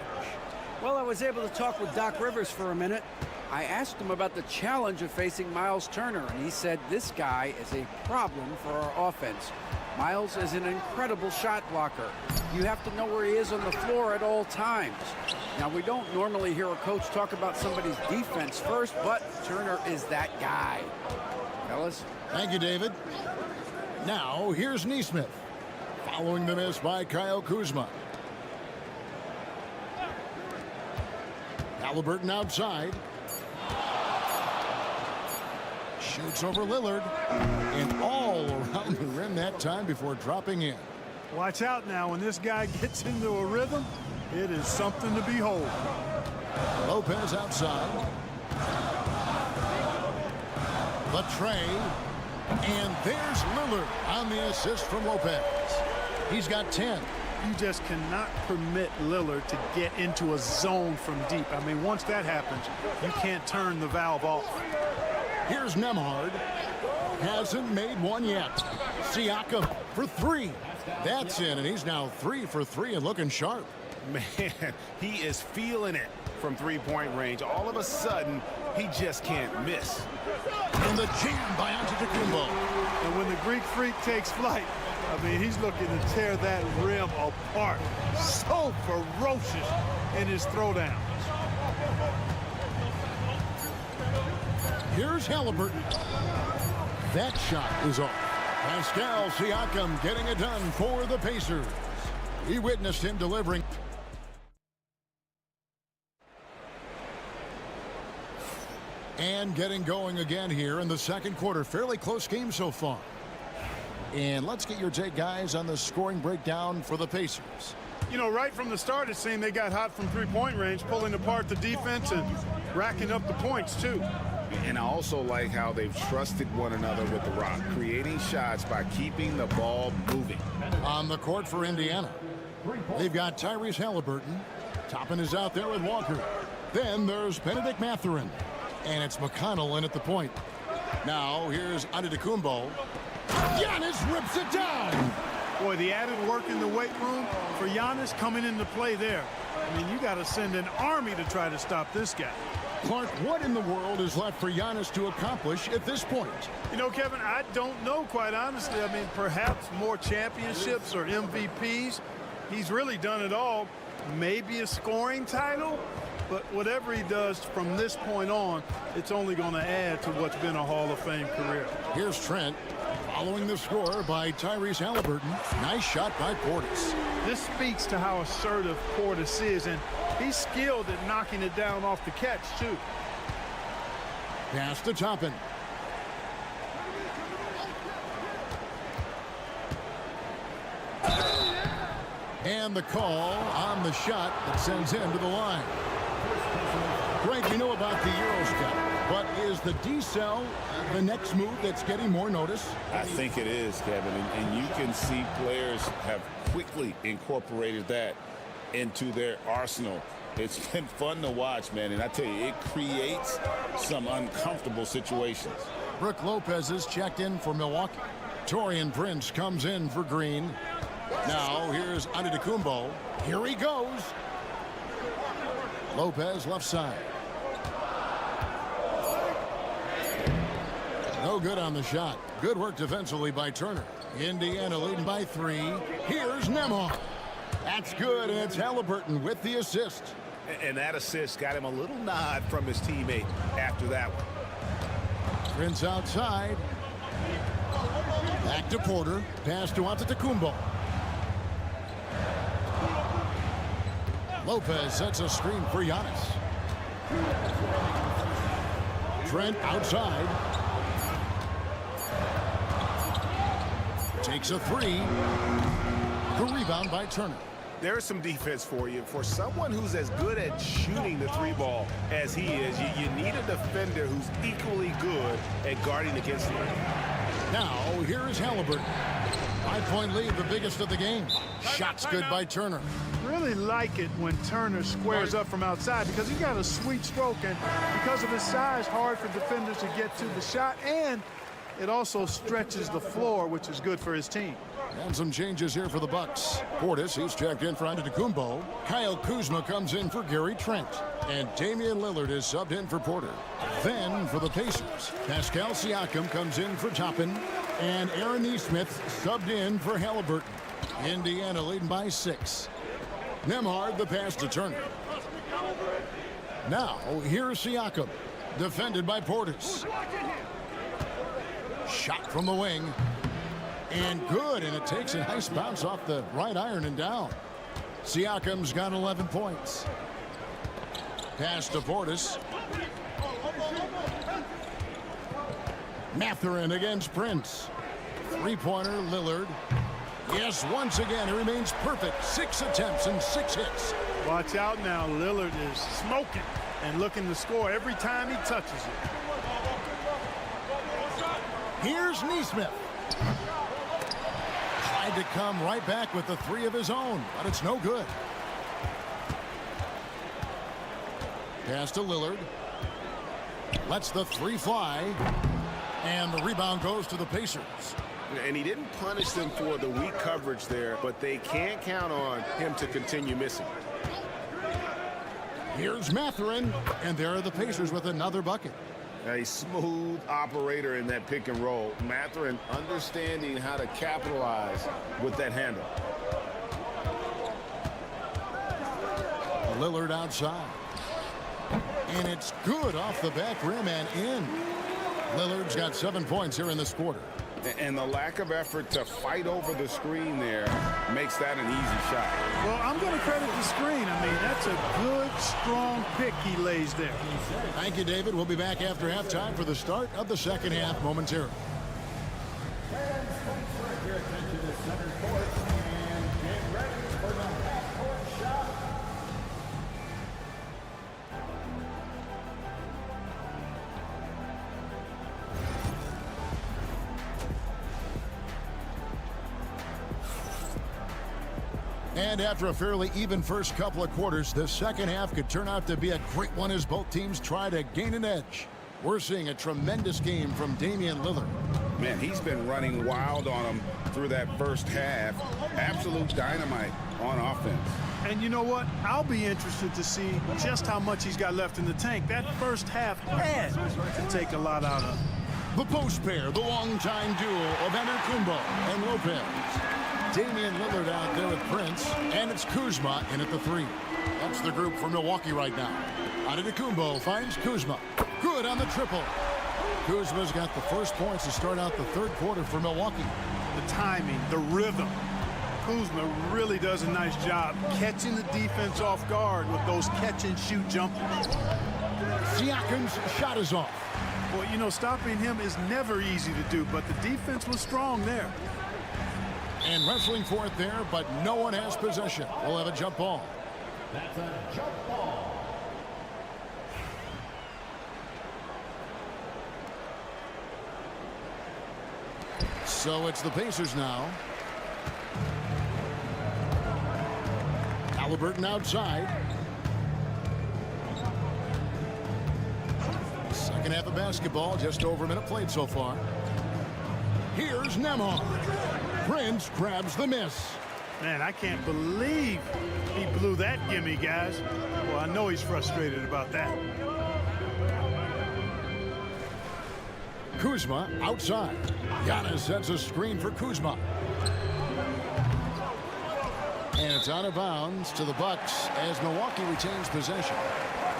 Well, I was able to talk with Doc Rivers for a minute. I asked him about the challenge of facing Miles Turner, and he said this guy is a problem for our offense. Miles is an incredible shot blocker. You have to know where he is on the floor at all times. Now, we don't normally hear a coach talk about somebody's defense first, but Turner is that guy. Fellas? Thank you, David. Now, here's Nesmith. Following the miss by Kyle Kuzma. Halliburton outside. Shoots over Lillard. And all around the rim that time before dropping in. Watch out now. When this guy gets into a rhythm, it is something to behold. Lopez outside. The tray. And there's Lillard on the assist from Lopez. He's got 10. You just cannot permit Lillard to get into a zone from deep. I mean, once that happens, you can't turn the valve off. Here's Nembhard. Hasn't made one yet. Siakam for 3. That's in, and he's now 3 for 3 and looking sharp. Man, he is feeling it from three-point range. All of a sudden, he just can't miss. And the jam by Antetokounmpo. And when the Greek Freak takes flight, I mean, he's looking to tear that rim apart. So ferocious in his throwdowns. Here's Halliburton. That shot is off. Pascal Siakam getting it done for the Pacers. We witnessed him delivering. And getting going again here in the second quarter. Fairly close game so far. And let's get your take, guys, on the scoring breakdown for the Pacers. You know, right from the start, it seemed they got hot from three-point range, pulling apart the defense and racking up the points, too. And I also like how they've trusted one another with the rock, creating shots by keeping the ball moving. On the court for Indiana, they've got Tyrese Halliburton. Toppin is out there with Walker. Then there's Benedict Mathurin. And it's McConnell in at the point. Now, here's Antetokounmpo. Giannis rips it down. Boy, the added work in the weight room for Giannis coming into play there. I mean, you got to send an army to try to stop this guy. Clark, what in the world is left for Giannis to accomplish at this point? You know, Kevin, I don't know, quite honestly. I mean, perhaps more championships or MVPs. He's really done it all. Maybe a scoring title. But whatever he does from this point on, it's only going to add to what's been a Hall of Fame career. Here's Trent following the score by Tyrese Halliburton. Nice shot by Portis. This speaks to how assertive Portis is, and he's skilled at knocking it down off the catch, too. Pass to Toppin. And the call on the shot that sends him to the line. Greg, we know about the Euro step, but is the decel the next move that's getting more notice? I think it is, Kevin, and you can see players have quickly incorporated that into their arsenal. It's been fun to watch, man, and I tell you, it creates some uncomfortable situations. Brook Lopez is checked in for Milwaukee. Taurean Prince comes in for Green. Now here's Antetokounmpo. Here he goes. Lopez left side. No good on the shot. Good work defensively by Turner. Indiana leading by 3. Here's Nembhard. That's good, and it's Halliburton with the assist. And that assist got him a little nod from his teammate after that one. Prince outside. Back to Porter. Pass to Antetokounmpo. Lopez sets a screen for Giannis. Trent outside. Takes a 3. The rebound by Turner. There's some defense for you. For someone who's as good at shooting the 3 ball as he is, you need a defender who's equally good at guarding against him. Now, here is Halliburton. 5-point lead, the biggest of the game. Shots good by Turner. Really like it when Turner squares up from outside because he's got a sweet stroke, and because of his size, hard for defenders to get to the shot, and it also stretches the floor, which is good for his team. And some changes here for the Bucks. Portis, he's checked in for Antetokounmpo. Kyle Kuzma comes in for Gary Trent. And Damian Lillard is subbed in for Porter. Then for the Pacers, Pascal Siakam comes in for Toppin. And Aaron Nesmith subbed in for Halliburton. Indiana leading by 6. Nembhard the pass to Turner. Now here's Siakam. Defended by Portis. Shot from the wing. And good, and it takes a nice bounce off the right iron and down. Siakam's got 11 points. Pass to Portis. Mathurin against Prince. 3-pointer, Lillard. Yes, once again, he remains perfect. 6 attempts and 6 hits. Watch out now. Lillard is smoking and looking to score every time he touches it. Here's Nesmith. Tried to come right back with the 3 of his own, but it's no good. Pass to Lillard. Lets the 3 fly. And the rebound goes to the Pacers. And he didn't punish them for the weak coverage there, but they can't count on him to continue missing. Here's Mathurin, and there are the Pacers with another bucket. A smooth operator in that pick and roll. Mathurin understanding how to capitalize with that handle. Lillard outside. And it's good off the back rim and in. Lillard's got 7 points here in this quarter. And the lack of effort to fight over the screen there makes that an easy shot. Well, I'm going to credit the screen. I mean, that's a good, strong pick he lays there. Thank you, David. We'll be back after halftime for the start of the second half momentarily. And after a fairly even first couple of quarters, the second half could turn out to be a great one as both teams try to gain an edge. We're seeing a tremendous game from Damian Lillard. Man, he's been running wild on him through that first half. Absolute dynamite on offense. And you know what? I'll be interested to see just how much he's got left in the tank. That first half had to take a lot out of. The post pair, the longtime duo of Antetokounmpo and Lopez. Damian Lillard out there with Prince, and it's Kuzma in at the 3. That's the group for Milwaukee right now. Antetokounmpo finds Kuzma. Good on the triple. Kuzma's got the first points to start out the third quarter for Milwaukee. The timing, the rhythm. Kuzma really does a nice job catching the defense off guard with those catch-and-shoot jumpers. Siakam's shot is off. Well, you know, stopping him is never easy to do, but the defense was strong there. And wrestling for it there, but no one has possession. We'll have a jump ball. That's a jump ball. So it's the Pacers now. Halliburton outside. Second half of basketball, just over a minute played so far. Here's Nembhard. Prince grabs the miss. Man, I can't believe he blew that gimme, guys. Well, I know he's frustrated about that. Kuzma outside. Giannis sets a screen for Kuzma. And it's out of bounds to the Bucks as Milwaukee retains possession.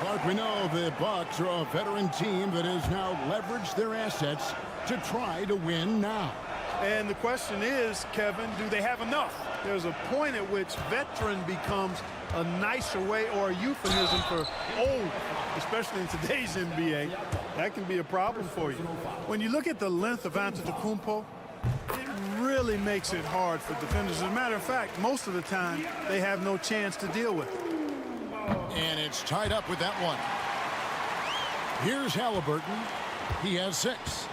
Clark, we know the Bucks are a veteran team that has now leveraged their assets to try to win now. And the question is, Kevin, do they have enough? There's a point at which veteran becomes a nicer way or a euphemism for old, especially in today's NBA. That can be a problem for you. When you look at the length of Antetokounmpo, it really makes it hard for defenders. As a matter of fact, most of the time, they have no chance to deal with it. And it's tied up with that one. Here's Halliburton. He has 6.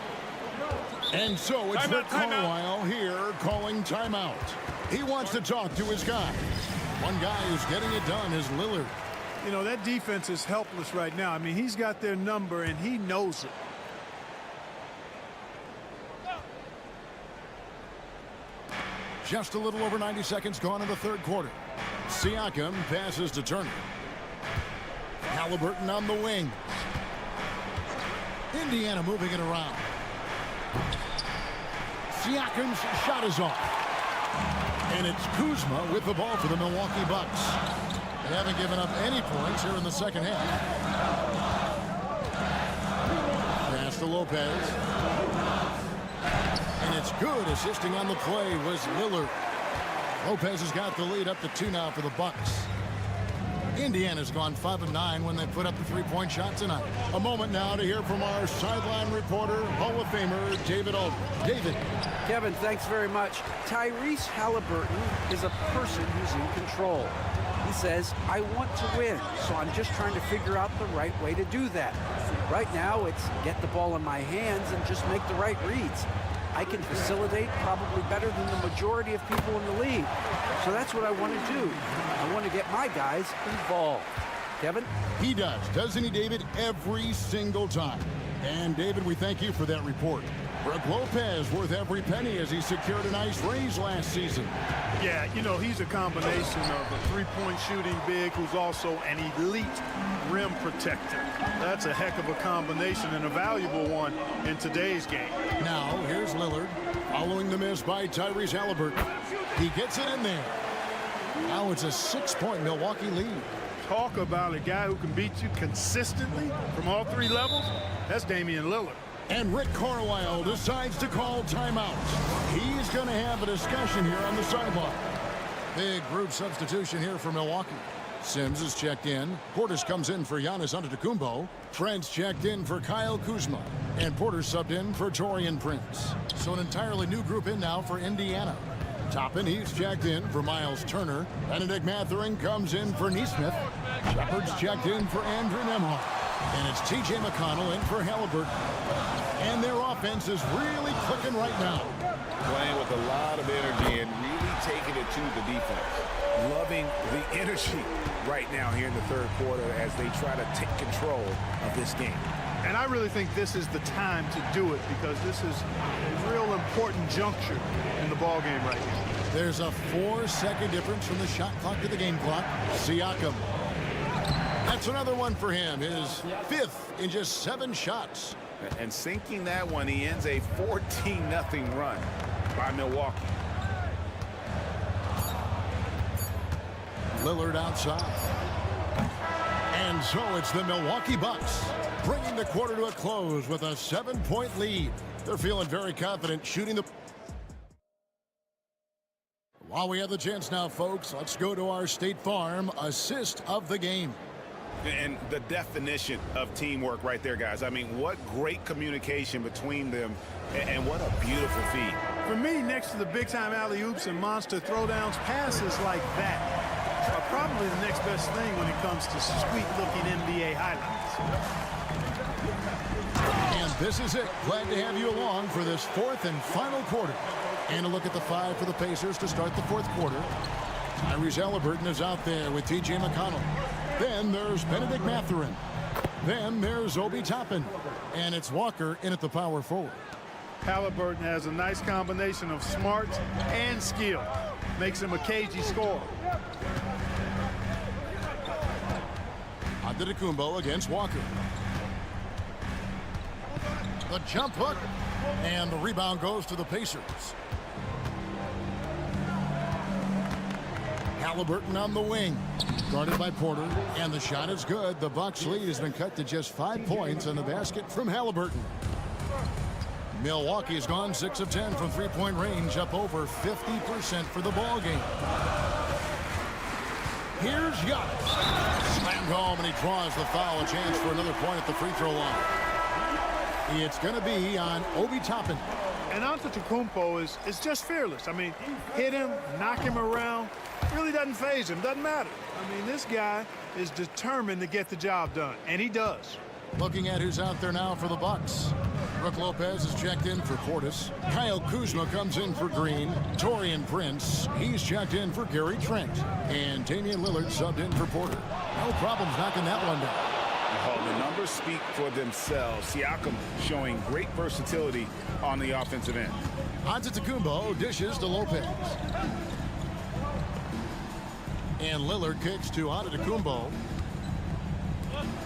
And so it's Rick Carlisle here calling timeout. He wants to talk to his guy. One guy who's getting it done is Lillard. You know, that defense is helpless right now. I mean, he's got their number, and he knows it. Just a little over 90 seconds gone in the third quarter. Siakam passes to Turner. Halliburton on the wing. Indiana moving it around. Siakam's shot is off. And it's Kuzma with the ball for the Milwaukee Bucks. They haven't given up any points here in the second half. Pass to Lopez. And it's good. Assisting on the play was Lillard. Lopez has got the lead up to 2 now for the Bucks. Indiana's gone 5 of 9 when they put up the three-point shot tonight. A moment now to hear from our sideline reporter, Hall of Famer David Aldridge. David. Kevin, thanks very much. Tyrese Halliburton is a person who's in control. He says, I want to win, so I'm just trying to figure out the right way to do that. Right now, it's get the ball in my hands and just make the right reads. I can facilitate probably better than the majority of people in the league. So that's what I want to do. I want to get my guys involved. Kevin? He does, doesn't he, David? Every single time. And, David, we thank you for that report. Brook Lopez worth every penny as he secured a nice raise last season. Yeah, you know, he's a combination of a three-point shooting big who's also an elite rim protector. That's a heck of a combination and a valuable one in today's game. Now, here's Lillard following the miss by Tyrese Halliburton. He gets it in there. Now it's a 6-point Milwaukee lead. Talk about a guy who can beat you consistently from all 3 levels. That's Damian Lillard. And Rick Carlisle decides to call timeout. He's going to have a discussion here on the sideline. Big group substitution here for Milwaukee. Sims is checked in. Portis comes in for Giannis Antetokounmpo. Trent's checked in for Kyle Kuzma. And Porter subbed in for Taurean Prince. So an entirely new group in now for Indiana. Toppin, he's checked in for Miles Turner. Benedict Mathurin comes in for Nesmith. Shepard's checked in for Andrew Nembhard. And it's T.J. McConnell in for Halliburton. And their offense is really clicking right now. Playing with a lot of energy and really taking it to the defense. Loving the energy right now here in the third quarter as they try to take control of this game. And I really think this is the time to do it because this is a real important juncture in the ballgame right now. There's a 4-second difference from the shot clock to the game clock. Siakam. That's another one for him. His 5th in just 7 shots. And sinking that one, he ends a 14-0 run by Milwaukee. Lillard outside. And so it's the Milwaukee Bucks bringing the quarter to a close with a 7-point lead. They're feeling very confident shooting the... While we have the chance now, folks, let's go to our State Farm assist of the game. And the definition of teamwork right there, guys. I mean, what great communication between them, and what a beautiful feed For me, next to the big-time alley-oops and monster throwdowns, passes like that are probably the next best thing when it comes to sweet-looking NBA highlights. And this is it. Glad to have you along for this fourth and final quarter. And a look at the five for the Pacers to start the fourth quarter. Tyrese Halliburton is out there with T.J. McConnell. Then there's Benedict Mathurin. Then there's Obi Toppin. And it's Walker in at the power forward. Halliburton has a nice combination of smarts and skill. Makes him a cagey scorer. Antetokounmpo against Walker. The jump hook. And the rebound goes to the Pacers. Halliburton on the wing. Guarded by Porter. And the shot is good. The Bucks lead has been cut to just 5 points on the basket from Halliburton. Milwaukee's gone 6 of 10 from three-point range, up over 50% for the ball game. Here's Giannis. Slammed home, and he draws the foul. A chance for another point at the free throw line. It's going to be on Obi Toppin. And Antetokounmpo is just fearless. I mean, hit him, knock him around. Really doesn't faze him. Doesn't matter. I mean, this guy is determined to get the job done, and he does. Looking at who's out there now for the Bucks. Brook Lopez is checked in for Portis. Kyle Kuzma comes in for Green. Taurean Prince, he's checked in for Gary Trent. And Damian Lillard subbed in for Porter. No problems knocking that one down. Oh, the numbers speak for themselves. Siakam showing great versatility on the offensive end. Antetokounmpo dishes to Lopez. And Lillard kicks to Antetokounmpo.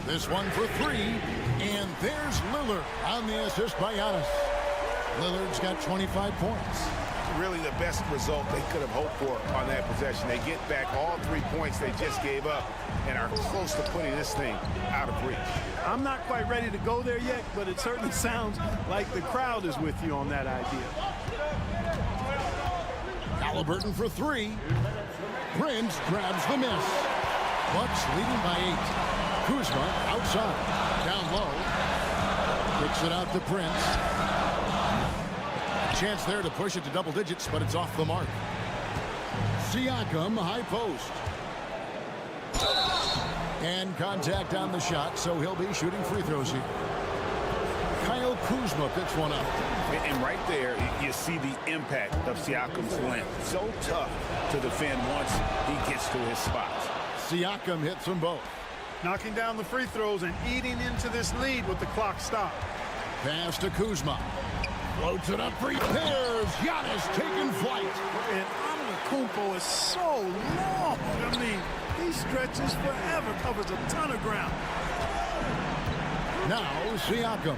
This one for three. And there's Lillard on the assist by Giannis. Lillard's got 25 points. Really the best result they could have hoped for on that possession. They get back all 3 points they just gave up and are close to putting this thing out of reach. I'm not quite ready to go there yet, but it certainly sounds like the crowd is with you on that idea. Halliburton for three. Prince grabs the miss. Bucks leading by 8. Kuzma outside, down low. Kicks it out to Prince. Chance there to push it to double digits, but it's off the mark. Siakam, high post. And contact on the shot, so he'll be shooting free throws here. Kyle Kuzma picks one up. And right there, you see the impact of Siakam's length. So tough to defend once he gets to his spots. Siakam hits them both. Knocking down the free throws and eating into this lead with the clock stopped. Pass to Kuzma. Floats it up for There's Giannis taking flight. And Antetokounmpo is so long. I mean, he stretches forever, covers a ton of ground. Now Siakam,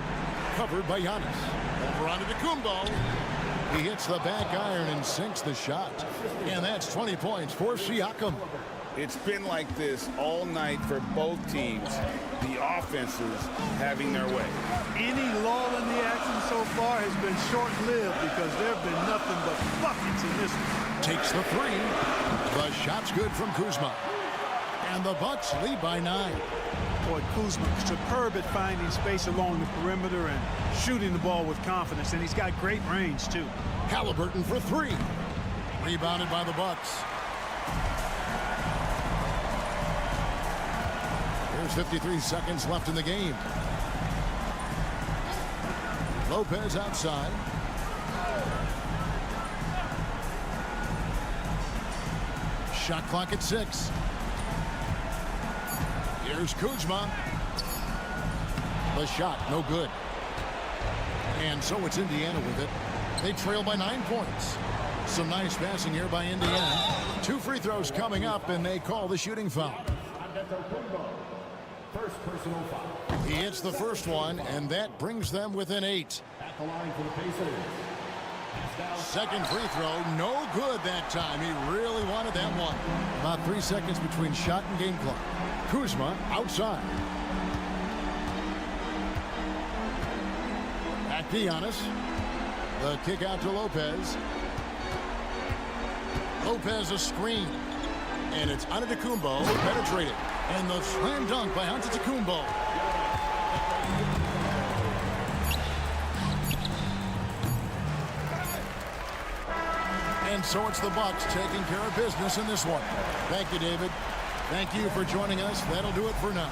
covered by Giannis. Over Antetokounmpo. He hits the back iron and sinks the shot. And that's 20 points for Siakam. It's been like this all night for both teams. The offenses having their way. Any lull in the action so far has been short-lived because there have been nothing but buckets in this one. Takes the three. The shot's good from Kuzma. And the Bucks lead by 9. Boy, Kuzma superb at finding space along the perimeter and shooting the ball with confidence, and he's got great range too. Halliburton for three. Rebounded by the Bucks. There's 53 seconds left in the game. Lopez outside. Shot clock at 6. Here's Kuzma. The shot, no good. And so it's Indiana with it. They trail by 9 points. Some nice passing here by Indiana. 2 free throws coming up, and they call the shooting foul. First personal foul. He hits the first one, and that brings them within 8. At the line for the Pacers. Second free throw, no good that time. He really wanted that one. About 3 seconds between shot and game clock. Kuzma outside. Back to Giannis. The kick out to Lopez. Lopez a screen. And it's Antetokounmpo penetrated. And the slam dunk by Antetokounmpo. And so it's the Bucks taking care of business in this one. Thank you, David. Thank you for joining us. That'll do it for now.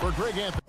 For Greg Anthony.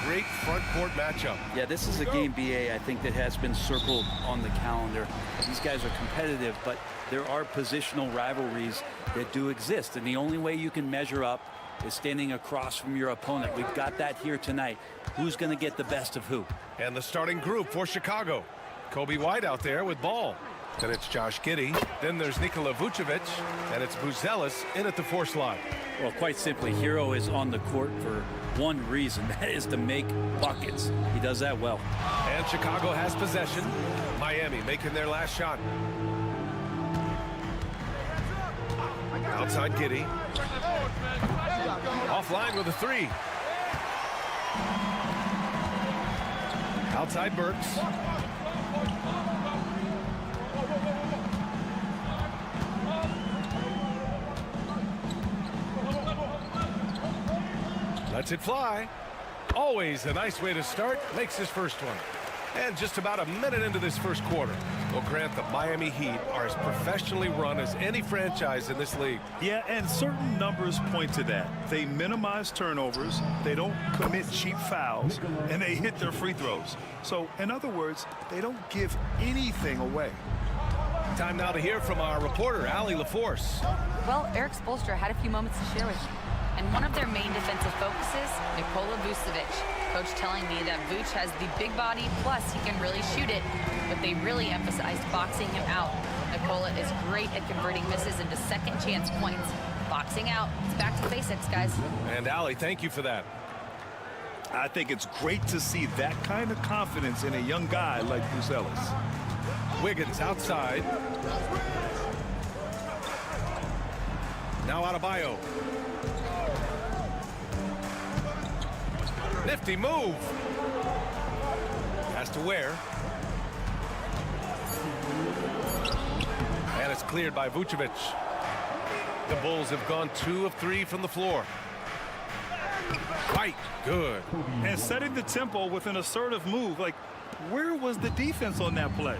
Great front court matchup. Yeah, this is a game, BA, I think that has been circled on the calendar. These guys are competitive, but there are positional rivalries that do exist, and the only way you can measure up is standing across from your opponent. We've got that here tonight. Who's going to get the best of who? And the starting group for Chicago. Kobe White out there with ball. Then it's Josh Giddey. Then there's Nikola Vucevic. And it's Buzelis in at the 4 slot. Well, quite simply, Hero is on the court for one reason. That is to make buckets. He does that well. And Chicago has possession. Miami making their last shot. Outside Giddey. Offline with a 3. Outside Burks. Lets it fly. Always a nice way to start. Makes his first one. And just about a minute into this first quarter. Well, Grant, the Miami Heat are as professionally run as any franchise in this league. Yeah, and certain numbers point to that. They minimize turnovers, they don't commit cheap fouls, and they hit their free throws. So, in other words, they don't give anything away. Time now to hear from our reporter, Allie LaForce. Well, Eric Spoelstra had a few moments to share with you. And one of their main defensive focuses, Nikola Vucevic. Coach telling me that Vuce has the big body, plus he can really shoot it, but they really emphasized boxing him out. Nikola is great at converting misses into second chance points. Boxing out. It's back to basics, guys. And Allie, thank you for that. I think it's great to see that kind of confidence in a young guy like Buzelis. Wiggins outside. Now Adebayo. Nifty move. Has to Ware. And it's cleared by Vucevic. The Bulls have gone 2 of 3 from the floor. White, good. And setting the tempo with an assertive move. Like, where was the defense on that play?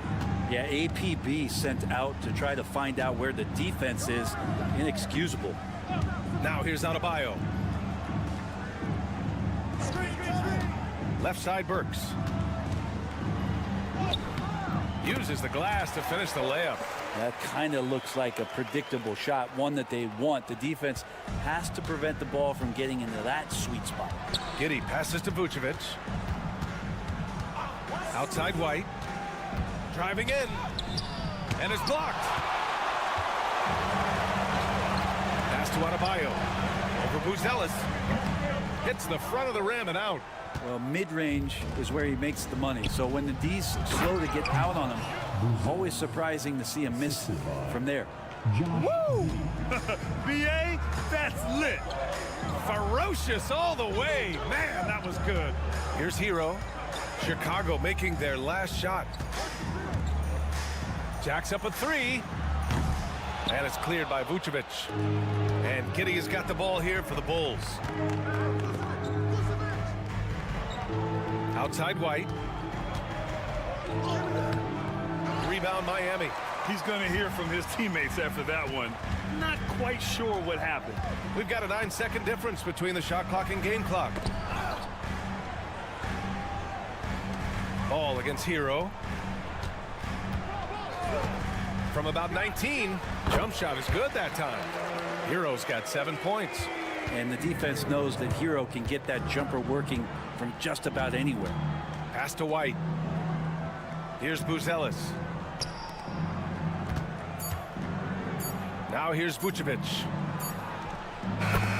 Yeah, APB sent out to try to find out where the defense is. Inexcusable. Now here's Adebayo. Left side Burks. Uses the glass to finish the layup. That kind of looks like a predictable shot, one that they want. The defense has to prevent the ball from getting into that sweet spot. Giddey passes to Vucevic. Outside White. Driving in. And it's blocked. to Adebayo. Over Buzelis. Hits the front of the rim and out. Well, mid-range is where he makes the money. So when the D's slow to get out on him, always surprising to see him miss from there. Woo! BA, that's lit. Ferocious all the way. Man, that was good. Here's Hero. Chicago making their last shot. Jacks up a three. And it's cleared by Vucevic. And Giddey has got the ball here for the Bulls. Outside White. Rebound Miami. He's going to hear from his teammates after that one. Not quite sure what happened. We've got a 9-second difference between the shot clock and game clock. Ball against Hero. From about 19, jump shot is good that time. Hero's got 7 points. And the defense knows that Hero can get that jumper working from just about anywhere. Pass to White. Here's Buzelis. Now here's Vucevic.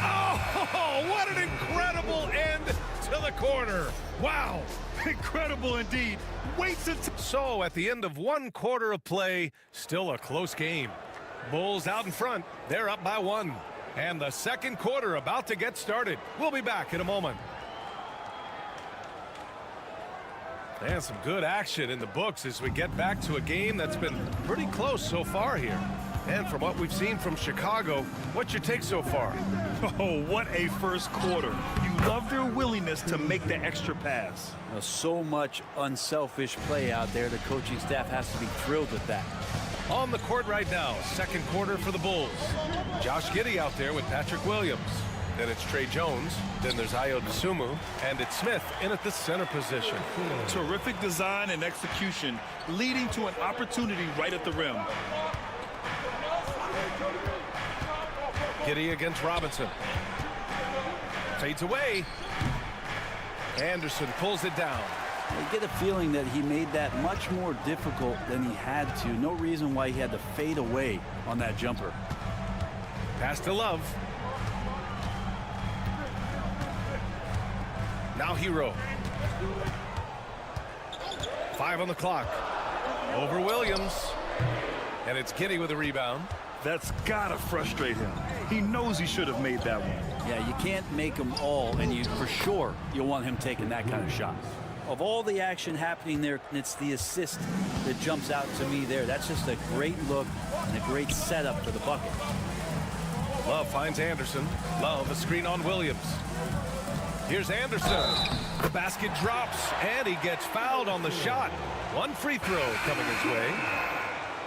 Oh, what an incredible end to the corner. Wow. Incredible indeed. Waits it. So at the end of 1 quarter of play, still a close game. Bulls out in front. They're up by 1. And the second quarter about to get started. We'll be back in a moment. And some good action in the books as we get back to a game that's been pretty close so far here. And from what we've seen from Chicago, what's your take so far? Oh, what a first quarter. You love their willingness to make the extra pass. So much unselfish play out there. The coaching staff has to be thrilled with that. On the court right now, second quarter for the Bulls. Josh Giddey out there with Patrick Williams. Then it's Trey Jones. Then there's Ayo Dosunmu. And it's Smith in at the center position. Terrific design and execution, leading to an opportunity right at the rim. Giddey against Robinson. Fades away. Anderson pulls it down. I get a feeling that he made that much more difficult than he had to. No reason why he had to fade away on that jumper. Pass to Love. Now Hero. 5 on the clock. Over Williams. And it's Giddey with a rebound. That's gotta frustrate him. He knows he should have made that one. Yeah, you can't make them all, and you for sure you'll want him taking that kind of shot. Of all the action happening there, it's the assist that jumps out to me there. That's just a great look and a great setup for the bucket. Love finds Anderson. Love a screen on Williams. Here's Anderson. The basket drops, and he gets fouled on the shot. 1 free throw coming his way.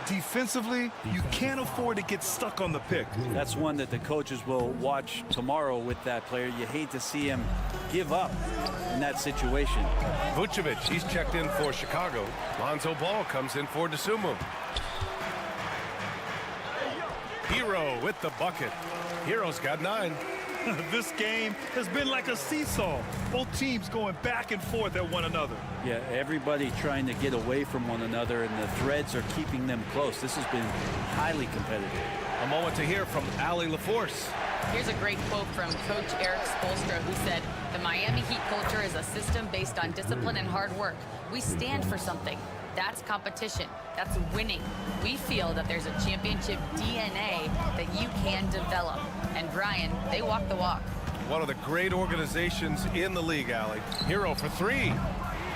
Defensively, you can't afford to get stuck on the pick. That's one that the coaches will watch tomorrow with that player. You hate to see him give up in that situation. Vucevic, he's checked in for Chicago. Lonzo Ball comes in for Dosunmu. Hero with the bucket. Hero's got 9. This game has been like a seesaw. Both teams going back and forth at one another. Yeah, everybody trying to get away from one another, and the threads are keeping them close. This has been highly competitive. A moment to hear from Allie LaForce. Here's a great quote from Coach Eric Spoelstra, who said, "The Miami Heat culture is a system based on discipline and hard work. We stand for something. That's competition. That's winning. We feel that there's a championship DNA that you can develop." And Brian, they walk the walk. One of the great organizations in the league, Allie. Hero for 3.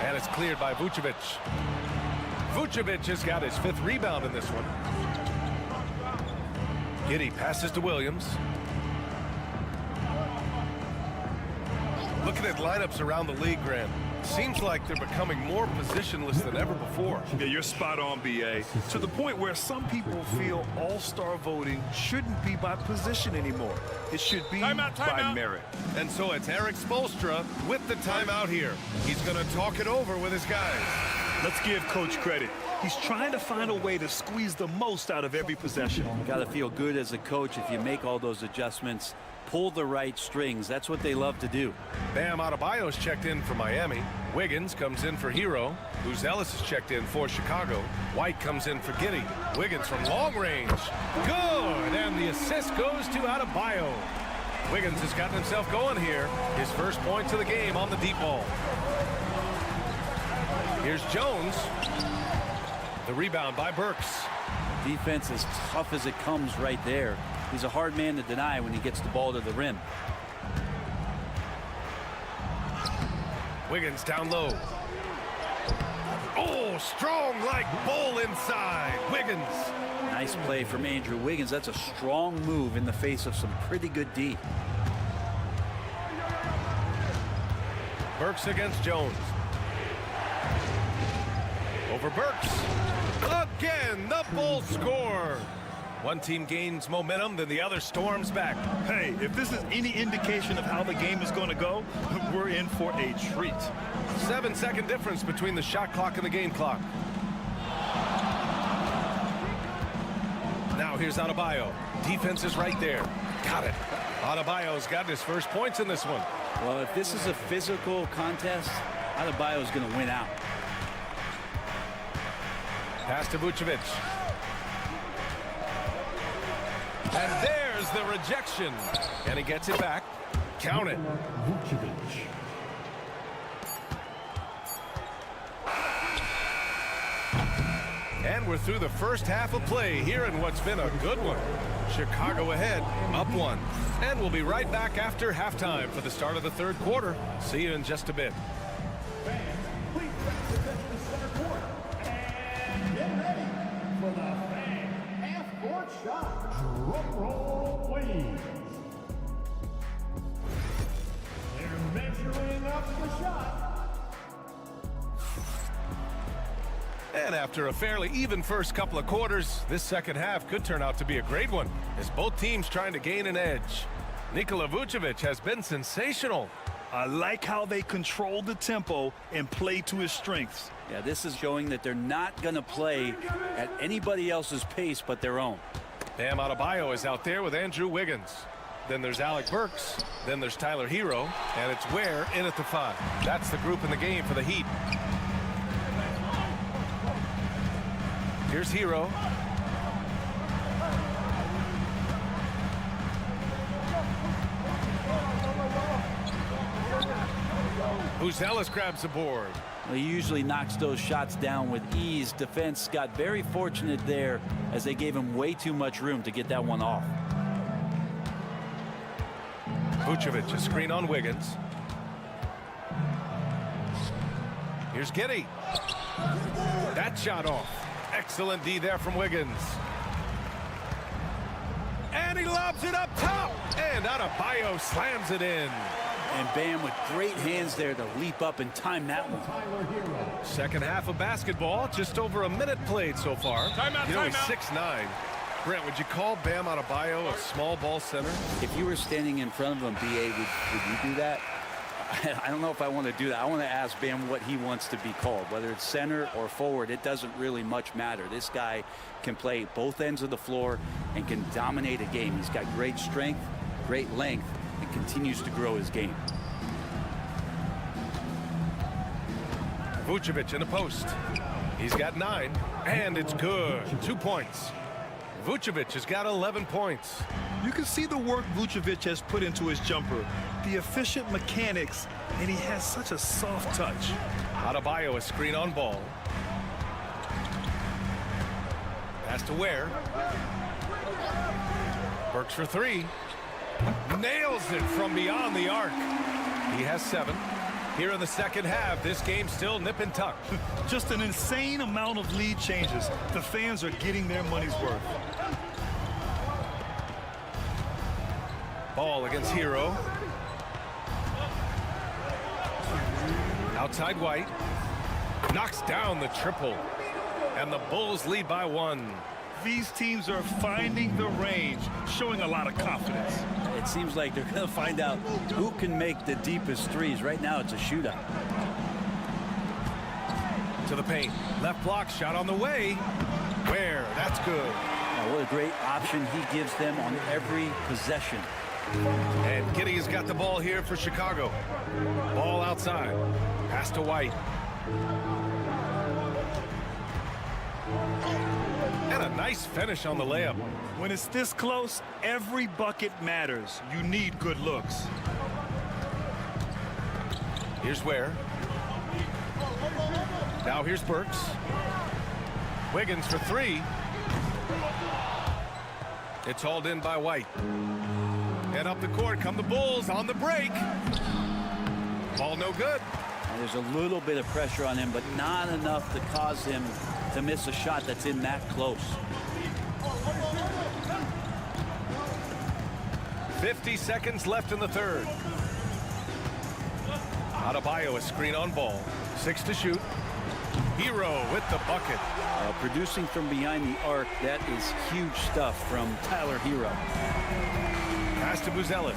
And it's cleared by Vucevic. Vucevic has got his 5th rebound in this one. Giddey passes to Williams. Looking at lineups around the league, Grant, seems like they're becoming more positionless than ever before. Yeah, you're spot on, BA. To the point where some people feel all-star voting shouldn't be by position anymore. It should be by merit. And so it's Eric Spoelstra with the timeout here. He's going to talk it over with his guys. Let's give Coach credit. He's trying to find a way to squeeze the most out of every possession. You got to feel good as a coach if you make all those adjustments, pull the right strings. That's what they love to do. Bam Adebayo's checked in for Miami. Wiggins comes in for Hero. Ellis is checked in for Chicago. White comes in for Giddey. Wiggins from long range. Good, and the assist goes to Adebayo. Wiggins has gotten himself going here. His first points of the game on the deep ball. Here's Jones. The rebound by Burks. Defense as tough as it comes right there. He's a hard man to deny when he gets the ball to the rim. Wiggins down low. Oh, strong like bull inside. Wiggins. Nice play from Andrew Wiggins. That's a strong move in the face of some pretty good D. Burks against Jones. Over Burks. Again, the Bulls score. One team gains momentum, then the other storms back. Hey, if this is any indication of how the game is going to go, we're in for a treat. 7-second difference between the shot clock and the game clock. Now here's Adebayo. Defense is right there. Got it. Adebayo's got his first points in this one. Well, if this is a physical contest, Adebayo's going to win out. Pass to Vucevic. And there's the rejection. And he gets it back. Count it. And we're through the first half of play here in what's been a good one. Chicago ahead, up one. And we'll be right back after halftime for the start of the third quarter. See you in just a bit. Drum roll, please. They're measuring up the shot. And after a fairly even first couple of quarters, this second half could turn out to be a great one as both teams trying to gain an edge. Nikola Vucevic has been sensational. I like how they control the tempo and play to his strengths. Yeah, this is showing that they're not going to play at anybody else's pace but their own. Bam Adebayo is out there with Andrew Wiggins. Then there's Alec Burks. Then there's Tyler Hero. And it's Ware in at the 5. That's the group in the game for the Heat. Here's Hero. Ellis grabs the board. Well, he usually knocks those shots down with ease. Defense got very fortunate there as they gave him way too much room to get that one off. Vucevic, a screen on Wiggins. Here's Giddey. That shot off. Excellent D there from Wiggins. And he lobs it up top. And Adebayo slams it in. And Bam with great hands there to leap up and time that one. Second half of basketball, just over a minute played so far. Timeout, you know, he's timeout. 6'9". Brent, would you call Bam Adebayo a small ball center? If you were standing in front of him, BA, would you do that? I don't know if I want to do that. I want to ask Bam what he wants to be called, whether it's center or forward. It doesn't really much matter. This guy can play both ends of the floor and can dominate a game. He's got great strength, great length, and continues to grow his game. Vucevic in the post. He's got 9, and it's good. 2 points. Vucevic has got 11 points. You can see the work Vucevic has put into his jumper, the efficient mechanics, and he has such a soft touch. Adebayo a screen on ball. Pass to Ware. Burks for 3. Nails it from beyond the arc. He has 7. Here in the second half, this game's still nip and tuck. Just an insane amount of lead changes. The fans are getting their money's worth. Ball against Hero. Outside White. Knocks down the triple. And the Bulls lead by 1. These teams are finding the range, showing a lot of confidence. It seems like they're going to find out who can make the deepest threes. Right now, it's a shootout. to the paint. Left block shot on the way. Where? That's good. Now, what a great option he gives them on every possession. And Giddey has got the ball here for Chicago. Ball outside. Pass to White. And a nice finish on the layup. When it's this close, every bucket matters. You need good looks. Here's Ware. Now here's Burks. Wiggins for three. It's hauled in by White. And up the court come the Bulls on the break. Ball no good. Now, there's a little bit of pressure on him, but not enough to cause him to miss a shot that's in that close. 50 seconds left in the third. Adebayo, a screen on ball. 6 to shoot. Hero with the bucket. Producing from behind the arc, that is huge stuff from Tyler Hero. Pass to Buzelis.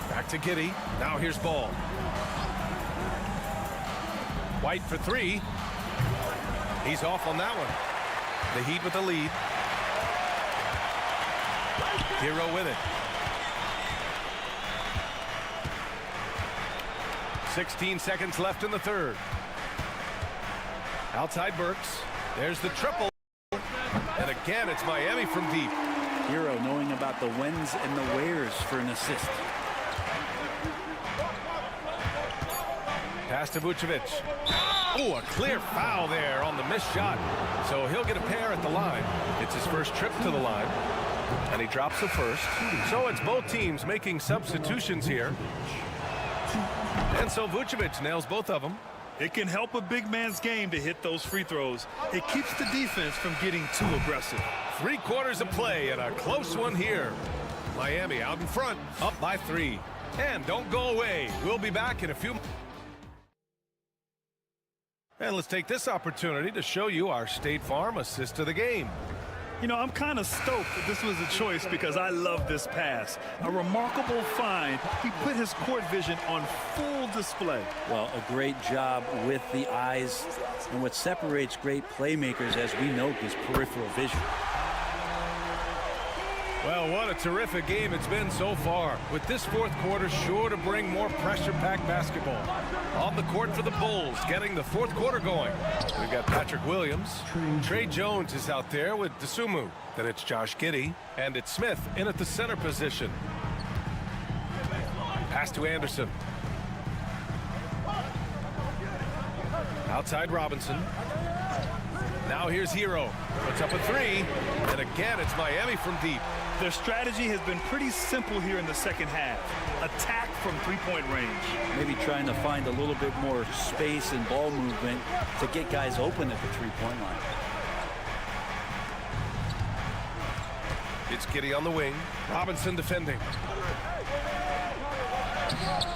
Back to Giddey. Now here's Ball. White for three. He's off on that one. The Heat with the lead. Hero with it. 16 seconds left in the third. Outside Burks. There's the triple. And again, it's Miami from deep. Hero knowing about the whens and the wheres for an assist. Pass to Vucevic. Oh, a clear foul there on the missed shot. So he'll get a pair at the line. It's his first trip to the line. And he drops the first. So it's both teams making substitutions here. And so Vucevic nails both of them. It can help a big man's game to hit those free throws. It keeps the defense from getting too aggressive. 3 quarters of play and a close one here. Miami out in front, up by 3. And don't go away. We'll be back in a few. And let's take this opportunity to show you our State Farm assist of the game. You know, I'm kind of stoked that this was a choice because I love this pass. A remarkable find. He put his court vision on full display. Well, a great job with the eyes. And what separates great playmakers, as we know, is peripheral vision. Well, what a terrific game it's been so far, with this fourth quarter sure to bring more pressure-packed basketball. On the court for the Bulls, getting the fourth quarter going. We've got Patrick Williams. Trey Jones is out there with Dosunmu. Then it's Josh Giddey, and it's Smith in at the center position. Pass to Anderson. Outside Robinson. Now here's Hero. Puts up a 3, and again it's Miami from deep. Their strategy has been pretty simple here in the second half. Attack from three-point range. Maybe trying to find a little bit more space and ball movement to get guys open at the three-point line. It's Giddey on the wing. Robinson defending.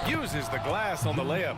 Uses the glass on the layup.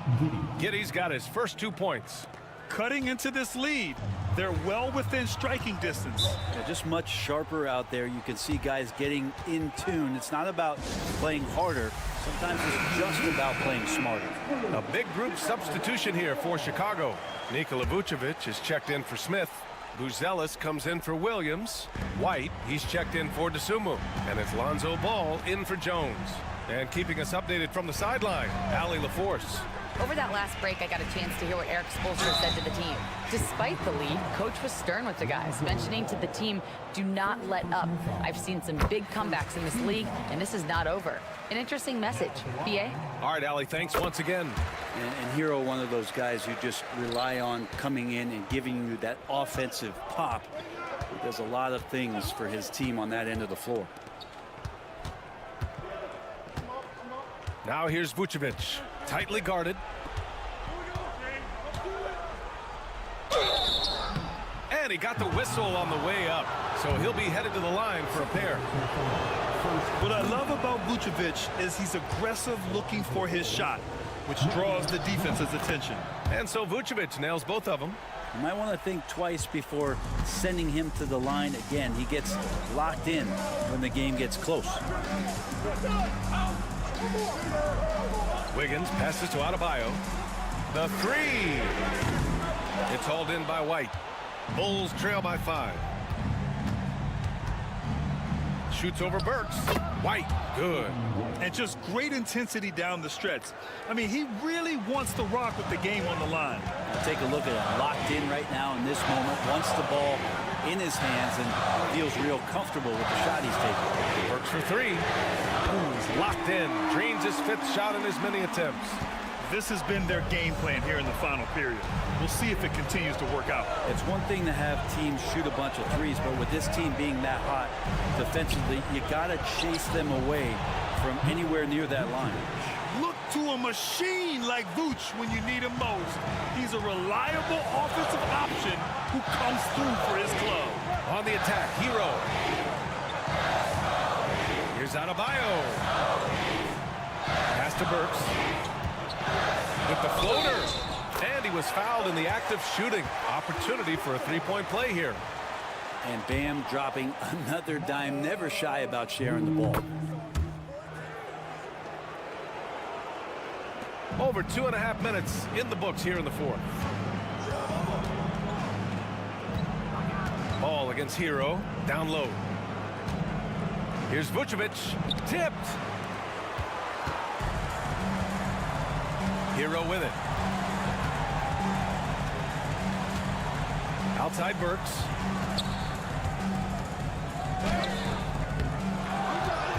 Giddey's got his first 2 points. Cutting into this lead. They're well within striking distance. Yeah, just much sharper out there. You can see guys getting in tune. It's not about playing harder. Sometimes it's just about playing smarter. A big group substitution here for Chicago. Nikola Vucevic is checked in for Smith. Buzelis comes in for Williams. White, he's checked in for Dosunmu. And it's Lonzo Ball in for Jones. And keeping us updated from the sideline, Allie LaForce. Over that last break, I got a chance to hear what Eric Spoelstra said to the team. Despite the lead, Coach was stern with the guys, mentioning to the team, do not let up. I've seen some big comebacks in this league, and this is not over. An interesting message. B.A.? All right, Allie, thanks once again. And Hero, one of those guys who just rely on coming in and giving you that offensive pop. He does a lot of things for his team on that end of the floor. Now here's Vucevic, tightly guarded. And he got the whistle on the way up, so he'll be headed to the line for a pair. What I love about Vucevic is he's aggressive looking for his shot, which draws the defense's attention. And so Vucevic nails both of them. You might want to think twice before sending him to the line again. He gets locked in when the game gets close. Wiggins passes to Adebayo. The three. It's hauled in by White. Bulls trail by 5. Shoots over Burks. White, good. And just great intensity down the stretch. I mean, he really wants to rock with the game on the line. Take a look at it. Locked in right now in this moment. Wants the ball in his hands and feels real comfortable with the shot he's taking. Burks for 3. He's locked in. Drains his 5th shot in as many attempts. This has been their game plan here in the final period. We'll see if it continues to work out. It's one thing to have teams shoot a bunch of threes, but with this team being that hot defensively, you got to chase them away from anywhere near that line. Look to a machine like Vooch when you need him most. He's a reliable offensive option who comes through for his club. On the attack, Hero. Here's Adebayo. Pass to Burks. With the floater. And he was fouled in the act of shooting. Opportunity for a 3-point play here. And Bam dropping another dime. Never shy about sharing the ball. Over 2.5 minutes in the books here in the 4th. Ball against Hero. Down low. Here's Vucevic. Tipped. Hero with it. Outside Burks.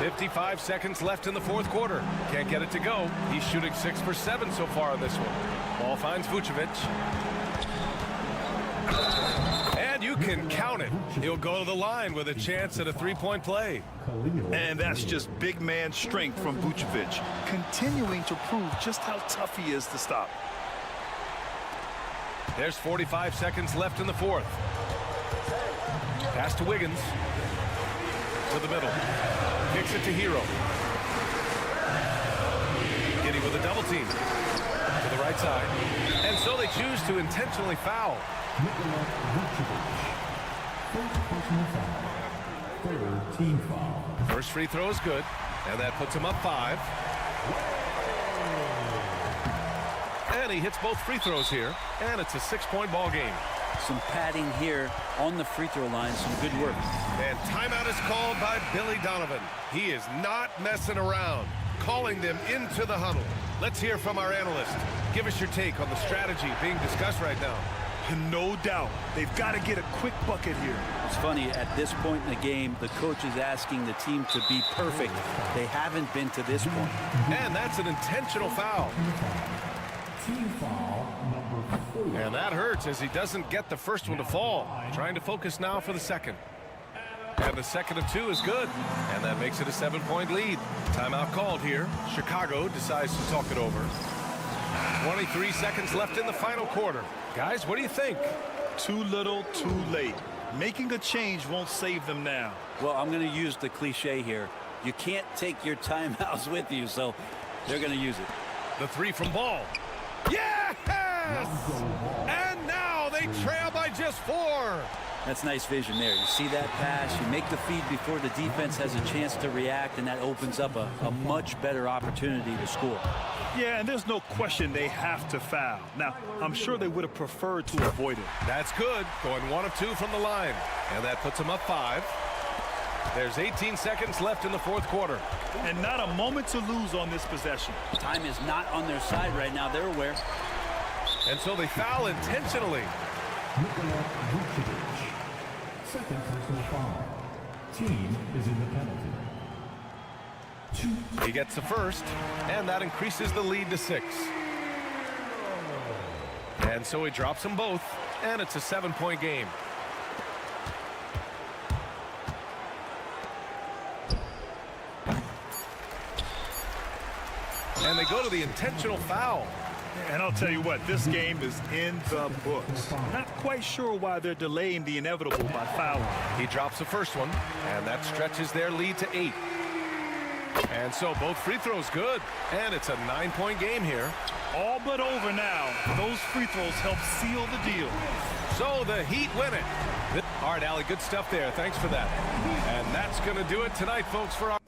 55 seconds left in the 4th quarter. Can't get it to go. He's shooting 6 for 7 so far in this one. Ball finds Vucevic. And you can count it. He'll go to the line with a chance at a 3-point play. And that's just big man strength from Vucevic, continuing to prove just how tough he is to stop. There's 45 seconds left in the 4th. Pass to Wiggins. To the middle. Kicks it to Hero. Giddy with a double team. To the right side. And so they choose to intentionally foul. First free throw is good. And that puts him up 5. And he hits both free throws here. And it's a 6-point ball game. Some padding here on the free throw line. Some good work. And timeout is called by Billy Donovan. He is not messing around, calling them into the huddle. Let's hear from our analyst. Give us your take on the strategy being discussed right now. No doubt. They've got to get a quick bucket here. It's funny, at this point in the game, the coach is asking the team to be perfect. They haven't been to this point. And that's an intentional foul. Team foul number 4. And that hurts as he doesn't get the first one to fall. Trying to focus now for the second. And the second of 2 is good. And that makes it a 7-point lead. Timeout called here. Chicago decides to talk it over. 23 seconds left in the final quarter. Guys, what do you think? Too little, too late. Making a change won't save them now. Well, I'm going to use the cliche here. You can't take your timeouts with you, so they're going to use it. The 3 from Ball. Yes! And now they trail by just 4. That's nice vision there. You see that pass, you make the feed before the defense has a chance to react, and that opens up a much better opportunity to score. Yeah, and there's no question they have to foul. Now, I'm sure they would have preferred to avoid it. That's good. Going 1 of 2 from the line. And that puts them up 5. There's 18 seconds left in the 4th quarter. And not a moment to lose on this possession. Time is not on their side right now. They're aware. And so they foul intentionally. Second personal foul. Team is in the penalty. He gets the first, and that increases the lead to 6. And so he drops them both, and it's a 7-point game. And they go to the intentional foul. And I'll tell you what, this game is in the books. Not quite sure why they're delaying the inevitable by fouling. He drops the first one, and that stretches their lead to 8. And so both free throws good, and it's a 9-point game here. All but over now. Those free throws help seal the deal. So the Heat win it. All right, Allie, good stuff there. Thanks for that. And that's going to do it tonight, folks, for our